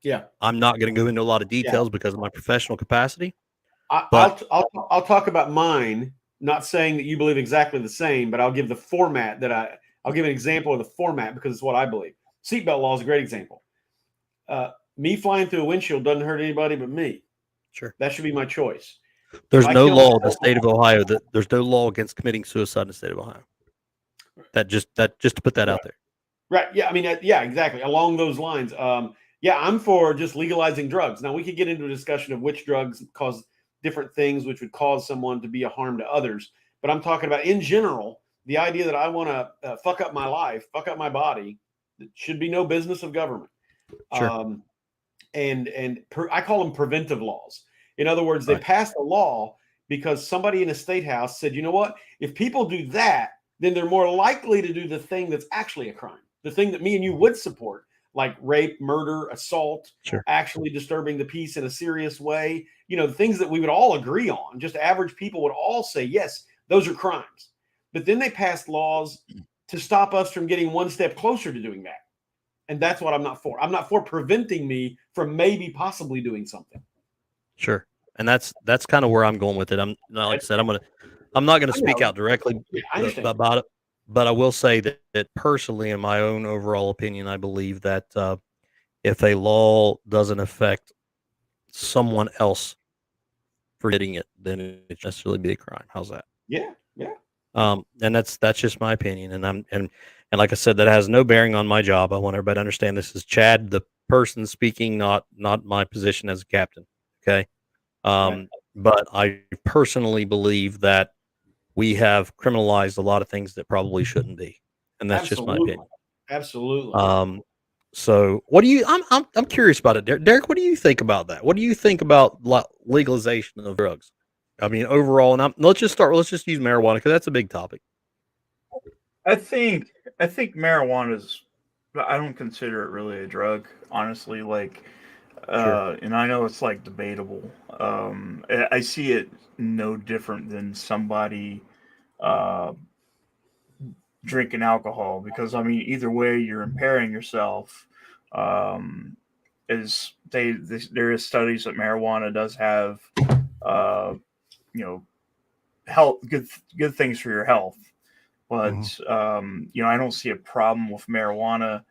Yeah. I'm not going to go into a lot of details because of my professional capacity. I'll talk about mine, not saying that you believe exactly the same, but I'll give the format that I'll give an example of the format because it's what I believe. Seatbelt law is a great example. Me flying through a windshield doesn't hurt anybody but me. Sure. That should be my choice. There's If I no kill law in the myself- state of Ohio that there's no law against committing suicide in the state of Ohio. That just to put that out there. Right. Yeah. I mean, yeah, exactly. Along those lines. Yeah, I'm for just legalizing drugs. Now we could get into a discussion of which drugs cause different things, which would cause someone to be a harm to others. But I'm talking about in general, the idea that I want to fuck up my life, fuck up my body, it should be no business of government. Sure. I call them preventive laws. In other words, they passed a law because somebody in a state house said, you know what? If people do that, then they're more likely to do the thing that's actually a crime, the thing that me and you would support, like rape, murder, assault, actually disturbing the peace in a serious way. You know, the things that we would all agree on, just average people would all say, yes, those are crimes. But then they passed laws to stop us from getting one step closer to doing that. And that's what I'm not for. I'm not for preventing me from maybe possibly doing something. Sure. And that's kind of where I'm going with it. I'm like I said, I'm not gonna speak out directly about it, but I will say that personally, in my own overall opinion, I believe that if a law doesn't affect someone else for getting it, then it should necessarily be a crime. How's that? Yeah, yeah. And that's just my opinion. And like I said, that has no bearing on my job. I want everybody to understand this is Chad, the person speaking, not my position as a captain. Okay. But I personally believe that we have criminalized a lot of things that probably shouldn't be, and that's just my opinion. Absolutely. So what do you? I'm curious about it, Derek. What do you think about that? What do you think about legalization of drugs? I mean, overall, and let's just use marijuana because that's a big topic. I think marijuana is. I don't consider it really a drug, honestly. Like, and I know it's like debatable. I see it no different than somebody drinking alcohol, because I mean, either way, you're impairing yourself. There is studies that marijuana does have, health good things for your health, but I don't see a problem with marijuana.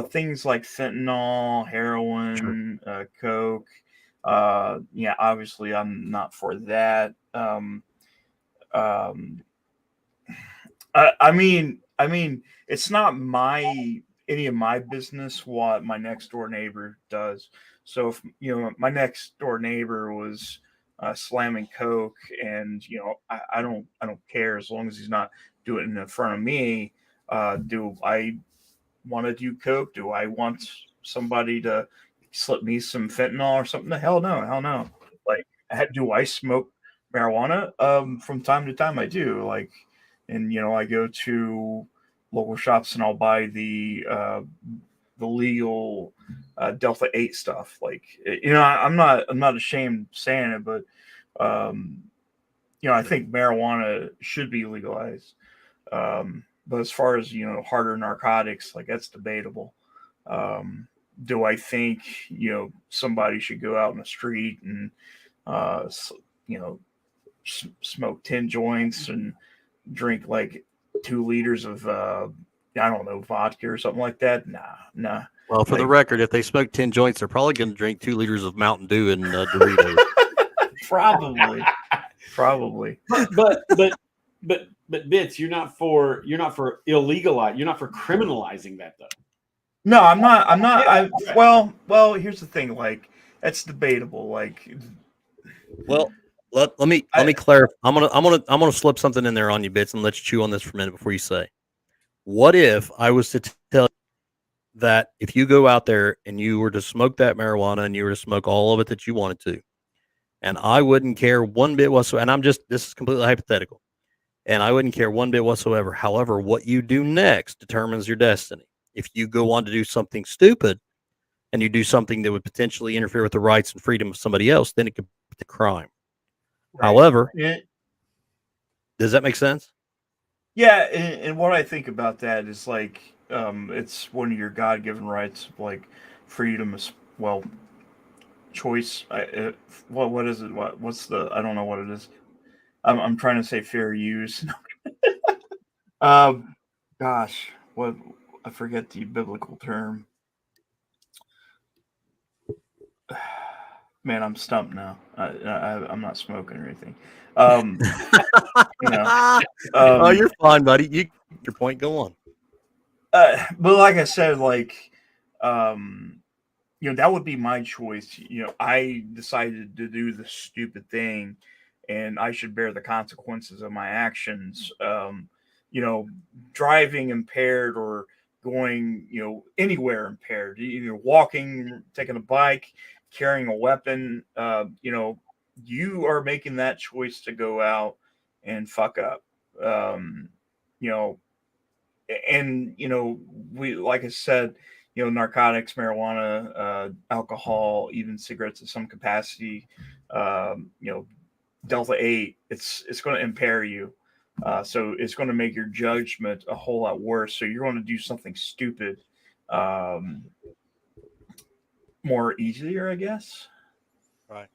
Things like fentanyl, heroin, coke. Obviously, I'm not for that. I mean, it's not any of my business what my next door neighbor does. So if my next door neighbor was slamming coke, and I don't care as long as he's not doing it in front of me. Do I want to do coke? Do I want somebody to slip me some fentanyl or something? Hell no. Like, do I smoke marijuana? From time to time I do. Like, and I go to local shops and I'll buy the legal Delta 8 stuff. Like, I'm not ashamed saying it, but I think marijuana should be legalized. But as far as harder narcotics, like, that's debatable. Do I think somebody should go out in the street and smoke 10 joints and drink like 2 liters of I don't know, vodka or something like that? Nah. Well, for the record, if they smoke 10 joints, they're probably going to drink 2 liters of Mountain Dew and Doritos. Probably. But Bits, you're not for illegalizing. You're not for criminalizing that, though. No, I'm not. Well, here's the thing. Like, that's debatable. Like, well, let me clarify. I'm gonna slip something in there on you, Bits, and let you chew on this for a minute before you say. What if I was to tell you that if you go out there and you were to smoke that marijuana and you were to smoke all of it that you wanted to, and I wouldn't care one bit whatsoever, and this is completely hypothetical, and I wouldn't care one bit whatsoever. However, what you do next determines your destiny. If you go on to do something stupid and you do something that would potentially interfere with the rights and freedom of somebody else, then it could be a crime. Right. However, does that make sense? Yeah, and what I think about that is, like, it's one of your God-given rights, like freedom of, choice. What is it? What's the? I don't know what it is. I'm trying to say fair use. Gosh, what? I forget the biblical term. Man, I'm stumped now. I'm not smoking or anything. Oh, you're fine, buddy. You your point. Go on. But like I said, that would be my choice. I decided to do the stupid thing, and I should bear the consequences of my actions. Driving impaired or going, anywhere impaired, either walking, taking a bike, carrying a weapon. You are making that choice to go out and fuck up. You know, and we, like I said, narcotics, marijuana, alcohol, even cigarettes in some capacity, delta 8, it's going to impair you, so it's going to make your judgment a whole lot worse, so you're going to do something stupid more easier, I guess. Right.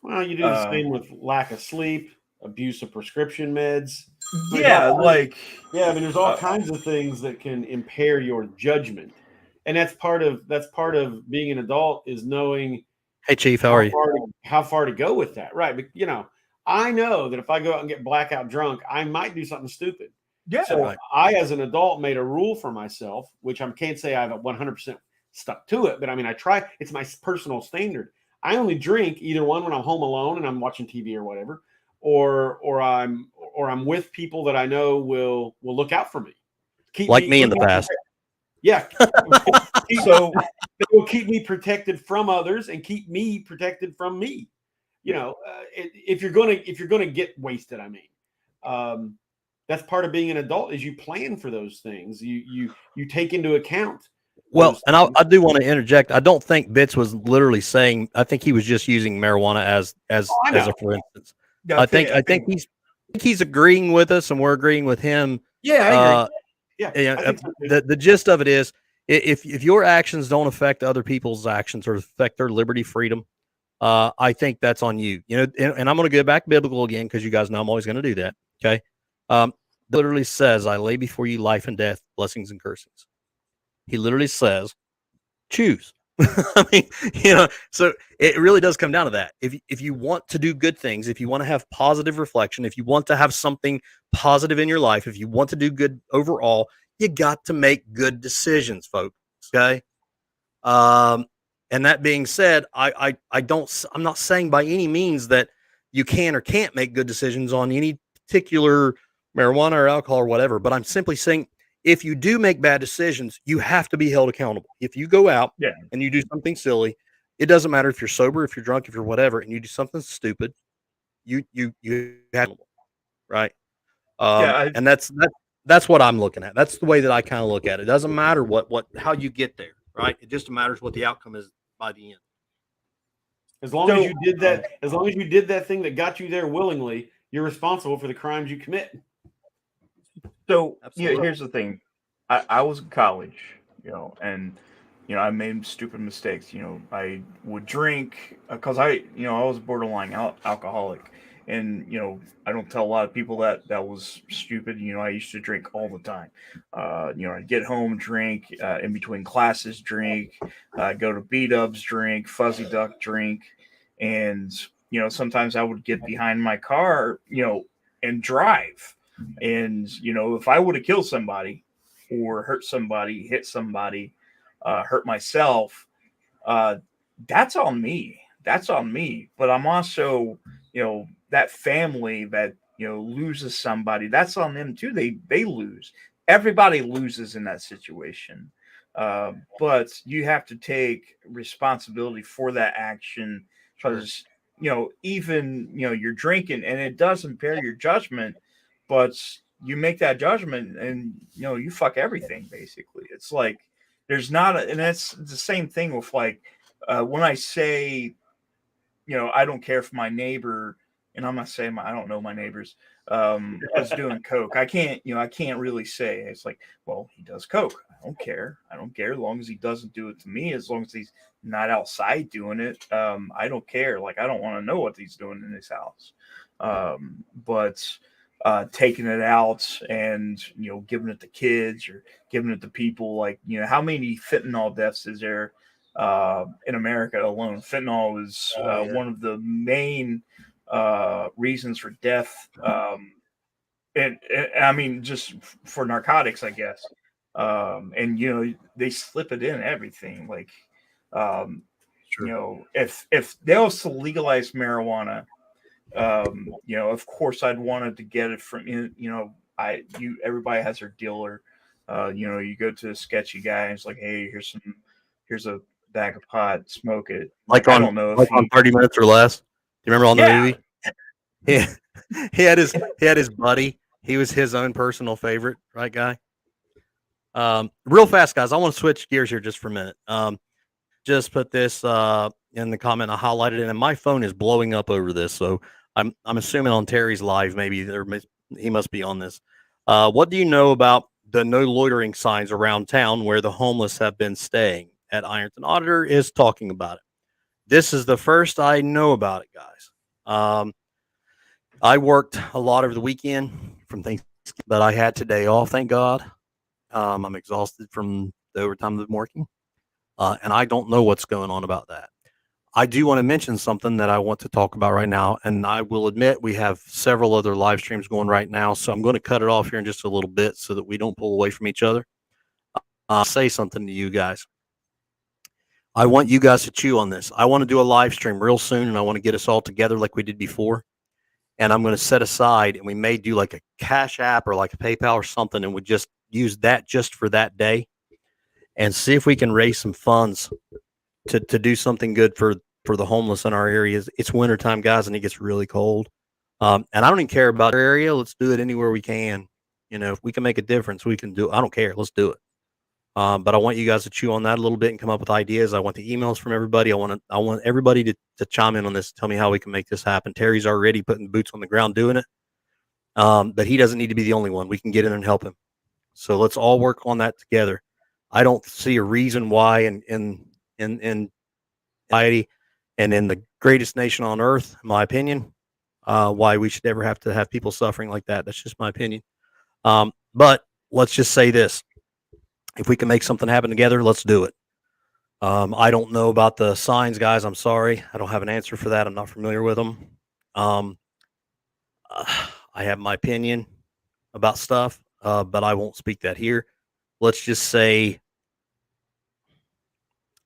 Well, you do the same with lack of sleep, abuse of prescription meds. Yeah, there's all kinds of things that can impair your judgment, and that's part of being an adult, is knowing. Hey, Chief, how are you? How far to go with that, right? But I know that if I go out and get blackout drunk, I might do something stupid. Yeah. So Right. I, as an adult, made a rule for myself, which I can't say I've 100% stuck to it, but I mean, I try. It's my personal standard. I only drink either one when I'm home alone and I'm watching TV or whatever, or I'm with people that I know will look out for me. Like me in the past. Yeah. So it will keep me protected from others and keep me protected from me. If you're gonna get wasted, I mean, that's part of being an adult, is you plan for those things. You take into account. Well, and I do want to interject. I don't think Bitz was literally saying. I think he was just using marijuana as a for instance. Yeah, I think he's agreeing with us, and we're agreeing with him. Yeah, I agree. Yeah, I think so too. The gist of it is, if your actions don't affect other people's actions or affect their liberty, freedom, I think that's on you. And I'm going to go back biblical again, because you guys know I'm always going to do that. Okay, literally says, "I lay before you life and death, blessings and cursings." He literally says, choose. I mean, so it really does come down to that. If you want to do good things, if you want to have positive reflection, if you want to have something positive in your life, if you want to do good overall, you got to make good decisions, folks. Okay. And that being said, I'm not saying by any means that you can or can't make good decisions on any particular marijuana or alcohol or whatever, but I'm simply saying, if you do make bad decisions, you have to be held accountable. If you go out and you do something silly, it doesn't matter if you're sober, if you're drunk, if you're whatever, and you do something stupid, you have, right? And that's what I'm looking at. That's the way that I kind of look at it. It doesn't matter how you get there, right? It just matters what the outcome is by the end. As long as you did that thing that got you there willingly, you're responsible for the crimes you commit. So here's the thing. I was in college, and I made stupid mistakes. I would drink because I was a borderline alcoholic, and I don't tell a lot of people that was stupid. I used to drink all the time. I'd get home, drink, in between classes, drink, go to B-dubs, drink, fuzzy duck, drink, and sometimes I would get behind my car, and drive. And if I would have killed somebody or hurt somebody, hit somebody, hurt myself, that's on me. But I'm also, that family that loses somebody, that's on them too. They lose. Everybody loses in that situation. But you have to take responsibility for that action, because even you're drinking and it does impair your judgment. But you make that judgment and you fuck everything, basically. It's like there's not and that's the same thing with when I say I don't care if my neighbor, and I'm not saying I don't know my neighbors, is doing coke. I can't really say. It's like, well, he does coke. I don't care as long as he doesn't do it to me, as long as he's not outside doing it. I don't care. I don't want to know what he's doing in his house. But taking it out and giving it to kids or giving it to people, how many fentanyl deaths is there in America alone. Fentanyl is one of the main reasons for death. And I mean, just for narcotics, I guess. And you know, they slip it in everything. Like, you know, if they also legalize marijuana, you know, of course, I'd wanted to get it from, you know, everybody has their dealer. You know, you go to a sketchy guy and it's like, hey, here's a bag of pot, smoke it. Like I on, don't know if like on 30 Minutes or Less. Do you remember on the Yeah. movie? Yeah, he had his buddy. He was his own personal favorite, right, guy? Real fast, guys. I want to switch gears here just for a minute. Just put this in the comment. I highlighted it, and my phone is blowing up over this. So I'm assuming on Terry's live, maybe he must be on this. What do you know about the no loitering signs around town where the homeless have been staying? At Ironton Auditor is talking about it. This is the first I know about it, guys. I worked a lot over the weekend from Thanksgiving, but I had today off, thank God. I'm exhausted from the overtime that I'm working, and I don't know what's going on about that. I do want to mention something that I want to talk about right now, and I will admit we have several other live streams going right now, so I'm going to cut it off here in just a little bit so that we don't pull away from each other. Say something to you guys. I want you guys to chew on this. I want to do a live stream real soon, and I want to get us all together like we did before. And I'm going to set aside, and we may do like a Cash App or like a PayPal or something, and we just use that just for that day and see if we can raise some funds to do something good for the homeless in our areas. It's wintertime, guys, and it gets really cold. And I don't even care about our area. Let's do it anywhere we can. You know, if we can make a difference, we can do it. I don't care. Let's do it. But I want you guys to chew on that a little bit and come up with ideas. I want the emails from everybody. I want everybody to chime in on this. Tell me how we can make this happen. Terry's already putting boots on the ground doing it. But he doesn't need to be the only one. We can get in there and help him. So let's all work on that together. I don't see a reason why in society and in the greatest nation on earth, in my opinion, why we should ever have to have people suffering like that. That's just my opinion. But let's just say this. If we can make something happen together, let's do it. I don't know about the signs, guys. I'm sorry. I don't have an answer for that. I'm not familiar with them. I have my opinion about stuff, but I won't speak that here. Let's just say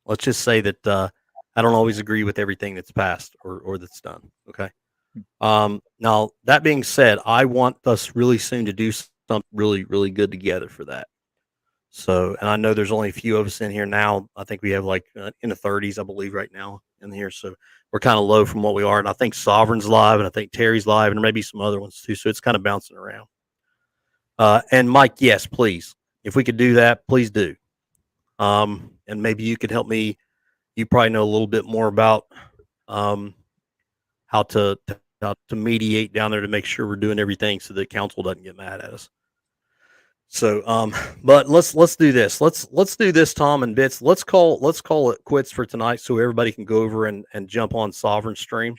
that I don't always agree with everything that's passed or that's done. Okay. Now that being said, I want us really soon to do something really, really good together for that. So, and I know there's only a few of us in here now. I think we have like in the 30s, I believe, right now in here. So we're kind of low from what we are. And I think Sovereign's live, and I think Terry's live, and maybe some other ones too. So it's kind of bouncing around. And Mike, yes, please, if we could do that, please do. And maybe you could help me. You probably know a little bit more about how to mediate down there to make sure we're doing everything so that council doesn't get mad at us. So, but let's do this. Let's do this, Tom and Bits. Let's call it quits for tonight, so everybody can go over and jump on Sovereign stream,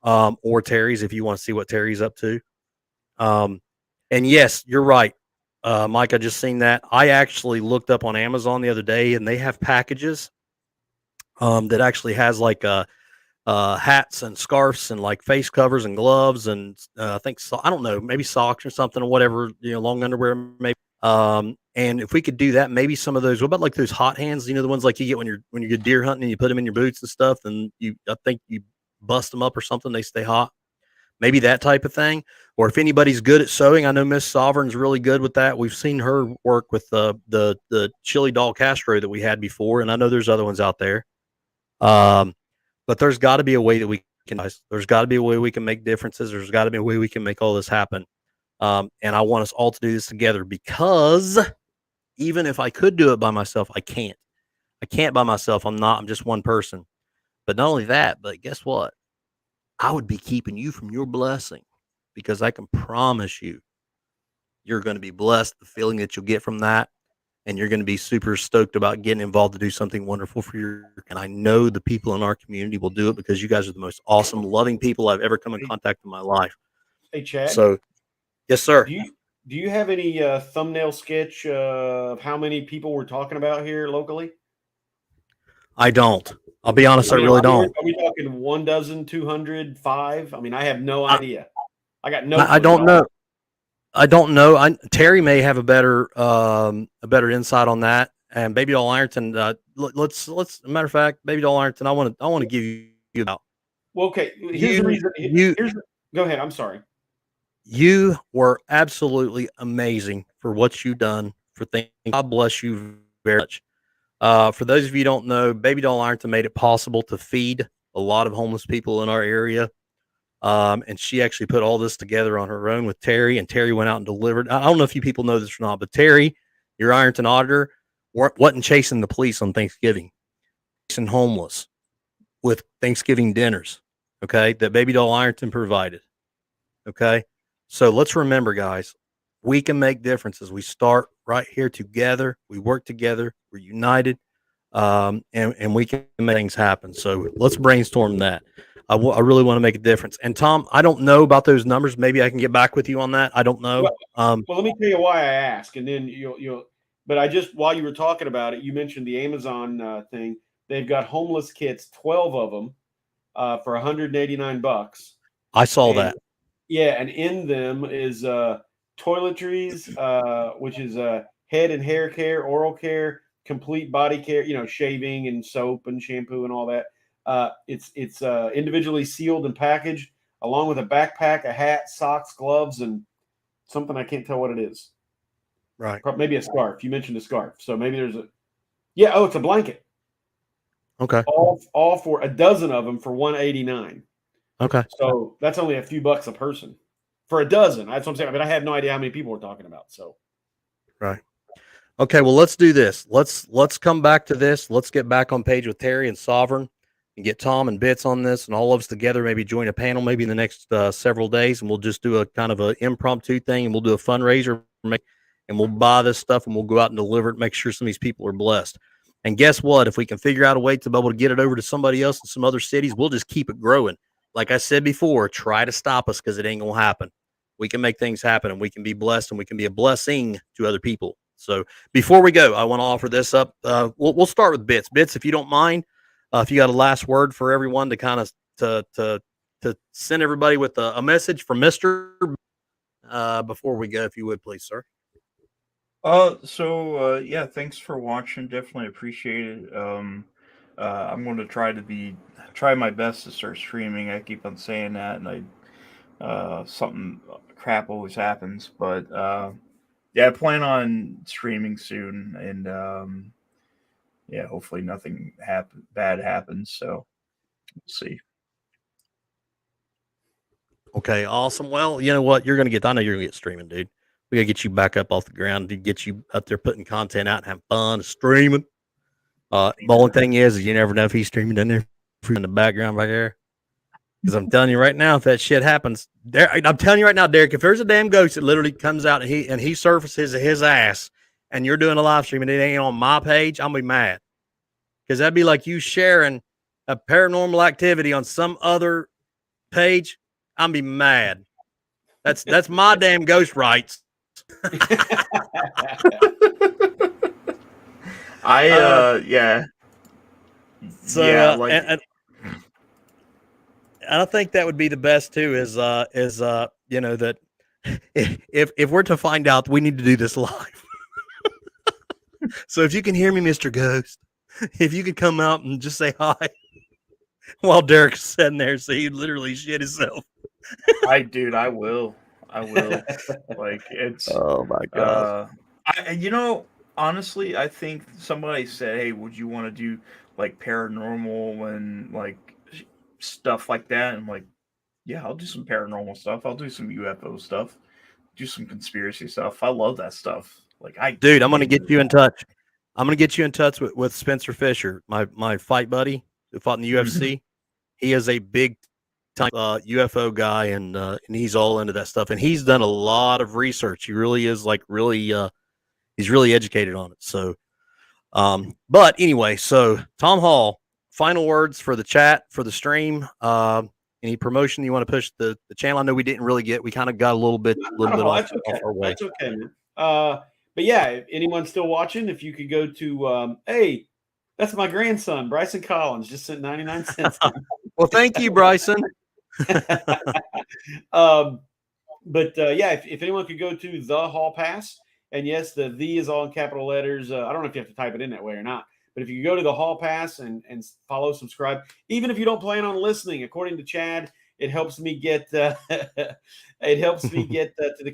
or Terry's if you want to see what Terry's up to. And yes, you're right, Mike. I just seen that. I actually looked up on Amazon the other day, and they have packages, that actually has like hats and scarves and like face covers and gloves and I think I don't know, maybe socks or something or whatever, long underwear maybe. And if we could do that, maybe some of those. What about like those hot hands? The ones like you get when you get deer hunting and you put them in your boots and stuff, and I think you bust them up or something. They stay hot. Maybe that type of thing. Or if anybody's good at sewing, I know Miss Sovereign's really good with that. We've seen her work with the Chili Doll Castro that we had before, and I know there's other ones out there. But there's got to be a way that we can. There's got to be a way we can make differences. There's got to be a way we can make all this happen. And I want us all to do this together, because even if I could do it by myself, I can't. I can't by myself. I'm just one person. But not only that, but guess what? I would be keeping you from your blessing, because I can promise you're going to be blessed. The feeling that you'll get from that, and you're going to be super stoked about getting involved to do something wonderful for your. And I know the people in our community will do it, because you guys are the most awesome, loving people I've ever come in contact in my life. Hey, Chad. So, yes, sir. Do you have any thumbnail sketch of how many people we're talking about here locally? I don't. I'll be honest, I mean, really don't. Are we talking 1 dozen, 200, 5? I mean, I have no idea. I got no. I don't know. I don't know. Terry may have a better insight on that. And Baby Doll Ironton, let's matter of fact, Baby Doll Ironton, I want to give you about. Well, okay. Here's the reason. Go ahead. I'm sorry. You were absolutely amazing for what you've done for things. God bless you very much. For those of you who don't know, Baby Doll Ironton made it possible to feed a lot of homeless people in our area. And she actually put all this together on her own with Terry, and Terry went out and delivered. I don't know if you people know this or not, but Terry, your Ironton auditor, wasn't chasing the police on Thanksgiving, chasing homeless with Thanksgiving dinners. Okay. That Baby Doll Ironton provided. Okay. So let's remember, guys, we can make differences. We start right here together. We work together. We're united. And we can make things happen. So let's brainstorm that. I really want to make a difference. And Tom, I don't know about those numbers. Maybe I can get back with you on that. I don't know. Well, let me tell you why I ask, and then you'll. But I just, while you were talking about it, you mentioned the Amazon thing. They've got homeless kits, 12 of them, for $189. I saw that. Yeah, and in them is toiletries, which is head and hair care, oral care, complete body care, shaving and soap and shampoo and all that. It's individually sealed and packaged, along with a backpack, a hat, socks, gloves, and something I can't tell what it is. Right. Maybe a scarf. You mentioned a scarf, so maybe there's a. Oh, it's a blanket. Okay. All for a dozen of them for $189. Okay. So that's only a few bucks a person for a dozen. That's what I'm saying. I mean, I have no idea how many people we're talking about. So. Right. Okay. Well, let's do this. Let's come back to this. Let's get back on page with Terry and Sovereign and get Tom and Bits on this, and all of us together, maybe join a panel maybe in the next several days, and we'll just do a kind of an impromptu thing, and we'll do a fundraiser, and we'll buy this stuff, and we'll go out and deliver it, make sure some of these people are blessed. And guess what? If we can figure out a way to be able to get it over to somebody else in some other cities, we'll just keep it growing. Like I said before, try to stop us because it ain't going to happen. We can make things happen, and we can be blessed, and we can be a blessing to other people. So before we go, I want to offer this up. We'll start with Bits. Bits, if you don't mind, if you got a last word for everyone to kind of to send everybody with a message from Mr. Before we go, if you would, please, sir. Yeah, thanks for watching. Definitely appreciate it. I'm going to try my best to start streaming. I keep on saying that, and something crap always happens, but yeah, I plan on streaming soon, and yeah, hopefully nothing bad happens. So we'll see. Okay, awesome. Well, you know what? I know you're going to get streaming, dude. We got to get you back up off the ground to get you up there putting content out and having fun streaming. The only thing is you never know if he's streaming in there in the background back there. Because I'm telling you right now, if that shit happens, I'm telling you right now, Derek, if there's a damn ghost that literally comes out and he surfaces his ass and you're doing a live stream and it ain't on my page, I'm gonna be mad. Because that'd be like you sharing a paranormal activity on some other page. I'm be mad. That's my damn ghost rights. Yeah. So yeah, and I think that would be the best too. Is that if we're to find out, we need to do this live. So if you can hear me, Mr. Ghost, if you could come out and just say hi while Derek's sitting there, so he literally shit himself. I will. Like, it's. Oh my god. Honestly, I think somebody said, "Hey, would you want to do like paranormal and like stuff like that?" And I'm like, yeah, I'll do some paranormal stuff. I'll do some UFO stuff. Do some conspiracy stuff. I love that stuff. Dude, I'm gonna get you in touch. I'm gonna get you in touch with Spencer Fisher, my fight buddy who fought in the UFC. He is a big time UFO guy, and he's all into that stuff. And he's done a lot of research. He really is he's really educated on it. So, but anyway, so Tom Hall, final words for the chat, for the stream. Any promotion you want to push the channel? I know we didn't really we kind of got a little bit off our way. That's okay, man. But yeah, if anyone's still watching, if you could go to, hey, That's my grandson, Bryson Collins, just sent 99 cents. Well, thank you, Bryson. Yeah, if anyone could go to the Hall Pass, and yes, the is all in capital letters. I don't know if you have to type it in that way or not, but if you could go to the Hall Pass and follow, subscribe, even if you don't plan on listening, according to Chad, it helps me get to the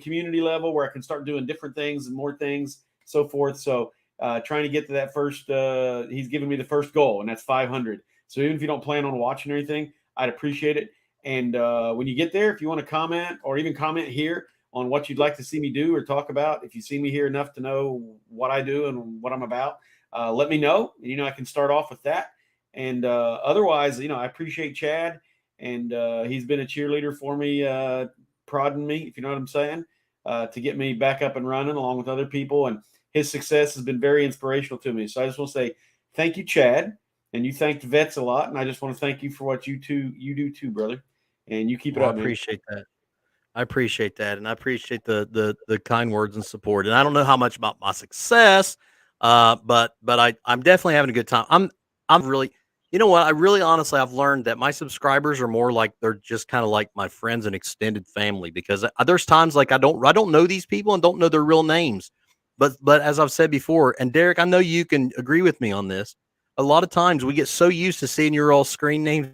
community level where I can start doing different things and more things, so forth. So trying to get to that first, he's given me the first goal, and that's 500. So even if you don't plan on watching or anything, I'd appreciate it. And when you get there, if you want to comment or even comment here on what you'd like to see me do or talk about, if you see me here enough to know what I do and what I'm about, let me know. And, I can start off with that. And otherwise, I appreciate Chad. And he's been a cheerleader for me, prodding me, if you know what I'm saying, to get me back up and running along with other people. And his success has been very inspirational to me. So I just want to say thank you, Chad. And you thanked Vets a lot. And I just want to thank you for what you do too, brother. And you keep it up, man. I appreciate that. I appreciate that. And I appreciate the kind words and support. And I don't know how much about my success, but I'm definitely having a good time. I'm really, you know what? I really honestly, I've learned that my subscribers are more like, they're just kind of like my friends and extended family, because there's times like I don't know these people and don't know their real names. But as I've said before, and Derek, I know you can agree with me on this. A lot of times we get so used to seeing your all screen names.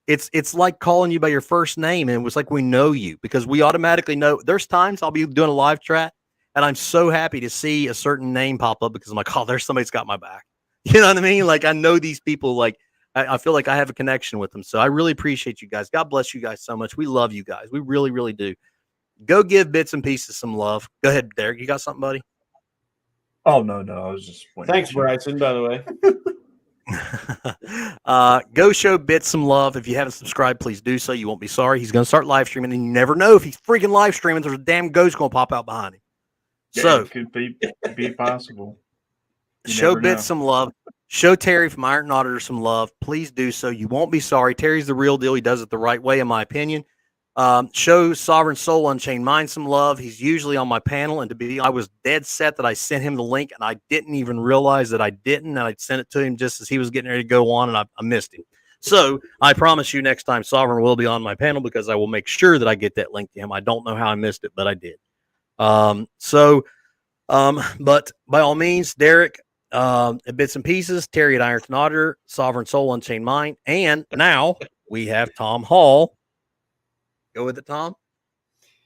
It's like calling you by your first name, and it was like we know you because we automatically know. There's times I'll be doing a live chat, and I'm so happy to see a certain name pop up because I'm like, oh, there's somebody's got my back. You know what I mean? Like I know these people. Like I feel like I have a connection with them. So I really appreciate you guys. God bless you guys so much. We love you guys. We really, really do. Go give Bits and Pieces some love. Go ahead, Derek. You got something, buddy? Oh no, I was just thanks, Bryson. By the way. Go show Bits some love. If you haven't subscribed, please do so. You won't be sorry. He's going to start live streaming, and you never know if he's freaking live streaming. There's a damn ghost going to pop out behind him. So it could be possible. Show Bits some love. Show Terry from Iron Auditor some love. Please do so. You won't be sorry. Terry's the real deal. He does it the right way, in my opinion. Show Sovereign Soul Unchained Mind some love. He's usually on my panel, and I was dead set that I sent him the link, and I didn't even realize that I didn't, and I sent it to him just as he was getting ready to go on, and I missed him. So I promise you next time Sovereign will be on my panel, because I will make sure that I get that link to him. I don't know how I missed it, but I did. But by all means, Derek, at Bits and Pieces, Terry at Ironton Auditor, Sovereign Soul Unchained Mind, and now we have Tom Hall. Go with it, Tom.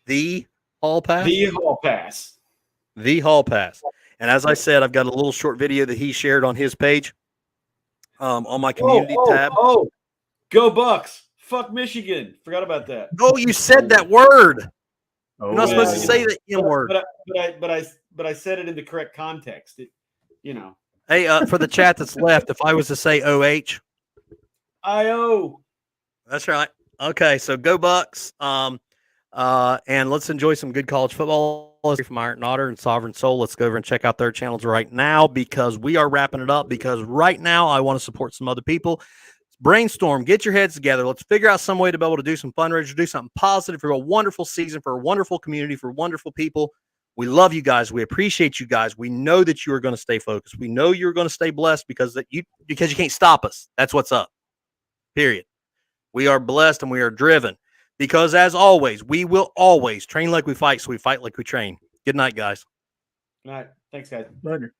The Hall Pass? The Hall Pass. The Hall Pass. And as I said, I've got a little short video that he shared on his page, on my community tab. Oh, go Bucks. Fuck Michigan. Forgot about that. Oh, you said that word. Oh, You're not supposed to say the M word. But I said it in the correct context. Hey, for the chat that's left, if I was to say OH. I-O. That's right. Okay, so go Bucks. And let's enjoy some good college football from Iron Otter and Sovereign Soul. Let's go over and check out their channels right now, because we are wrapping it up, because right now I want to support some other people. Brainstorm, get your heads together. Let's figure out some way to be able to do some fundraisers, do something positive for a wonderful season, for a wonderful community, for wonderful people. We love you guys. We appreciate you guys. We know that you are going to stay focused. We know you're going to stay blessed because you can't stop us. That's what's up. Period. We are blessed and we are driven, because as always, we will always train like we fight, so we fight like we train. Good night, guys. Good night. Thanks, guys. Later.